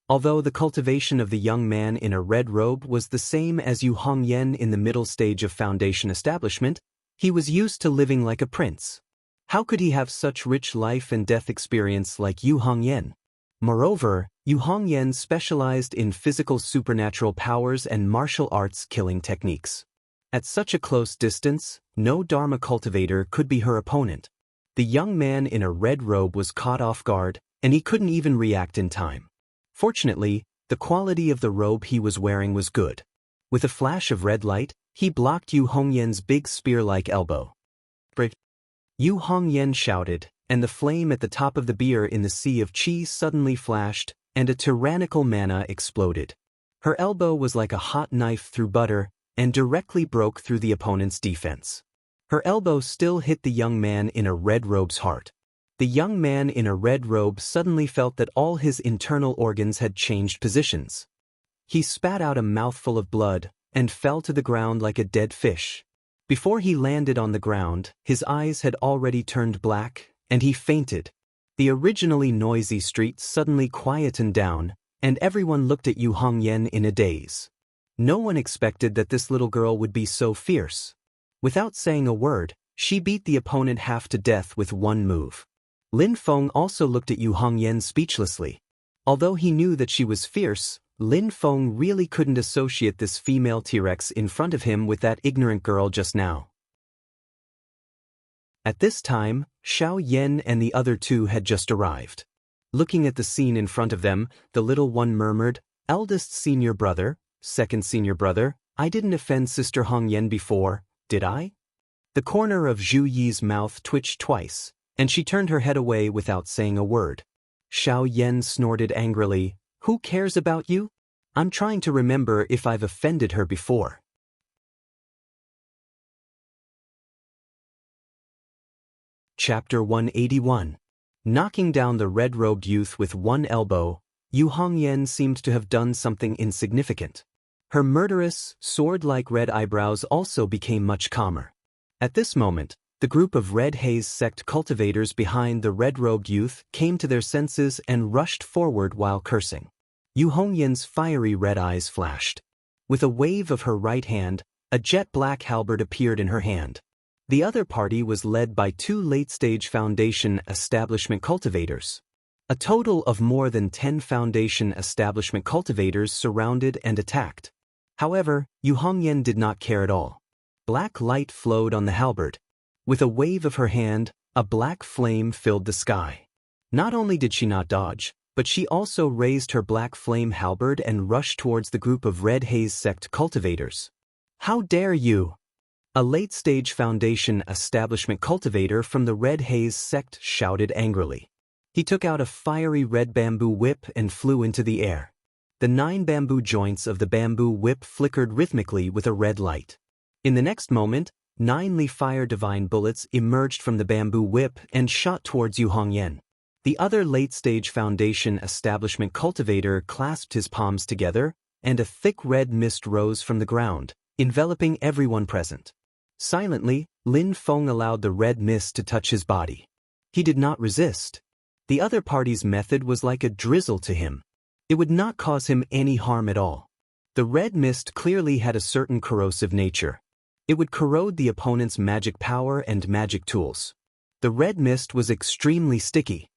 Although the cultivation of the young man in a red robe was the same as Yu Hongyan in the middle stage of foundation establishment, he was used to living like a prince. How could he have such rich life and death experience like Yu Hongyan? Moreover, Yu Hongyan specialized in physical supernatural powers and martial arts killing techniques. At such a close distance, no Dharma cultivator could be her opponent. The young man in a red robe was caught off guard, and he couldn't even react in time. Fortunately, the quality of the robe he was wearing was good. With a flash of red light, he blocked Yu Hongyan's big spear-like elbow. Yu Hongyan shouted, and the flame at the top of the beer in the sea of qi suddenly flashed, and a tyrannical mana exploded. Her elbow was like a hot knife through butter, and directly broke through the opponent's defense. Her elbow still hit the young man in a red robe's heart. The young man in a red robe suddenly felt that all his internal organs had changed positions. He spat out a mouthful of blood, and fell to the ground like a dead fish. Before he landed on the ground, his eyes had already turned black, and he fainted. The originally noisy street suddenly quietened down, and everyone looked at Yu Hongyan in a daze. No one expected that this little girl would be so fierce. Without saying a word, she beat the opponent half to death with one move. Lin Feng also looked at Yu Hongyan speechlessly. Although he knew that she was fierce, Lin Feng really couldn't associate this female T-Rex in front of him with that ignorant girl just now. At this time, Xiao Yan and the other two had just arrived. Looking at the scene in front of them, the little one murmured, "Eldest senior brother, second senior brother, I didn't offend Sister Hongyan before, did I?" The corner of Zhu Yi's mouth twitched twice, and she turned her head away without saying a word. Xiao Yan snorted angrily, "Who cares about you? I'm trying to remember if I've offended her before." Chapter 181. Knocking down the red-robed youth with one elbow, Yu Hongyan seemed to have done something insignificant. Her murderous, sword-like red eyebrows also became much calmer. At this moment, the group of Red Haze sect cultivators behind the red-robed youth came to their senses and rushed forward while cursing. Yu Hongyan's fiery red eyes flashed. With a wave of her right hand, a jet-black halberd appeared in her hand. The other party was led by two late-stage foundation establishment cultivators. A total of more than 10 foundation establishment cultivators surrounded and attacked. However, Yu Hongyan did not care at all. Black light flowed on the halberd. With a wave of her hand, a black flame filled the sky. Not only did she not dodge, but she also raised her black flame halberd and rushed towards the group of Red Haze sect cultivators. "How dare you!" A late-stage foundation establishment cultivator from the Red Haze sect shouted angrily. He took out a fiery red bamboo whip and flew into the air. The 9 bamboo joints of the bamboo whip flickered rhythmically with a red light. In the next moment, 9 Li Fire Divine bullets emerged from the bamboo whip and shot towards Yu Hongyan. The other late-stage Foundation establishment cultivator clasped his palms together, and a thick red mist rose from the ground, enveloping everyone present. Silently, Lin Feng allowed the red mist to touch his body. He did not resist. The other party's method was like a drizzle to him. It would not cause him any harm at all. The red mist clearly had a certain corrosive nature. It would corrode the opponent's magic power and magic tools. The red mist was extremely sticky.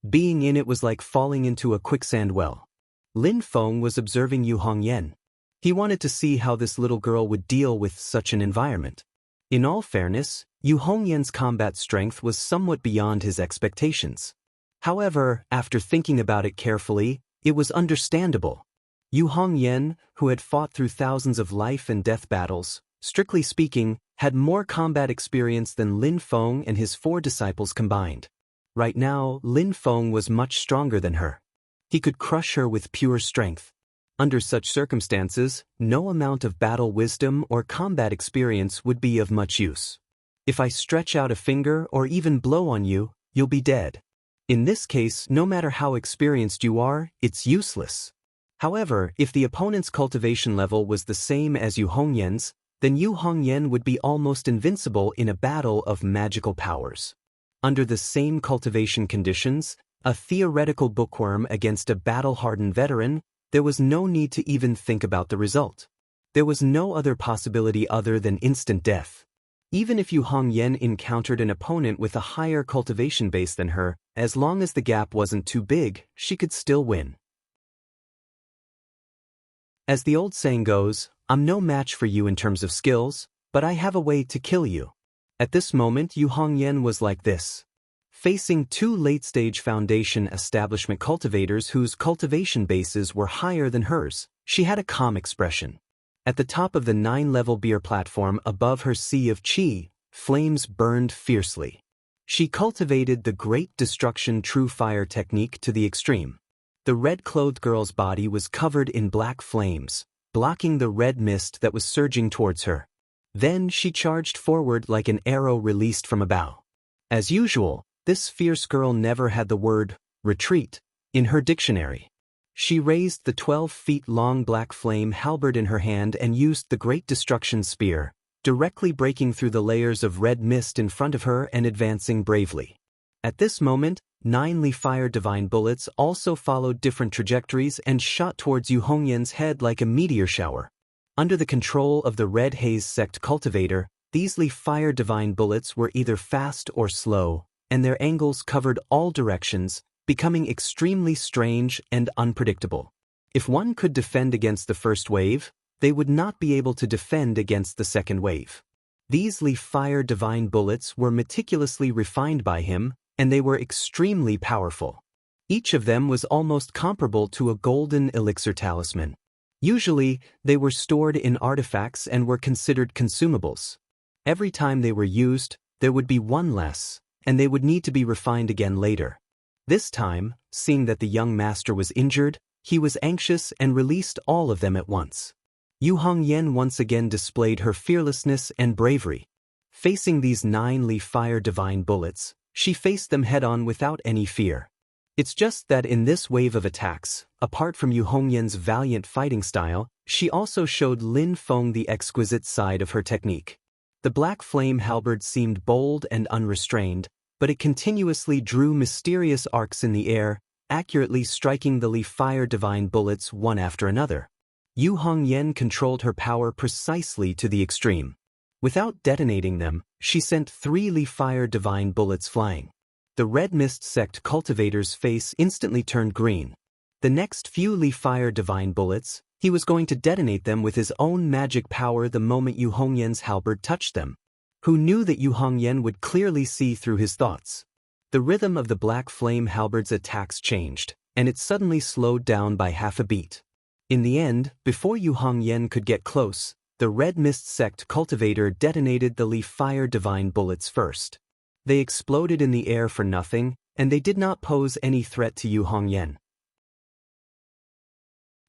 Being in it was like falling into a quicksand well. Lin Feng was observing Yu Hongyan. He wanted to see how this little girl would deal with such an environment. In all fairness, Yu Hongyan's combat strength was somewhat beyond his expectations. However, after thinking about it carefully, it was understandable. Yu Hongyan, who had fought through thousands of life and death battles, strictly speaking, had more combat experience than Lin Feng and his 4 disciples combined. Right now, Lin Feng was much stronger than her. He could crush her with pure strength. Under such circumstances, no amount of battle wisdom or combat experience would be of much use. If I stretch out a finger or even blow on you, you'll be dead. In this case, no matter how experienced you are, it's useless. However, if the opponent's cultivation level was the same as Yu Hongyan's, then Yu Hongyan would be almost invincible in a battle of magical powers. Under the same cultivation conditions, a theoretical bookworm against a battle-hardened veteran, there was no need to even think about the result. There was no other possibility other than instant death. Even if Yu Hongyan encountered an opponent with a higher cultivation base than her, as long as the gap wasn't too big, she could still win. As the old saying goes, I'm no match for you in terms of skills, but I have a way to kill you. At this moment, Yu Hongyan was like this. Facing 2 late-stage Foundation establishment cultivators whose cultivation bases were higher than hers, she had a calm expression. At the top of the 9-level beer platform above her sea of qi, flames burned fiercely. She cultivated the Great Destruction True Fire technique to the extreme. The red-clothed girl's body was covered in black flames, blocking the red mist that was surging towards her. Then she charged forward like an arrow released from a bow. As usual, this fierce girl never had the word retreat in her dictionary. She raised the 12-feet-long black flame halberd in her hand and used the Great Destruction Spear, directly breaking through the layers of red mist in front of her and advancing bravely. At this moment, 9 Li Fire Divine bullets also followed different trajectories and shot towards Yu Hongyan's head like a meteor shower. Under the control of the Red Haze Sect cultivator, these Li Fire Divine bullets were either fast or slow, and their angles covered all directions, becoming extremely strange and unpredictable. If one could defend against the first wave, they would not be able to defend against the second wave. These Li Fire Divine bullets were meticulously refined by him, and they were extremely powerful. Each of them was almost comparable to a golden elixir talisman. Usually, they were stored in artifacts and were considered consumables. Every time they were used, there would be one less, and they would need to be refined again later. This time, seeing that the young master was injured, he was anxious and released all of them at once. Yu Hongyan once again displayed her fearlessness and bravery. Facing these 9 Li Fire Divine bullets, she faced them head-on without any fear. It's just that in this wave of attacks, apart from Yu Hongyan's valiant fighting style, she also showed Lin Feng the exquisite side of her technique. The black flame halberd seemed bold and unrestrained, but it continuously drew mysterious arcs in the air, accurately striking the Li Fire Divine bullets one after another. Yu Hongyan controlled her power precisely to the extreme. Without detonating them, she sent 3 Li Fire Divine bullets flying. The Red Mist Sect cultivator's face instantly turned green. The next few Li Fire Divine bullets, he was going to detonate them with his own magic power the moment Yu Hongyan's halberd touched them. Who knew that Yu Hongyan would clearly see through his thoughts? The rhythm of the black flame halberd's attacks changed, and it suddenly slowed down by half a beat. In the end, before Yu Hongyan could get close, the Red Mist Sect cultivator detonated the Li Fire Divine bullets first. They exploded in the air for nothing, and they did not pose any threat to Yu Hongyan.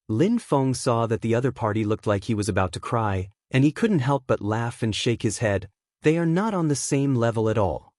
Lin Feng saw that the other party looked like he was about to cry, and he couldn't help but laugh and shake his head. They are not on the same level at all.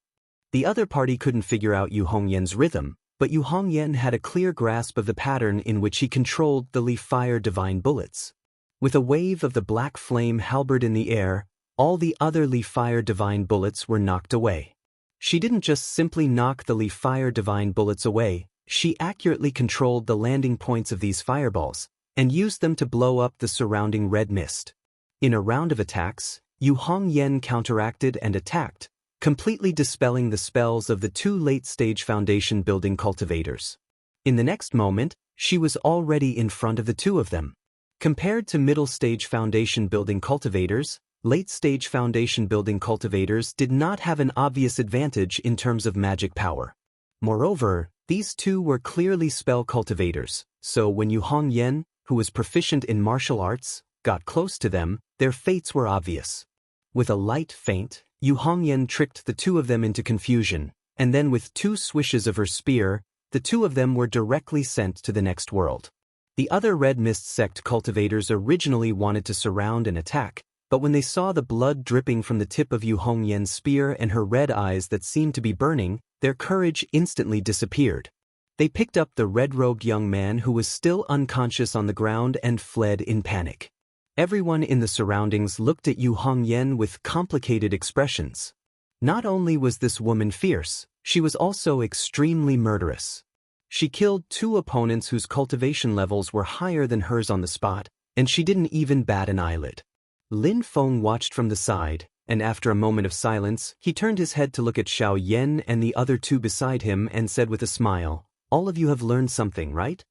The other party couldn't figure out Yu Hongyan's rhythm, but Yu Hongyan had a clear grasp of the pattern in which he controlled the Li Fire divine bullets. With a wave of the black flame halberd in the air, all the other Li Fire divine bullets were knocked away. She didn't just simply knock the Li Fire divine bullets away, she accurately controlled the landing points of these fireballs, and used them to blow up the surrounding red mist. In a round of attacks, Yu Hongyan counteracted and attacked, completely dispelling the spells of the two late-stage foundation building cultivators. In the next moment, she was already in front of the two of them. Compared to middle-stage foundation building cultivators, late-stage foundation building cultivators did not have an obvious advantage in terms of magic power. Moreover, these two were clearly spell cultivators, so when Yu Hongyan, who was proficient in martial arts, got close to them, their fates were obvious. With a light feint, Yu Hongyan tricked the two of them into confusion, and then with two swishes of her spear, the two of them were directly sent to the next world. The other Red Mist sect cultivators originally wanted to surround and attack, but when they saw the blood dripping from the tip of Yu Hongyan's spear and her red eyes that seemed to be burning, their courage instantly disappeared. They picked up the red-robed young man who was still unconscious on the ground and fled in panic. Everyone in the surroundings looked at Yu Hongyan with complicated expressions. Not only was this woman fierce, she was also extremely murderous. She killed two opponents whose cultivation levels were higher than hers on the spot, and she didn't even bat an eyelid. Lin Feng watched from the side, and after a moment of silence, he turned his head to look at Xiao Yan and the other two beside him and said with a smile, "All of you have learned something, right?"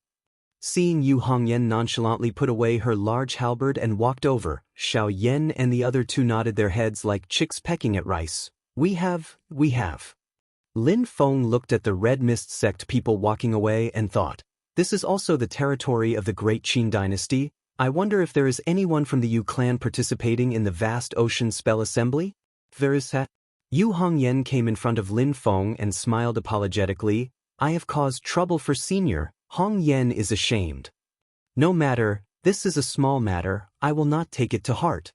Seeing Yu Hongyan nonchalantly put away her large halberd and walked over, Xiao Yan and the other two nodded their heads like chicks pecking at rice. We have. Lin Feng looked at the Red Mist sect people walking away and thought, this is also the territory of the Great Qin dynasty. I wonder if there is anyone from the Yu clan participating in the vast ocean spell assembly? There is that. Yu Hongyan came in front of Lin Feng and smiled apologetically. I have caused trouble for Senior. Hongyan is ashamed. No matter, this is a small matter, I will not take it to heart.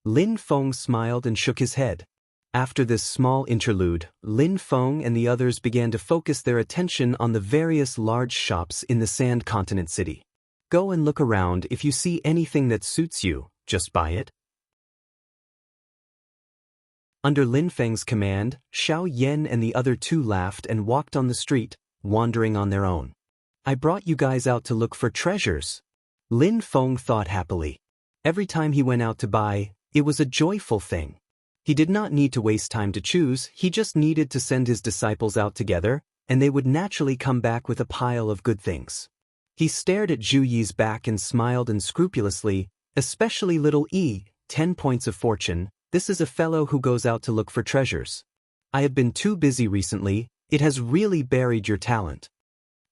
Lin Feng smiled and shook his head. After this small interlude, Lin Feng and the others began to focus their attention on the various large shops in the Sand Continent city. Go and look around. If you see anything that suits you, just buy it. Under Lin Feng's command, Xiao Yan and the other two laughed and walked on the street, wandering on their own. I brought you guys out to look for treasures. Lin Feng thought happily. Every time he went out to buy, it was a joyful thing. He did not need to waste time to choose, he just needed to send his disciples out together, and they would naturally come back with a pile of good things. He stared at Zhu Yi's back and smiled unscrupulously, especially little E, 10 points of fortune. This is a fellow who goes out to look for treasures. I have been too busy recently, it has really buried your talent.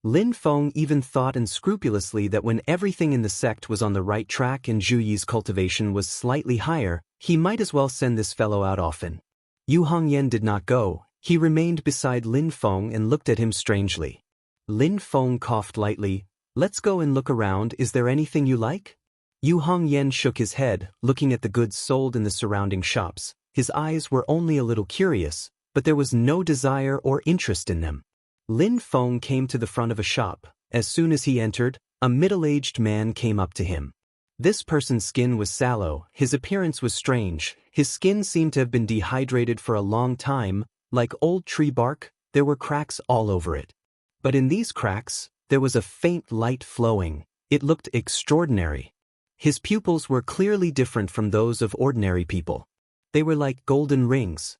Lin Feng even thought unscrupulously that when everything in the sect was on the right track and Zhu Yi's cultivation was slightly higher, he might as well send this fellow out often. Yu Hongyan did not go, he remained beside Lin Feng and looked at him strangely. Lin Feng coughed lightly. Let's go and look around, is there anything you like? Yu Hongyan shook his head, looking at the goods sold in the surrounding shops. His eyes were only a little curious, but there was no desire or interest in them. Lin Feng came to the front of a shop. As soon as he entered, a middle-aged man came up to him. This person's skin was sallow, his appearance was strange, his skin seemed to have been dehydrated for a long time, like old tree bark, there were cracks all over it. But in these cracks, there was a faint light flowing, it looked extraordinary. His pupils were clearly different from those of ordinary people. They were like golden rings.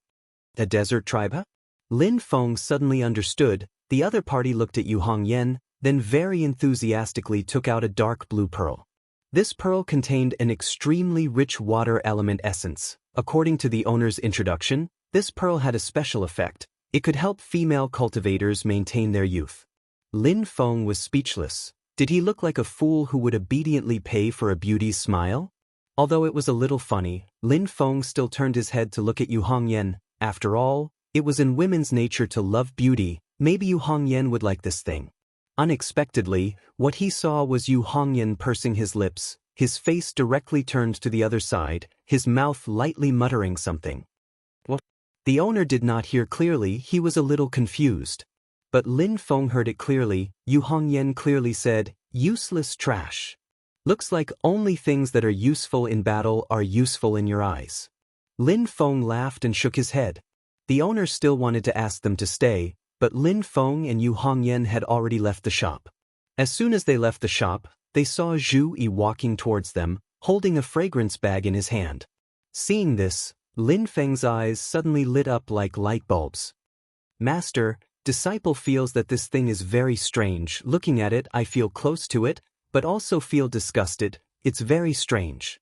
A desert tribe? Lin Feng suddenly understood. The other party looked at Yu Hongyan, then very enthusiastically took out a dark blue pearl. This pearl contained an extremely rich water element essence. According to the owner's introduction, this pearl had a special effect. It could help female cultivators maintain their youth. Lin Feng was speechless. Did he look like a fool who would obediently pay for a beauty's smile? Although it was a little funny, Lin Feng still turned his head to look at Yu Hongyan. After all, it was in women's nature to love beauty. Maybe Yu Hongyan would like this thing. Unexpectedly, what he saw was Yu Hongyan pursing his lips, his face directly turned to the other side, his mouth lightly muttering something. The owner did not hear clearly, he was a little confused. But Lin Feng heard it clearly. Yu Hongyan clearly said, "Useless trash. Looks like only things that are useful in battle are useful in your eyes." Lin Feng laughed and shook his head. The owner still wanted to ask them to stay, but Lin Feng and Yu Hongyan had already left the shop. As soon as they left the shop, they saw Zhu Yi walking towards them, holding a fragrance bag in his hand. Seeing this, Lin Feng's eyes suddenly lit up like light bulbs. "Master, disciple feels that this thing is very strange. Looking at it, I feel close to it, but also feel disgusted. It's very strange."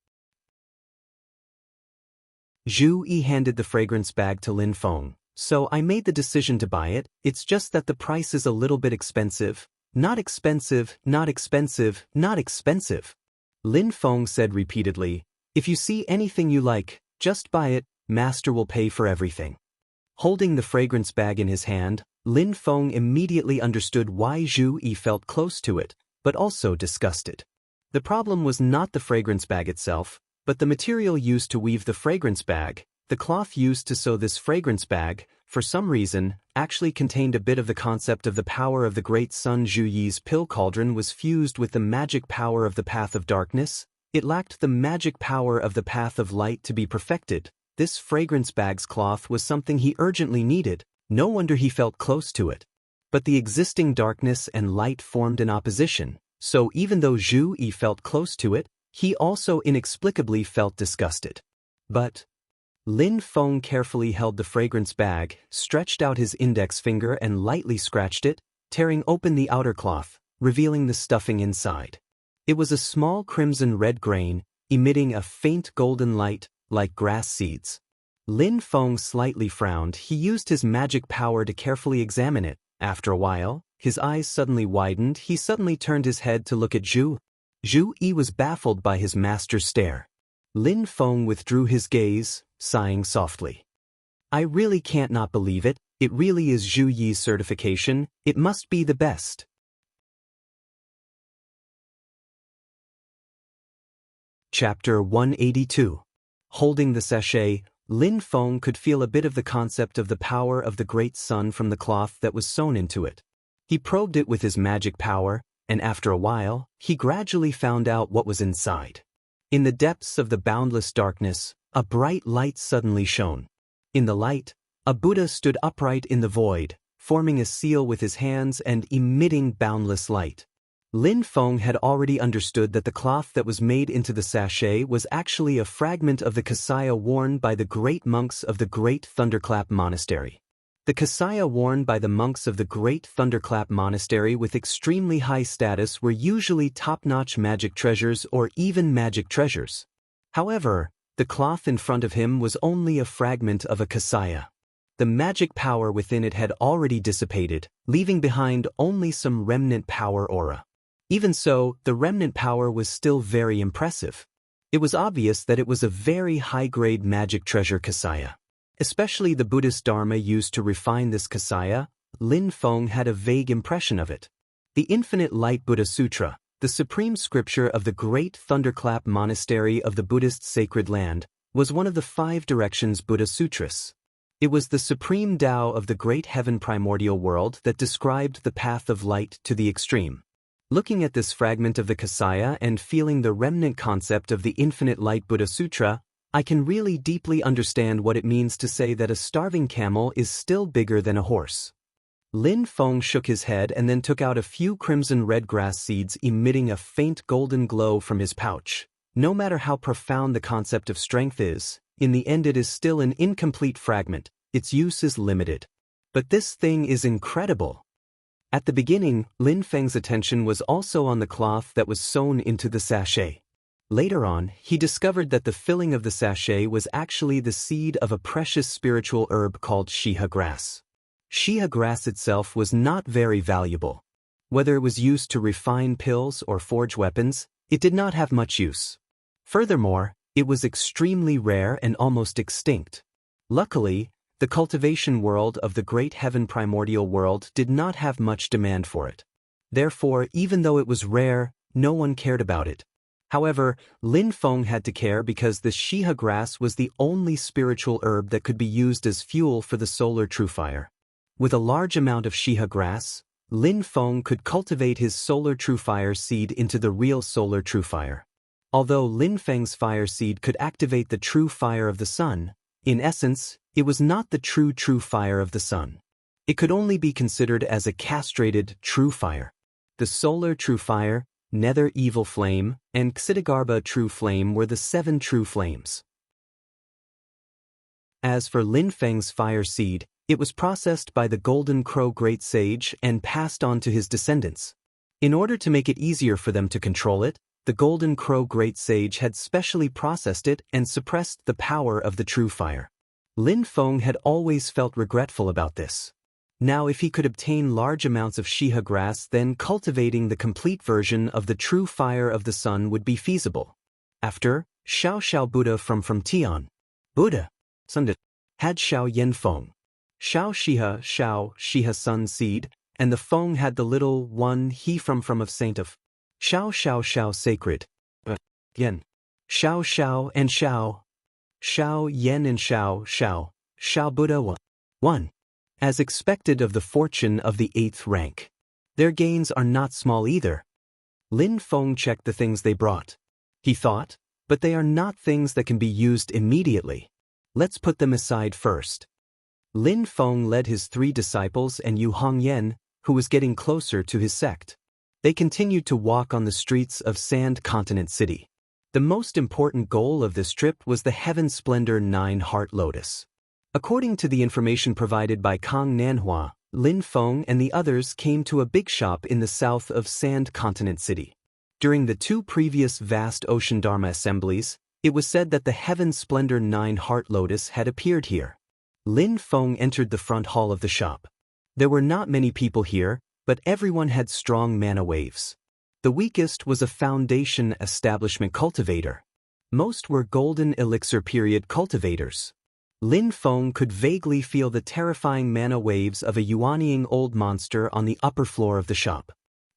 Zhu Yi handed the fragrance bag to Lin Feng. "So I made the decision to buy it. It's just that the price is a little bit expensive. Not expensive, not expensive, not expensive." Lin Feng said repeatedly, "If you see anything you like, just buy it. Master will pay for everything." Holding the fragrance bag in his hand, Lin Feng immediately understood why Zhu Yi felt close to it, but also disgusted. The problem was not the fragrance bag itself, but the material used to weave the fragrance bag. The cloth used to sew this fragrance bag, for some reason, actually contained a bit of the concept of the power of the great sun. Zhu Yi's pill cauldron was fused with the magic power of the path of darkness. It lacked the magic power of the path of light to be perfected. This fragrance bag's cloth was something he urgently needed. No wonder he felt close to it. But the existing darkness and light formed an opposition, so even though Zhu Yi felt close to it, he also inexplicably felt disgusted. But Lin Feng carefully held the fragrance bag, stretched out his index finger and lightly scratched it, tearing open the outer cloth, revealing the stuffing inside. It was a small crimson-red grain, emitting a faint golden light, like grass seeds. Lin Feng slightly frowned. He used his magic power to carefully examine it. After a while, his eyes suddenly widened. He suddenly turned his head to look at Zhu. Zhu Yi was baffled by his master's stare. Lin Feng withdrew his gaze, sighing softly. "I really can't not believe it. It really is Zhu Yi's certification. It must be the best." Chapter 182. Holding the sachet, Lin Feng could feel a bit of the concept of the power of the great sun from the cloth that was sewn into it. He probed it with his magic power, and after a while, he gradually found out what was inside. In the depths of the boundless darkness, a bright light suddenly shone. In the light, a Buddha stood upright in the void, forming a seal with his hands and emitting boundless light. Lin Feng had already understood that the cloth that was made into the sachet was actually a fragment of the kasaya worn by the great monks of the Great Thunderclap Monastery. The kasaya worn by the monks of the Great Thunderclap Monastery with extremely high status were usually top-notch magic treasures or even magic treasures. However, the cloth in front of him was only a fragment of a kasaya. The magic power within it had already dissipated, leaving behind only some remnant power aura. Even so, the remnant power was still very impressive. It was obvious that it was a very high-grade magic treasure kasaya. Especially the Buddhist Dharma used to refine this kasaya, Lin Feng had a vague impression of it. The Infinite Light Buddha Sutra, the supreme scripture of the Great Thunderclap Monastery of the Buddhist Sacred Land, was one of the 5 directions Buddha Sutras. It was the supreme Tao of the great heaven primordial world that described the path of light to the extreme. Looking at this fragment of the kasaya and feeling the remnant concept of the Infinite Light Buddha Sutra, I can really deeply understand what it means to say that a starving camel is still bigger than a horse. Lin Feng shook his head and then took out a few crimson-red grass seeds emitting a faint golden glow from his pouch. No matter how profound the concept of strength is, in the end it is still an incomplete fragment. Its use is limited. But this thing is incredible. At the beginning, Lin Feng's attention was also on the cloth that was sewn into the sachet. Later on, he discovered that the filling of the sachet was actually the seed of a precious spiritual herb called shiha grass. Shiha grass itself was not very valuable. Whether it was used to refine pills or forge weapons, it did not have much use. Furthermore, it was extremely rare and almost extinct. Luckily, the cultivation world of the great heaven primordial world did not have much demand for it. Therefore, even though it was rare, no one cared about it. However, Lin Feng had to care because the Shiha grass was the only spiritual herb that could be used as fuel for the solar true fire. With a large amount of Shiha grass, Lin Feng could cultivate his solar true fire seed into the real solar true fire. Although Lin Feng's fire seed could activate the true fire of the sun, in essence, it was not the true fire of the sun. It could only be considered as a castrated true fire. The solar true fire, nether evil flame, and Ksitigarbha true flame were the 7 true flames. As for Lin Feng's fire seed, it was processed by the Golden Crow Great Sage and passed on to his descendants. In order to make it easier for them to control it, the Golden Crow Great Sage had specially processed it and suppressed the power of the true fire. Lin Feng had always felt regretful about this. Now if he could obtain large amounts of Shiha grass, then cultivating the complete version of the true fire of the sun would be feasible. After, Xiao Buddha from Tian. Buddha, Sundit, had Xiao Yen Feng. Xiao Shiha sun seed, and the Feng had the little one he from of saint of. Xiao sacred. Yen. Xiao and Xiao. Xiao Yen and Xiao Buddha 1. As expected of the fortune of the 8th rank. Their gains are not small either. Lin Feng checked the things they brought. He thought, but they are not things that can be used immediately. Let's put them aside first. Lin Feng led his 3 disciples and Yu Hongyan, who was getting closer to his sect. They continued to walk on the streets of Sand Continent City. The most important goal of this trip was the Heaven Splendor 9 Heart Lotus. According to the information provided by Kang Nanhua, Lin Feng and the others came to a big shop in the south of Sand Continent City. During the 2 previous vast Ocean Dharma assemblies, it was said that the Heaven Splendor 9 Heart Lotus had appeared here. Lin Feng entered the front hall of the shop. There were not many people here, but everyone had strong mana waves. The weakest was a foundation establishment cultivator. Most were golden elixir period cultivators. Lin Feng could vaguely feel the terrifying mana waves of a yuanying old monster on the upper floor of the shop.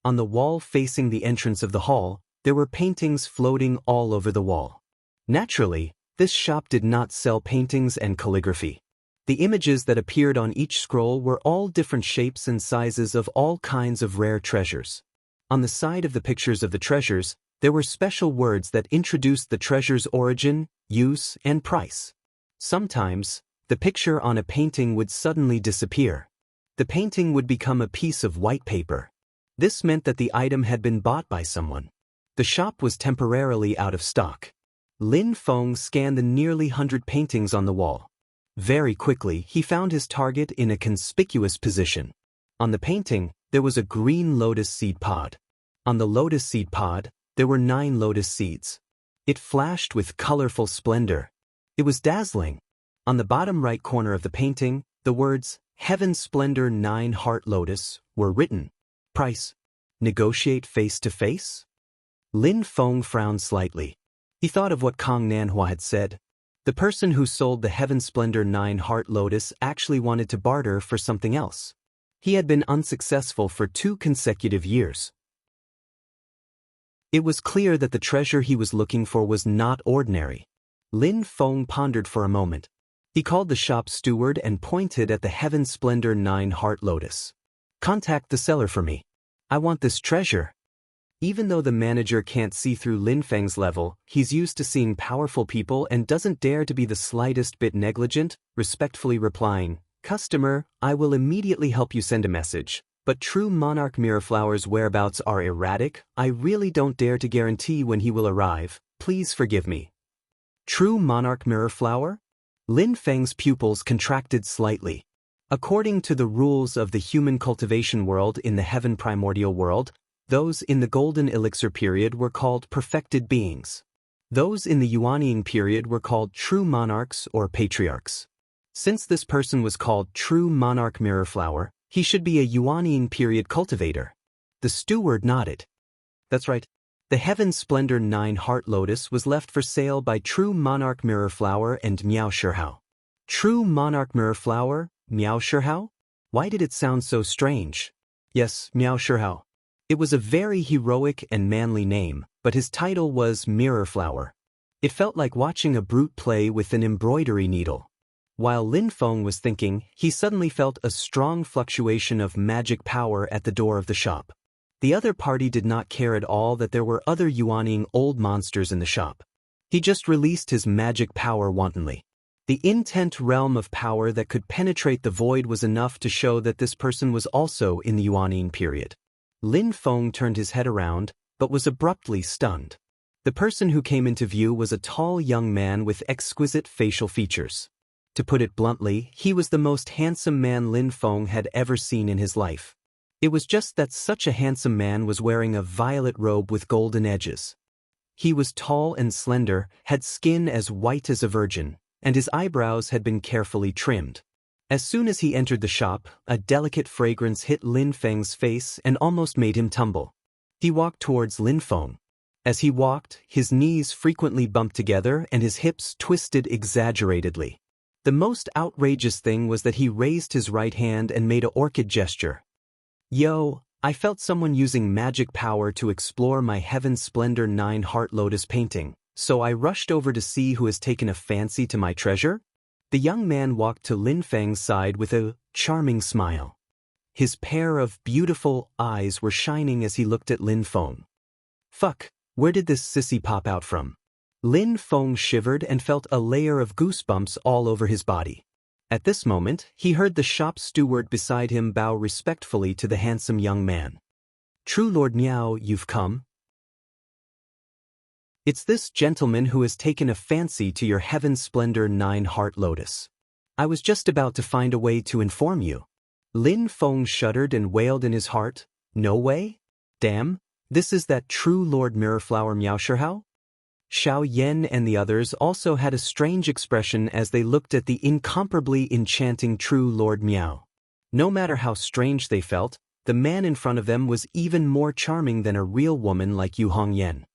On the wall facing the entrance of the hall, there were paintings floating all over the wall. Naturally, this shop did not sell paintings and calligraphy. The images that appeared on each scroll were all different shapes and sizes of all kinds of rare treasures. On the side of the pictures of the treasures, there were special words that introduced the treasure's origin, use, and price. Sometimes, the picture on a painting would suddenly disappear. The painting would become a piece of white paper. This meant that the item had been bought by someone. The shop was temporarily out of stock. Lin Feng scanned the nearly 100 paintings on the wall. Very quickly, he found his target in a conspicuous position. On the painting, there was a green lotus seed pod. On the lotus seed pod, there were 9 lotus seeds. It flashed with colorful splendor. It was dazzling. On the bottom right corner of the painting, the words, Heaven Splendor 9 Heart Lotus, were written. Price. Negotiate face to face? Lin Feng frowned slightly. He thought of what Kang Nanhua had said. The person who sold the Heaven Splendor 9 Heart Lotus actually wanted to barter for something else. He had been unsuccessful for 2 consecutive years. It was clear that the treasure he was looking for was not ordinary. Lin Feng pondered for a moment. He called the shop steward and pointed at the Heaven Splendor 9 Heart Lotus. Contact the seller for me. I want this treasure. Even though the manager can't see through Lin Feng's level, he's used to seeing powerful people and doesn't dare to be the slightest bit negligent, respectfully replying, Customer, I will immediately help you send a message. But true Monarch Mirrorflower's whereabouts are erratic. I really don't dare to guarantee when he will arrive. Please forgive me. True Monarch Mirrorflower? Lin Feng's pupils contracted slightly. According to the rules of the human cultivation world in the Heaven Primordial world, those in the Golden Elixir period were called perfected beings. Those in the Yuanying period were called true monarchs or patriarchs. Since this person was called True Monarch Mirrorflower, he should be a Yuanying period cultivator. The steward nodded. That's right. The Heaven Splendor 9 Heart Lotus was left for sale by True Monarch Mirrorflower and Miao Shihao. True Monarch Mirrorflower, Miao Shihao? Why did it sound so strange? Yes, Miao Shihao. It was a very heroic and manly name, but his title was Mirror Flower. It felt like watching a brute play with an embroidery needle. While Lin Feng was thinking, he suddenly felt a strong fluctuation of magic power at the door of the shop. The other party did not care at all that there were other yuaning old monsters in the shop. He just released his magic power wantonly. The intent realm of power that could penetrate the void was enough to show that this person was also in the yuaning period. Lin Feng turned his head around, but was abruptly stunned. The person who came into view was a tall young man with exquisite facial features. To put it bluntly, he was the most handsome man Lin Feng had ever seen in his life. It was just that such a handsome man was wearing a violet robe with golden edges. He was tall and slender, had skin as white as a virgin, and his eyebrows had been carefully trimmed. As soon as he entered the shop, a delicate fragrance hit Lin Feng's face and almost made him tumble. He walked towards Lin Feng. As he walked, his knees frequently bumped together and his hips twisted exaggeratedly. The most outrageous thing was that he raised his right hand and made an orchid gesture. Yo, I felt someone using magic power to explore my Heaven Splendor 9 Heart Lotus painting, so I rushed over to see who has taken a fancy to my treasure. The young man walked to Lin Feng's side with a charming smile. His pair of beautiful eyes were shining as he looked at Lin Feng. Fuck, where did this sissy pop out from? Lin Feng shivered and felt a layer of goosebumps all over his body. At this moment, he heard the shop steward beside him bow respectfully to the handsome young man. True Lord Miao, you've come? It's this gentleman who has taken a fancy to your Heaven Splendor 9 Heart Lotus. I was just about to find a way to inform you. Lin Feng shuddered and wailed in his heart. No way? Damn, this is that true Lord Mirrorflower Miao Shihao? Xiao Yan and the others also had a strange expression as they looked at the incomparably enchanting true Lord Miao. No matter how strange they felt, the man in front of them was even more charming than a real woman like Yu Hongyan.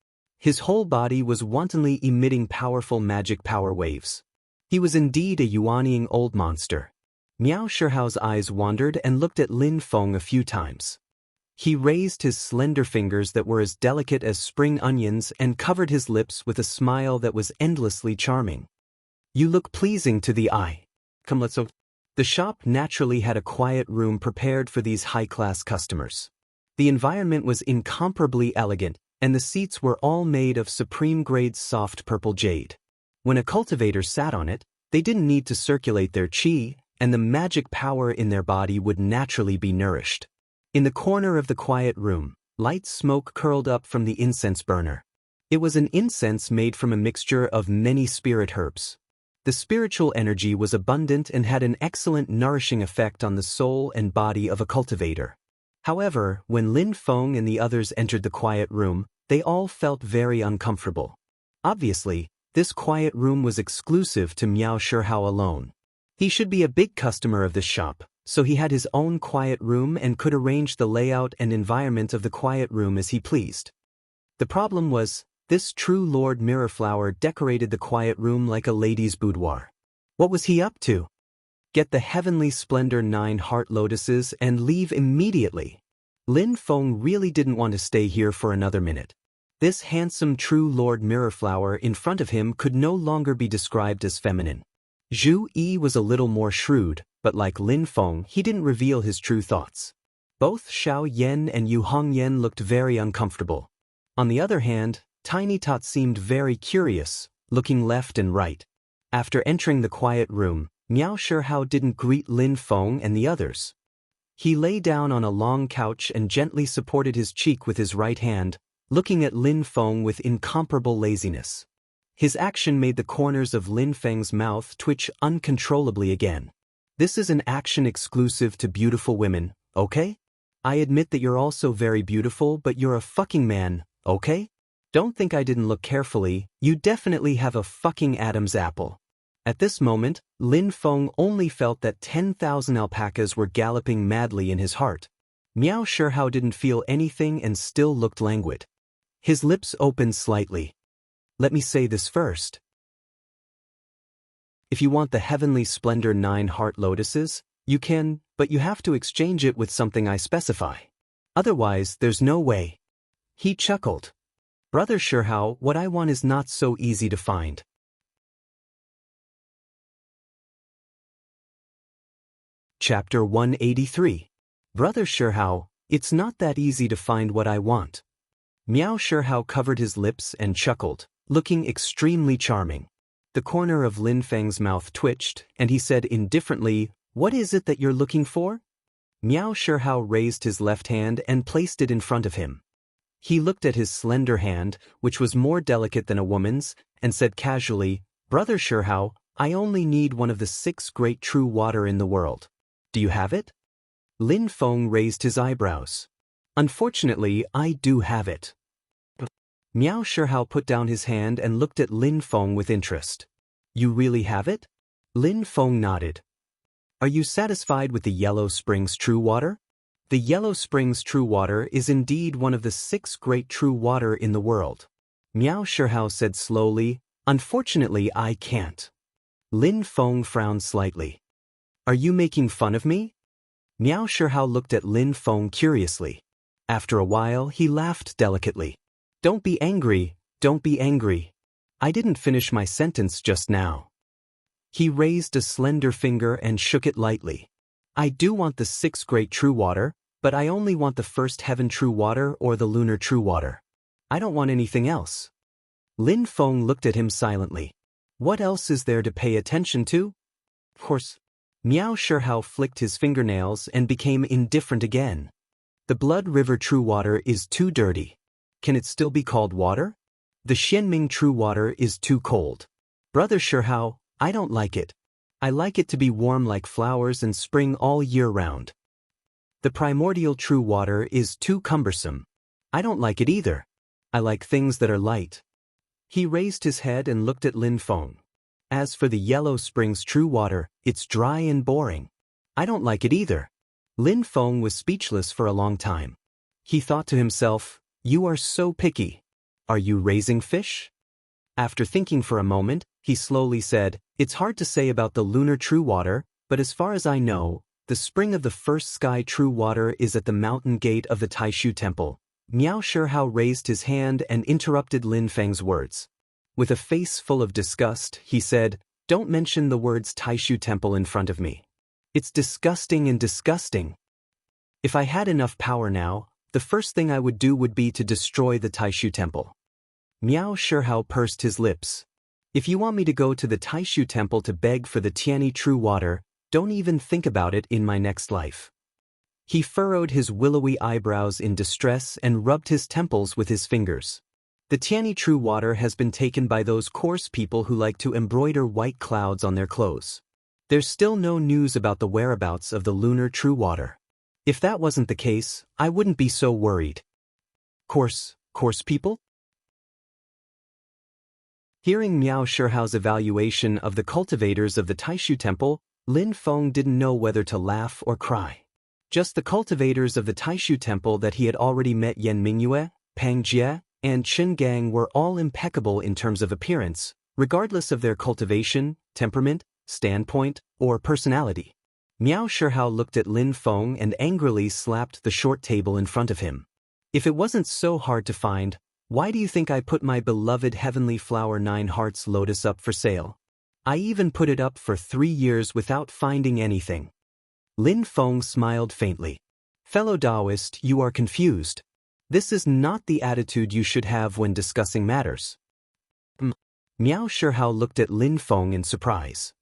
His whole body was wantonly emitting powerful magic power waves. He was indeed a yuaning old monster. Miao Shihao's eyes wandered and looked at Lin Feng a few times. He raised his slender fingers that were as delicate as spring onions and covered his lips with a smile that was endlessly charming. You look pleasing to the eye. Come, let's go. The shop naturally had a quiet room prepared for these high-class customers. The environment was incomparably elegant, and the seats were all made of supreme-grade soft purple jade. When a cultivator sat on it, they didn't need to circulate their qi, and the magic power in their body would naturally be nourished. In the corner of the quiet room, light smoke curled up from the incense burner. It was an incense made from a mixture of many spirit herbs. The spiritual energy was abundant and had an excellent nourishing effect on the soul and body of a cultivator. However, when Lin Feng and the others entered the quiet room, they all felt very uncomfortable. Obviously, this quiet room was exclusive to Miao Shihao alone. He should be a big customer of this shop, so he had his own quiet room and could arrange the layout and environment of the quiet room as he pleased. The problem was, this true Lord Mirrorflower decorated the quiet room like a lady's boudoir. What was he up to? Get the Heavenly Splendor 9 Heart Lotuses and leave immediately. Lin Feng really didn't want to stay here for another minute. This handsome true Lord Mirrorflower in front of him could no longer be described as feminine. Zhu Yi was a little more shrewd, but like Lin Feng, he didn't reveal his true thoughts. Both Xiao Yan and Yu Hongyan looked very uncomfortable. On the other hand, Tiny Tot seemed very curious, looking left and right. After entering the quiet room, Miao Shihao didn't greet Lin Feng and the others. He lay down on a long couch and gently supported his cheek with his right hand, looking at Lin Feng with incomparable laziness. His action made the corners of Lin Feng's mouth twitch uncontrollably again. This is an action exclusive to beautiful women, okay? I admit that you're also very beautiful, but you're a fucking man, okay? Don't think I didn't look carefully, you definitely have a fucking Adam's apple. At this moment, Lin Feng only felt that 10,000 alpacas were galloping madly in his heart. Miao Shihao didn't feel anything and still looked languid. His lips opened slightly. Let me say this first. If you want the Heavenly Splendor 9 Heart Lotuses, you can, but you have to exchange it with something I specify. Otherwise, there's no way. He chuckled. Brother Shihao, what I want is not so easy to find. Chapter 183. Brother Shihao, it's not that easy to find what I want. Miao Shihao covered his lips and chuckled, looking extremely charming. The corner of Lin Feng's mouth twitched, and he said indifferently, "What is it that you're looking for?" Miao Shihao raised his left hand and placed it in front of him. He looked at his slender hand, which was more delicate than a woman's, and said casually, "Brother Shihao, I only need one of the 6 great true water in the world. Do you have it?" Lin Feng raised his eyebrows. "Unfortunately, I do have it." Miao Shihao put down his hand and looked at Lin Feng with interest. "You really have it?" Lin Feng nodded. "Are you satisfied with the Yellow Springs True Water?" The Yellow Springs True Water is indeed one of the 6 great true water in the world. Miao Shihao said slowly, "Unfortunately, I can't." Lin Feng frowned slightly. "Are you making fun of me?" Miao Shihao looked at Lin Feng curiously. After a while, he laughed delicately. "Don't be angry, don't be angry. I didn't finish my sentence just now." He raised a slender finger and shook it lightly. "I do want the 6 great true water, but I only want the first heaven true water or the lunar true water. I don't want anything else." Lin Feng looked at him silently. "What else is there to pay attention to?" "Of course." Miao Shihao flicked his fingernails and became indifferent again. "The Blood River True Water is too dirty. Can it still be called water? The Xianming True Water is too cold. Brother Shihao, I don't like it. I like it to be warm like flowers and spring all year round. The Primordial True Water is too cumbersome. I don't like it either. I like things that are light." He raised his head and looked at Lin Feng. "As for the Yellow Springs True Water, it's dry and boring. I don't like it either." Lin Feng was speechless for a long time. He thought to himself, "You are so picky. Are you raising fish?" After thinking for a moment, he slowly said, "It's hard to say about the Lunar True Water, but as far as I know, the spring of the first sky true water is at the mountain gate of the Taishu Temple." Miao Shihao raised his hand and interrupted Lin Feng's words. With a face full of disgust, he said, "Don't mention the words Taishu Temple in front of me. It's disgusting and disgusting. If I had enough power now, the first thing I would do would be to destroy the Taishu Temple." Miao Shihao pursed his lips. "If you want me to go to the Taishu Temple to beg for the Tianyi True Water, don't even think about it in my next life." He furrowed his willowy eyebrows in distress and rubbed his temples with his fingers. "The Tianyi True Water has been taken by those coarse people who like to embroider white clouds on their clothes. There's still no news about the whereabouts of the Lunar True Water. If that wasn't the case, I wouldn't be so worried." Coarse people? Hearing Miao Shihao's evaluation of the cultivators of the Taishu Temple, Lin Feng didn't know whether to laugh or cry. Just the cultivators of the Taishu Temple that he had already met, Yan Mingyue, Pang Jie, and Chen Gang, were all impeccable in terms of appearance, regardless of their cultivation, temperament, standpoint, or personality. Miao Shihao looked at Lin Feng and angrily slapped the short table in front of him. "If it wasn't so hard to find, why do you think I put my beloved heavenly flower 9 Hearts Lotus up for sale? I even put it up for 3 years without finding anything." Lin Feng smiled faintly. "Fellow Taoist, you are confused. This is not the attitude you should have when discussing matters." Miao Shihao looked at Lin Feng in surprise.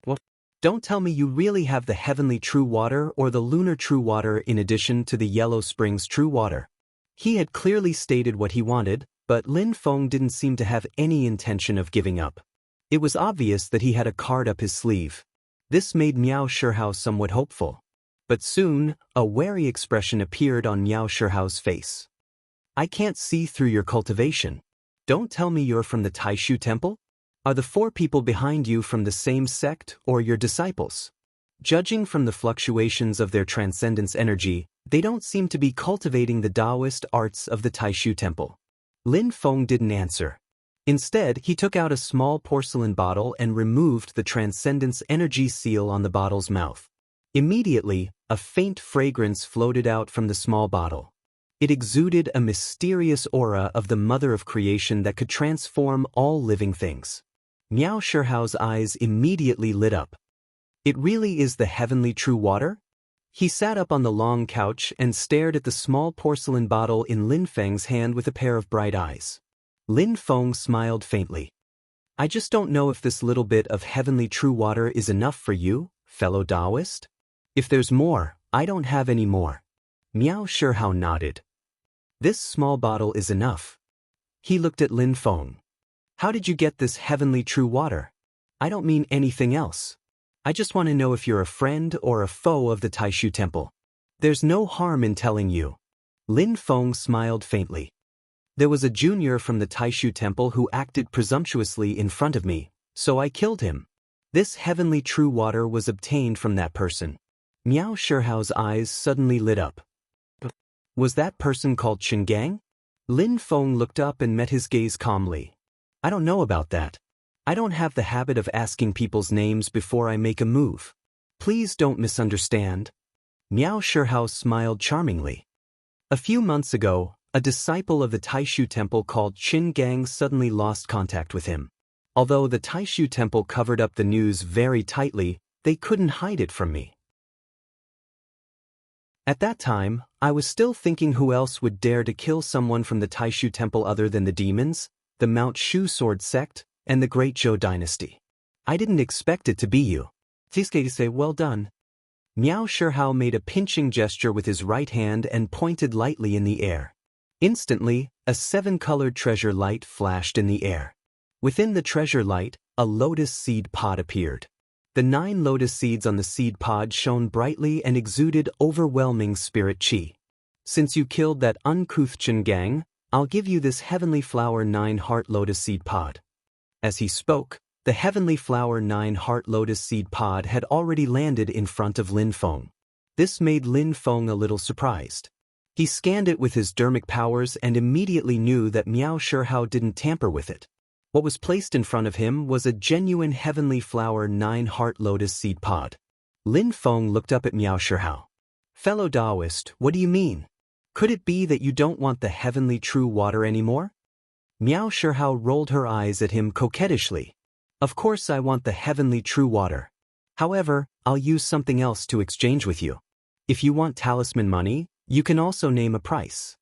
"What? Don't tell me you really have the Heavenly True Water or the Lunar True Water in addition to the Yellow Springs True Water." He had clearly stated what he wanted, but Lin Feng didn't seem to have any intention of giving up. It was obvious that he had a card up his sleeve. This made Miao Shihao somewhat hopeful. But soon, a wary expression appeared on Miao Shihao's face. "I can't see through your cultivation. Don't tell me you're from the Taishu Temple? Are the 4 people behind you from the same sect or your disciples? Judging from the fluctuations of their transcendence energy, they don't seem to be cultivating the Taoist arts of the Taishu Temple." Lin Feng didn't answer. Instead, he took out a small porcelain bottle and removed the transcendence energy seal on the bottle's mouth. Immediately, a faint fragrance floated out from the small bottle. It exuded a mysterious aura of the mother of creation that could transform all living things. Miao Shihao's eyes immediately lit up. It really is the heavenly true water? He sat up on the long couch and stared at the small porcelain bottle in Lin Feng's hand with a pair of bright eyes. Lin Feng smiled faintly. I just don't know if this little bit of heavenly true water is enough for you, fellow Taoist? If there's more, I don't have any more. Miao Shihao nodded. This small bottle is enough. He looked at Lin Feng. How did you get this heavenly true water? I don't mean anything else. I just want to know if you're a friend or a foe of the Taishu Temple. There's no harm in telling you. Lin Feng smiled faintly. There was a junior from the Taishu Temple who acted presumptuously in front of me, so I killed him. This heavenly true water was obtained from that person. Miao Shihao's eyes suddenly lit up. Was that person called Qingang? Lin Feng looked up and met his gaze calmly. I don't know about that. I don't have the habit of asking people's names before I make a move. Please don't misunderstand. Miao Shihao smiled charmingly. A few months ago, a disciple of the Taishu Temple called Qingang suddenly lost contact with him. Although the Taishu Temple covered up the news very tightly, they couldn't hide it from me. At that time, I was still thinking who else would dare to kill someone from the Taishu Temple other than the demons, the Mount Shu Sword Sect, and the Great Zhou Dynasty. I didn't expect it to be you. Tiske say, well done. Miao Shihao made a pinching gesture with his right hand and pointed lightly in the air. Instantly, a 7-colored treasure light flashed in the air. Within the treasure light, a lotus seed pod appeared. The 9 lotus seeds on the seed pod shone brightly and exuded overwhelming spirit qi. Since you killed that uncouth Qingang, I'll give you this heavenly flower 9-heart lotus seed pod. As he spoke, the heavenly flower 9-heart lotus seed pod had already landed in front of Lin Feng. This made Lin Feng a little surprised. He scanned it with his dermic powers and immediately knew that Miao Shihao didn't tamper with it. What was placed in front of him was a genuine heavenly flower 9-heart lotus seed pod. Lin Feng looked up at Miao Shihao. Fellow Taoist, what do you mean? Could it be that you don't want the heavenly true water anymore? Miao Shihao rolled her eyes at him coquettishly. Of course I want the heavenly true water. However, I'll use something else to exchange with you. If you want talisman money, you can also name a price.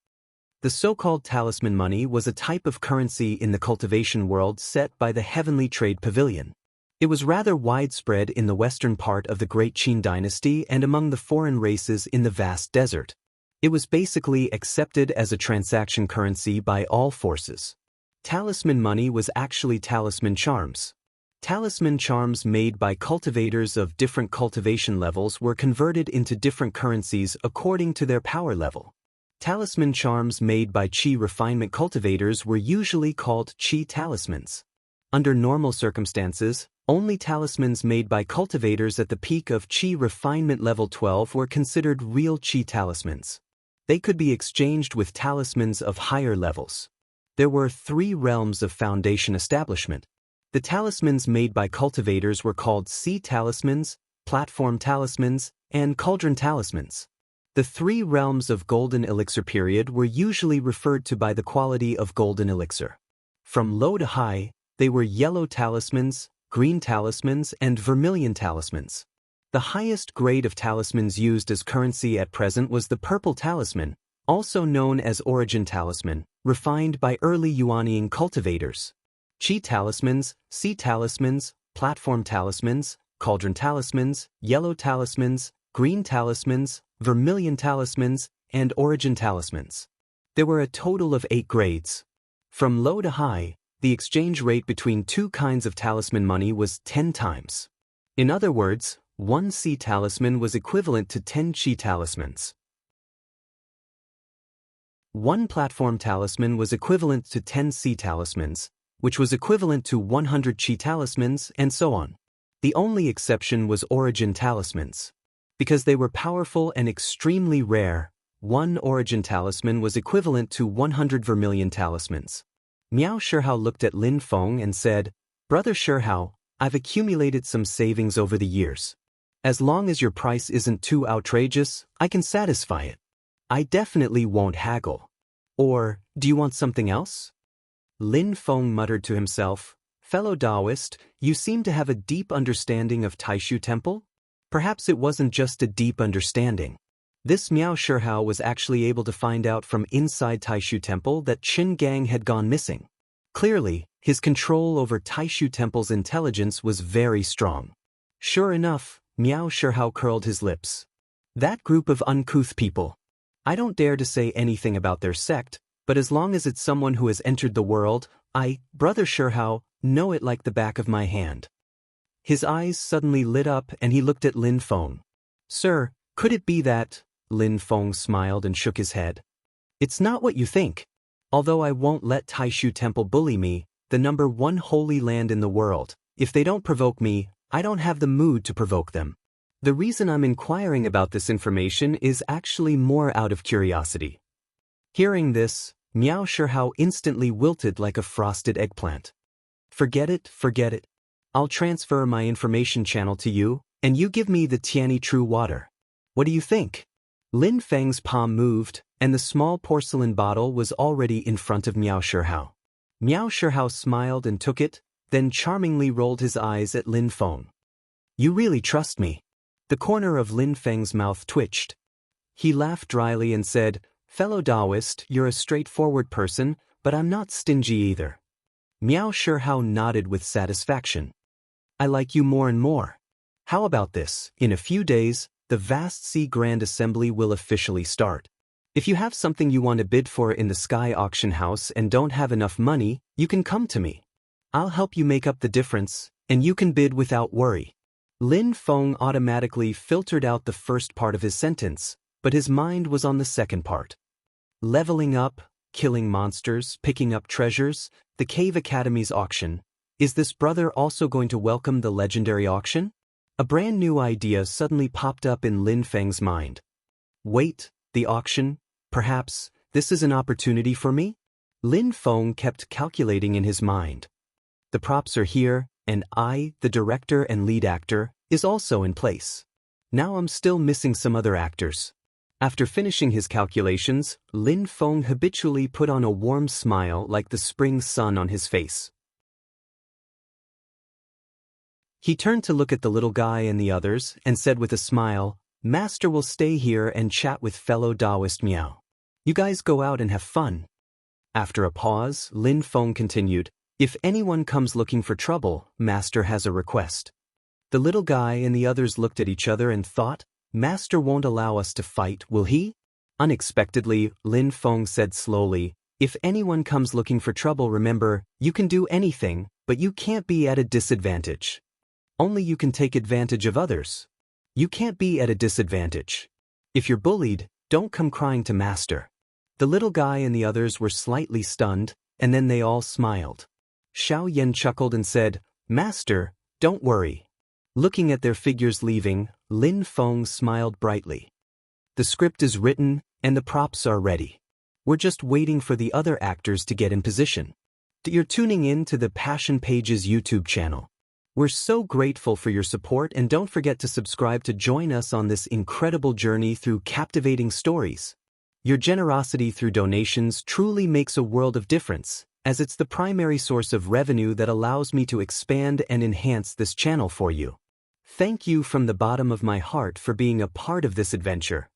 The so-called talisman money was a type of currency in the cultivation world set by the Heavenly Trade Pavilion. It was rather widespread in the western part of the Great Qin Dynasty and among the foreign races in the vast desert. It was basically accepted as a transaction currency by all forces. Talisman money was actually talisman charms. Talisman charms made by cultivators of different cultivation levels were converted into different currencies according to their power level. Talisman charms made by qi refinement cultivators were usually called qi talismans. Under normal circumstances, only talismans made by cultivators at the peak of qi refinement level 12 were considered real qi talismans. They could be exchanged with talismans of higher levels. There were 3 realms of foundation establishment. The talismans made by cultivators were called sea talismans, platform talismans, and cauldron talismans. The 3 realms of golden elixir period were usually referred to by the quality of golden elixir. From low to high, they were yellow talismans, green talismans, and vermilion talismans. The highest grade of talismans used as currency at present was the purple talisman, also known as origin talisman, refined by early Yuanying cultivators. Qi talismans, sea talismans, platform talismans, cauldron talismans, yellow talismans, green talismans, vermilion talismans, and origin talismans. There were a total of 8 grades. From low to high, the exchange rate between 2 kinds of talisman money was 10 times. In other words, 1 sea talisman was equivalent to 10 qi talismans. 1 platform talisman was equivalent to 10 sea talismans, which was equivalent to 100 qi talismans, and so on. The only exception was origin talismans. Because they were powerful and extremely rare, 1 origin talisman was equivalent to 100 vermilion talismans. Miao Shihao looked at Lin Feng and said, Brother Shihao, I've accumulated some savings over the years. As long as your price isn't too outrageous, I can satisfy it. I definitely won't haggle. Or, do you want something else? Lin Feng muttered to himself, fellow Taoist, you seem to have a deep understanding of Taishu Temple? Perhaps it wasn't just a deep understanding. This Miao Shihao was actually able to find out from inside Taishu Temple that Qin Gang had gone missing. Clearly, his control over Taishu Temple's intelligence was very strong. Sure enough, Miao Shihao curled his lips. That group of uncouth people. I don't dare to say anything about their sect, but as long as it's someone who has entered the world, Brother Shihao, know it like the back of my hand. His eyes suddenly lit up and he looked at Lin Feng. Sir, could it be that? Lin Feng smiled and shook his head. It's not what you think. Although I won't let Taishu Temple bully me, the number one holy land in the world, if they don't provoke me, I don't have the mood to provoke them. The reason I'm inquiring about this information is actually more out of curiosity. Hearing this, Miao Shihao instantly wilted like a frosted eggplant. Forget it, forget it. I'll transfer my information channel to you, and you give me the Tiani True Water. What do you think? Lin Feng's palm moved, and the small porcelain bottle was already in front of Miao Shihao. Miao Shihao smiled and took it, then charmingly rolled his eyes at Lin Feng. You really trust me? The corner of Lin Feng's mouth twitched. He laughed dryly and said, fellow Taoist, you're a straightforward person, but I'm not stingy either. Miao Shihao nodded with satisfaction. I like you more and more. How about this? In a few days, the Vast Sea Grand Assembly will officially start. If you have something you want to bid for in the Sky Auction House and don't have enough money, you can come to me. I'll help you make up the difference, and you can bid without worry. Lin Feng automatically filtered out the first part of his sentence, but his mind was on the second part. Leveling up, killing monsters, picking up treasures, the Cave Academy's auction. Is this brother also going to welcome the legendary auction? A brand new idea suddenly popped up in Lin Feng's mind. Wait, the auction? Perhaps this is an opportunity for me? Lin Feng kept calculating in his mind. The props are here, and I, the director and lead actor, is also in place. Now I'm still missing some other actors. After finishing his calculations, Lin Feng habitually put on a warm smile like the spring sun on his face. He turned to look at the little guy and the others and said with a smile, Master will stay here and chat with fellow Taoist Miao. You guys go out and have fun. After a pause, Lin Feng continued, if anyone comes looking for trouble, Master has a request. The little guy and the others looked at each other and thought, Master won't allow us to fight, will he? Unexpectedly, Lin Feng said slowly, if anyone comes looking for trouble, remember, you can do anything, but you can't be at a disadvantage. Only you can take advantage of others. You can't be at a disadvantage. If you're bullied, don't come crying to Master. The little guy and the others were slightly stunned, and then they all smiled. Xiao Yan chuckled and said, Master, don't worry. Looking at their figures leaving, Lin Feng smiled brightly. The script is written, and the props are ready. We're just waiting for the other actors to get in position. You're tuning in to the Passion Pages YouTube channel. We're so grateful for your support, and don't forget to subscribe to join us on this incredible journey through captivating stories. Your generosity through donations truly makes a world of difference, as it's the primary source of revenue that allows me to expand and enhance this channel for you. Thank you from the bottom of my heart for being a part of this adventure.